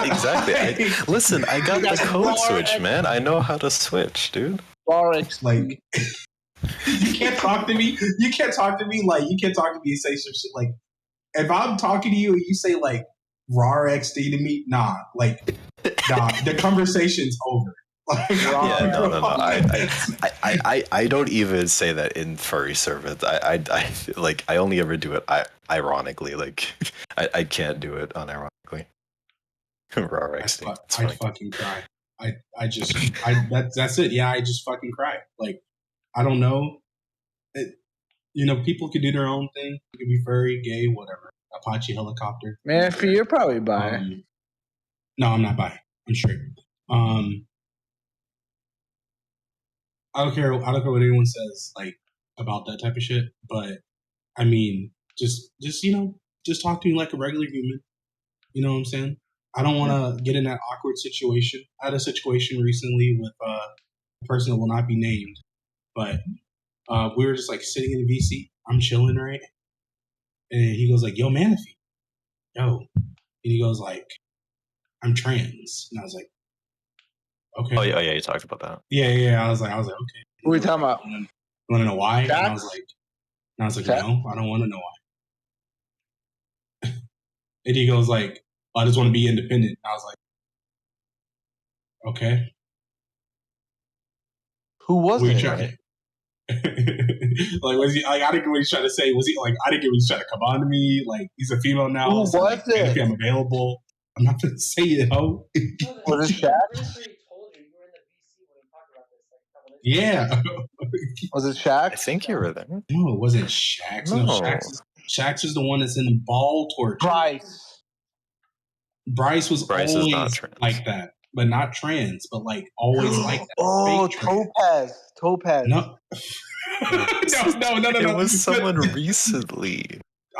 Exactly. Listen, I got the code switch, man. I know how to switch, dude. Like you can't talk to me. You can't talk to me and say some shit like if I'm talking to you and you say like raw XD to me, nah, the conversation's over. Like, Yeah, no. I don't even say that in furry servers. I like I only ever do it ironically. Like I can't do it unironically. I fucking cry. That's it. Yeah, I just fucking cry. Like I don't know. People can do their own thing. You can be furry, gay, whatever. Apache helicopter. Man, for you're probably bi. No, I'm not bi. I'm straight. I don't care. I don't care what anyone says like about that type of shit. But I mean, just talk to me like a regular human. You know what I'm saying? I don't want to get in that awkward situation. I had a situation recently with a person that will not be named, but we were just like sitting in the VC. I'm chilling, right? And he goes like, "Yo, Manaphy, yo," and he goes like, "I'm trans," and I was like, "Okay." Oh yeah, you talked about that. Yeah. I was like, okay. Who are we talking about? You want to know why? Jack? And I was like, no, I don't want to know why. And he goes like, I just want to be independent. And I was like, okay. Who was What are you it? trying to? Like, was he like? I didn't get what he's trying to say. Was he like? I didn't get what he's trying to come on to me. Like, he's a female now. Who was like, it? If I'm available, I'm not gonna say it. Ho. Was it Shaq? I'm pretty sure he told you were in the VC when he talked about this like a couple days Yeah. Was it Shaq? I think you were there. No, it wasn't Shax. No, Shax is the one that's in ball torture. Bryce was Bryce is not trans. like that, but not trans, but like always like that. Oh, Fake trans. Topaz. No. No. It was someone recently.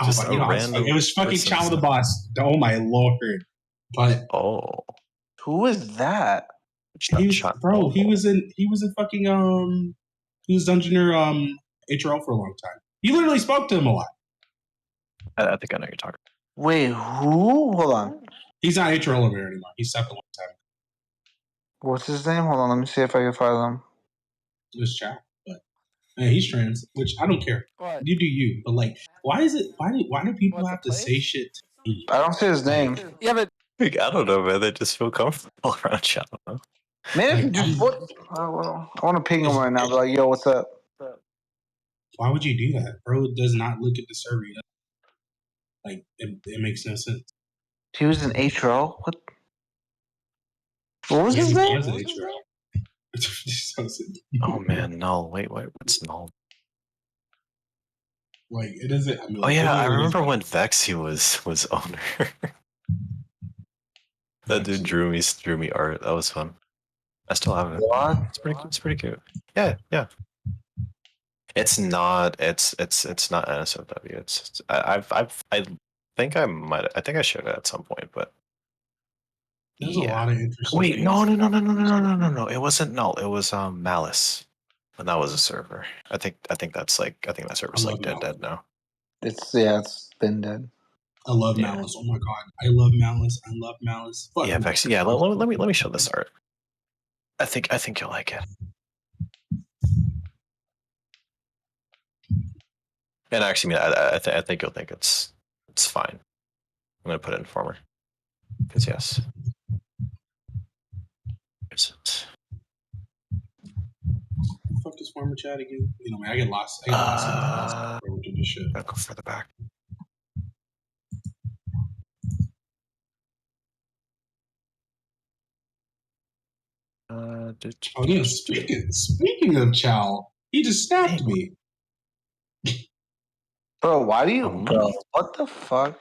Just a random. It was fucking Child the Boss. Oh my lord! But who is that? He was fucking he was Dungeoneer HRL for a long time. You literally spoke to him a lot. I think I know you're talking. Wait, who? Hold on. He's not HRL over there anymore. He stepped a long time. What's his name? Hold on, let me see if I can find him. It was Chad, but he's trans, which I don't care. What? You do you, but like, why do people have to say shit to me? I don't see his name. Yeah, but I don't know, man. They just feel comfortable around you. I don't know. Man, just what? I want to ping him right now. Be like, yo, what's up? Why would you do that, bro? It does not look at the server. Like, it makes no sense. He was in HRL? What was his name? Oh man, null. Wait, what's null? Like it isn't. I mean, Oh yeah, I remember when Vexy was owner. That dude drew me art. That was fun. I still have it. What? It's pretty cute. Yeah. It's not NSFW. It's I think I showed it at some point, but there's a lot of interesting. Wait, no. It wasn't null. It was Malice, and that was a server. I think that server's like dead now. It's been dead. I love Malice. Oh my god, I love Malice. Fuck yeah, Vex. Yeah, let me show this art. I think you'll like it. And actually, I think you'll think it's fine. I'm gonna put it in Informer because yes. Is it? Fuck this former chat again. You know, man, I get lost. I get lost in this shit. I'll go further back. Oh yeah, speaking of Chow, he just snapped me. Bro, why do you, bro? What the fuck,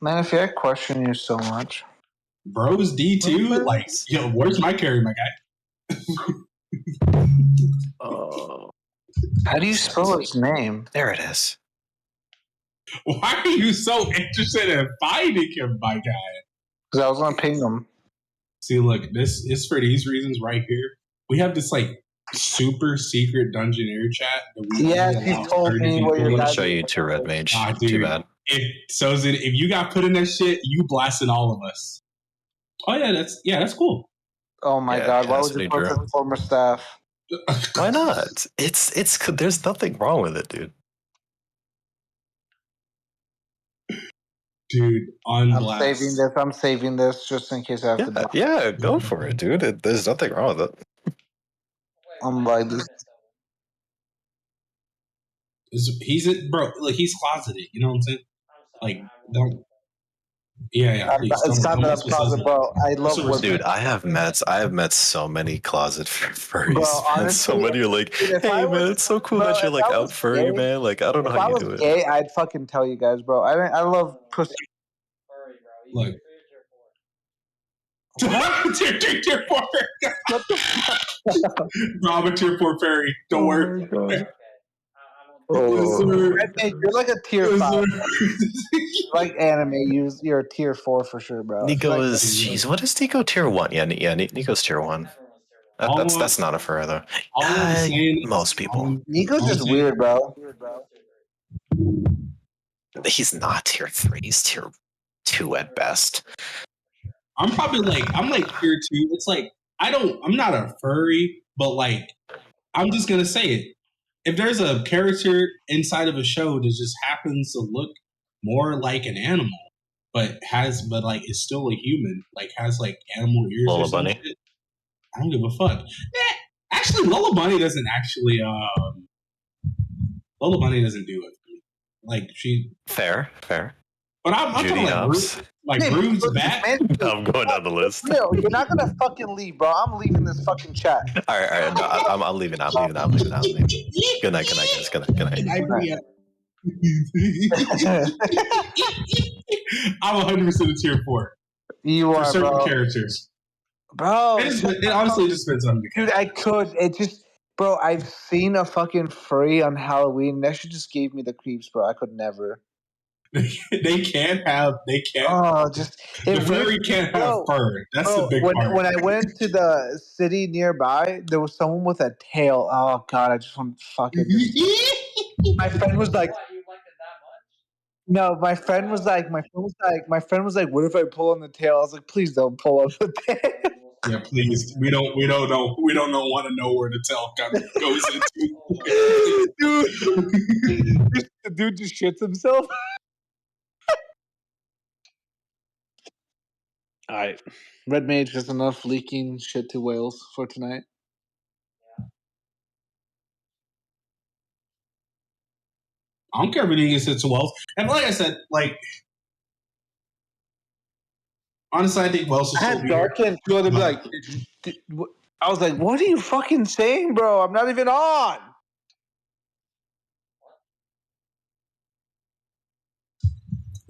man? If I question you so much, Bro's D2. Like, yo, where's my carry, my guy? Oh, how do you spell his name? there it is. Why are you so interested in finding him, my guy? Because I was gonna ping him. See, look, this is for these reasons right here. We have this like super secret Dungeoneer chat that we Yes, only he allow told 30 me people what I'm your in. gonna guys. show you to Red Mage. Ah, Too dude. bad. If you got put in that shit, you blasting all of us. Oh yeah, that's cool. Oh my Yeah, god, why that's would what you he put drew. his former staff? Why not? It's there's nothing wrong with it, dude. Dude, on I'm blast. saving this. I'm saving this just in case I have to buy. Yeah, go for it, dude. There's nothing wrong with it. I'm like this. He's it, bro. Like he's closeted. You know what I'm saying? Like, don't. Yeah. Please It's not don't that mess I'm with closet, Sozin. bro. I Put love some women. respect. Dude, I have met so many closet furries, Bro, man. So honestly, many are like, dude, if hey I man, was, it's so cool bro, that you're if I like out was furry, gay, man. Like, I don't know if how I you was do it. gay, I'd fucking tell you guys, bro. I love pussy. Look. What? tier 4. What the fuck? Bro, I'm a tier 4 fairy. Don't worry. Yes, sir. Red Mage, you're like a tier Yes, 5. sir. Like anime, you're a tier 4 for sure, bro. I feel Nico like is, jeez, what is Nico tier 1? Yeah, Nico's tier 1. That's not a fur though. All I'm saying, Most people. Nico's just weird, bro. He's not tier 3. He's tier 2 at best. I'm probably I'm like tier 2. It's like I'm not a furry, but like I'm just gonna say it. If there's a character inside of a show that just happens to look more like an animal, but like is still a human, like has like animal ears Lola or some Bunny. shit, I don't give a fuck. Actually, Lola Bunny doesn't actually. Lola Bunny doesn't do it. Like she. Fair. But I'm Judy talking like Hopps. Brood's back. Man, I'm going down the list. Real, you're not gonna fucking leave, bro. I'm leaving this fucking chat. All right. No, I'm leaving. I'm leaving. Good night, guys. Good night. Bria. I'm 100% a tier 4 You for are, certain bro. characters. Bro, It honestly just depends on the dude, I could. It just, bro. I've seen a fucking furry on Halloween. That shit just gave me the creeps, bro. I could never. They can't. Oh, just The it furry weird, can't have bro. fur. That's Bro, the big part. when I went to the city nearby, there was someone with a tail. Oh god, I just want to fucking. My friend was like, no, my friend was like, what if I pull on the tail? I was like, please don't pull on the tail. Yeah, please. We don't know. We don't want to know where the tail goes into. Dude, the dude just shits himself. All right, Red Mage has enough leaking shit to whales for tonight. I don't care if anything is to Wells. And like I said, honestly, I think Wells I will still had be here. dark and two other be like, I was like, what are you fucking saying, bro? I'm not even on.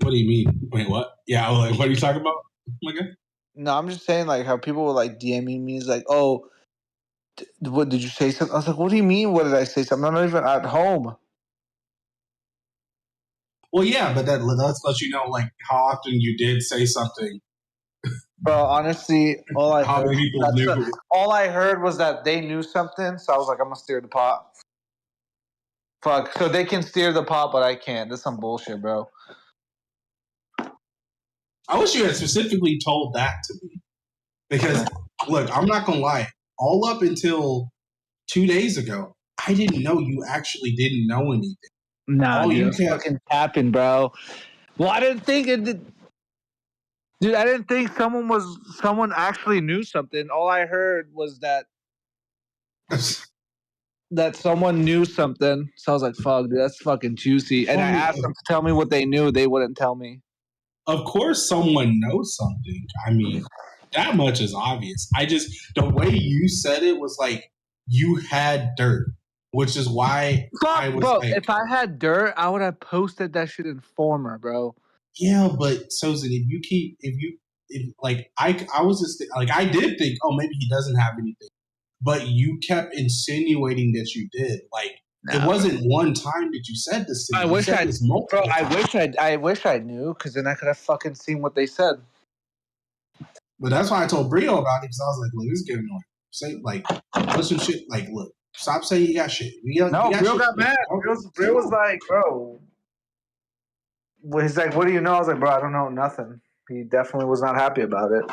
What do you mean? Wait, what? Yeah, what are you talking about? Okay. No, I'm just saying like how people were like DMing me is like, oh, what did you say something? I was like, what do you mean? What did I say something? I'm not even at home. Well, yeah, but that lets you know how often you did say something. Bro, honestly, all I How heard, many people knew? all I heard was that they knew something, so I was like, I'm gonna steer the pot. Fuck, so they can steer the pot, but I can't. That's some bullshit, bro. I wish you had specifically told that to me. Because, look, I'm not going to lie. All up until 2 days ago, I didn't know you actually didn't know anything. Nah, All dude, you that's kept. fucking tapping, bro. Well, I didn't think it. Dude, I didn't think someone actually knew something. All I heard was that someone knew something. So I was like, "Fuck, dude, that's fucking juicy." And I asked them to tell me what they knew. They wouldn't tell me. Of course, someone knows something. I mean, that much is obvious. The way you said it was like you had dirt, which is why I Fuck, was bro. like, If I had dirt, I would have posted that shit in Former, bro. yeah, but Sozin, I was just like, I did think, oh, maybe he doesn't have anything, but you kept insinuating that you did. Like, it wasn't one time that you said this to me. I You wish said I, this bro. multiple times. I wish I knew, because then I could have fucking seen what they said. But that's why I told Brillo about it, because I was like, look, this is getting annoying. Say, like, put some shit, like, look, stop saying you got shit. You No, got Bill shit. got mad. Bill was like, bro. He's like, what do you know? I was like, bro, I don't know nothing. He definitely was not happy about it.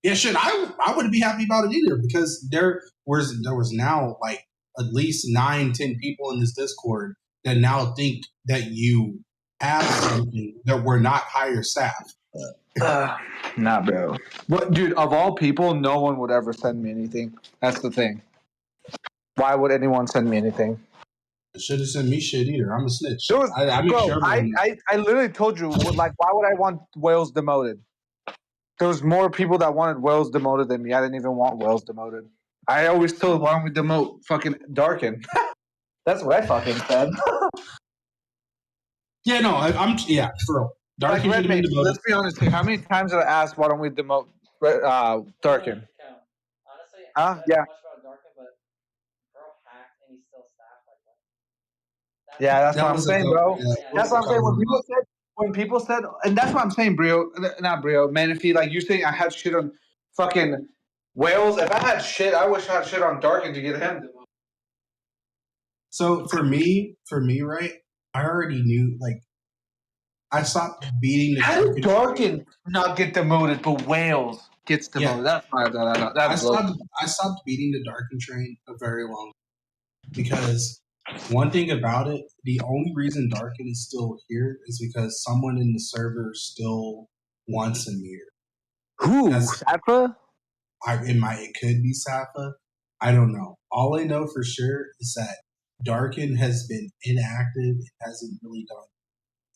Yeah, shit, I wouldn't be happy about it either, because there was now like at least 9-10 people in this Discord that now think that you have something that we're not higher staff. Nah, bro. What, dude? Of all people, no one would ever send me anything. That's the thing. Why would anyone send me anything? Shouldn't send me shit either. I'm a snitch. There was, I make bro. sure everyone. I literally told you, like, why would I want Wales demoted? There was more people that wanted Wales demoted than me. I didn't even want Wales demoted. I always told, why don't we demote fucking Darkin? That's what I fucking said. Yeah, no, I'm yeah, for real. Like, Darkin should have been Redmayne, demoted. let's be honest here. How many times did I ask, why don't we demote Darkin? Honestly, Huh? I said Yeah. much about Darkin, but bro hacked and he's still staffed like that. Yeah, that's That what I'm was a saying, bro. that That's was what a I'm saying. cover up. When people said, and that's what I'm saying, Brio, not Brio, Manaphy, like you saying I had shit on fucking Wales. If I had shit, I wish I had shit on Darkin to get him. So for me, right, I already knew. Like, I stopped beating the How did Darkin train. Darkin not get demoted, but Wales gets demoted? Yeah, That blows. I stopped beating the Darkin train a very long time, because one thing about it, the only reason Darkin is still here is because someone in the server still wants him here. Who? That's Safa? it could be Safa. I don't know. All I know for sure is that Darkin has been inactive. It hasn't really done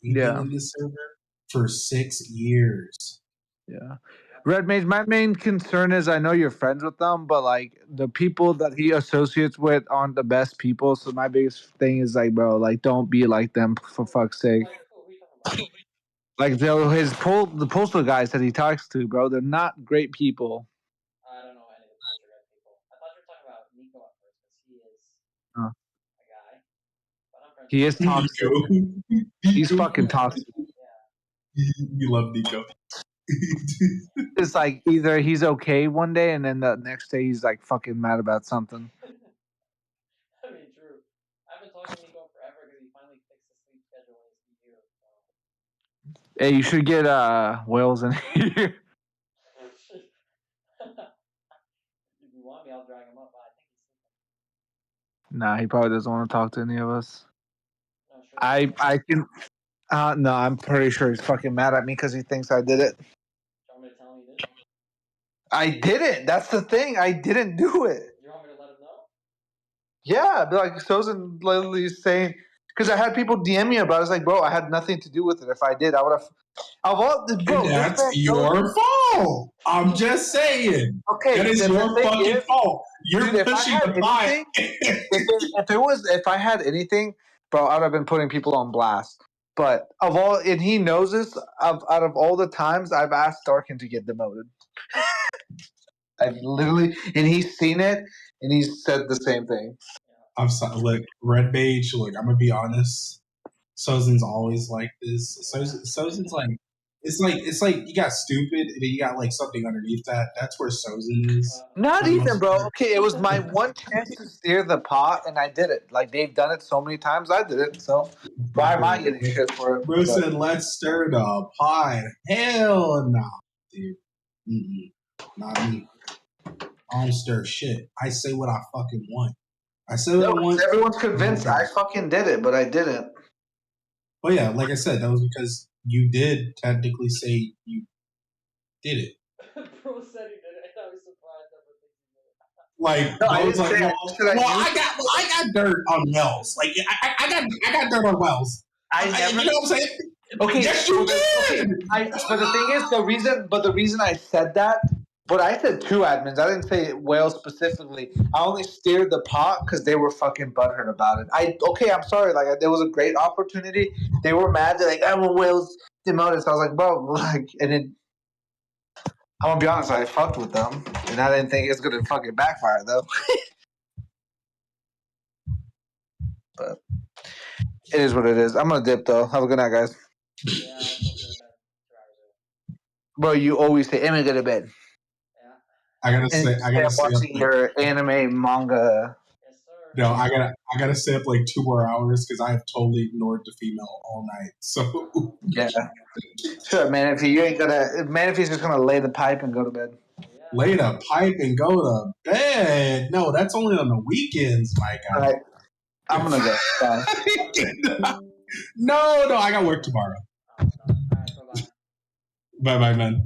anything Yeah. in this server for 6 years. Yeah. Red Mage, my main concern is I know you're friends with them, but like the people that he associates with aren't the best people. So my biggest thing is like, bro, like don't be like them for fuck's sake. Like, who are you talking about? Like the postal guys that he talks to, bro, they're not great people. I don't know any of the culture guy people. I thought you were talking about Nico at first, because he is Uh, a guy. But I'm friends he with is him. toxic. Nico. He's Nico. fucking toxic. We love Nico. It's like either he's okay one day and then the next day he's like fucking mad about something. I mean, true. I've been talking to Nico forever because he finally fixed his sleep schedule in his EU. So. Hey, you should get Wales in here. If you want me, I'll drag him up, but I think he's sleeping. Nah, he probably doesn't want to talk to any of us. No, sure. I can. No, I'm pretty sure he's fucking mad at me because he thinks I did it. Do you want me to tell him you did? I didn't. That's the thing. I didn't do it. You want me to let him know? Yeah, but like Sozin literally saying, because I had people DM me about it. I was like, bro, I had nothing to do with it. If I did, I would have. Of all, bro, this That's man your knows. fault. I'm just saying. Okay, That is then your the thing fucking is, fault. You're dude, if I pushing had the pot. anything, if I had anything, bro, I'd have been putting people on blast. But of all, and he knows this. Out of all the times I've asked Darkin to get demoted, I've literally, and he's seen it, and he's said the same thing. I'm sorry. Look, Red Mage. Look, I'm gonna be honest. Sozin's always like this. Sozin's like it's like you got stupid and then you got like something underneath that. That's where Sozin is Not for the even, most bro. part. Okay, it was my one chance to steer the pot, and I did it. Like they've done it so many times, I did it. So why am I getting shit for it? Bro But said, "Let's stir the pot." Hell no, dude. Mm-mm. Not me. I don't stir shit. I say what I fucking want. I said it once. Everyone's convinced I fucking did it, but I didn't. But yeah, like I said, that was because you did technically say you did it. Bro said he did it. I was surprised. Like, No, I Bo's didn't like, say I well, knew. I got dirt on Wells. Like, I got dirt on Wells. I never. You know what I'm saying? Okay, Yes, you okay. did. But the thing is, the reason I said that, but I said two admins. I didn't say Wales specifically. I only steered the pot because they were fucking butthurt about it. I'm sorry. Like, there was a great opportunity. They were mad. They're like, I'm a Wales demoted. So I was like, bro, like, and then I'm gonna be honest. I fucked with them, and I didn't think it was gonna fucking backfire though. But it is what it is. I'm gonna dip though. Have a good night, guys. Yeah, I was hoping that Bro, you always say, "Am I go to bed?" Yeah. I gotta And say, I gotta I'm stay up. watching your anime manga. Yes, sir. No, I gotta stay up like 2 more hours because I have totally ignored the female all night. So Yeah, sure, man. If you ain't gonna, if he's just gonna lay the pipe and go to bed. Yeah. lay the pipe and go to bed. No, that's only on the weekends, my guy. All right, I'm gonna go. Bye. No, I got work tomorrow. Oh, no. All right, bye-bye. Bye, man.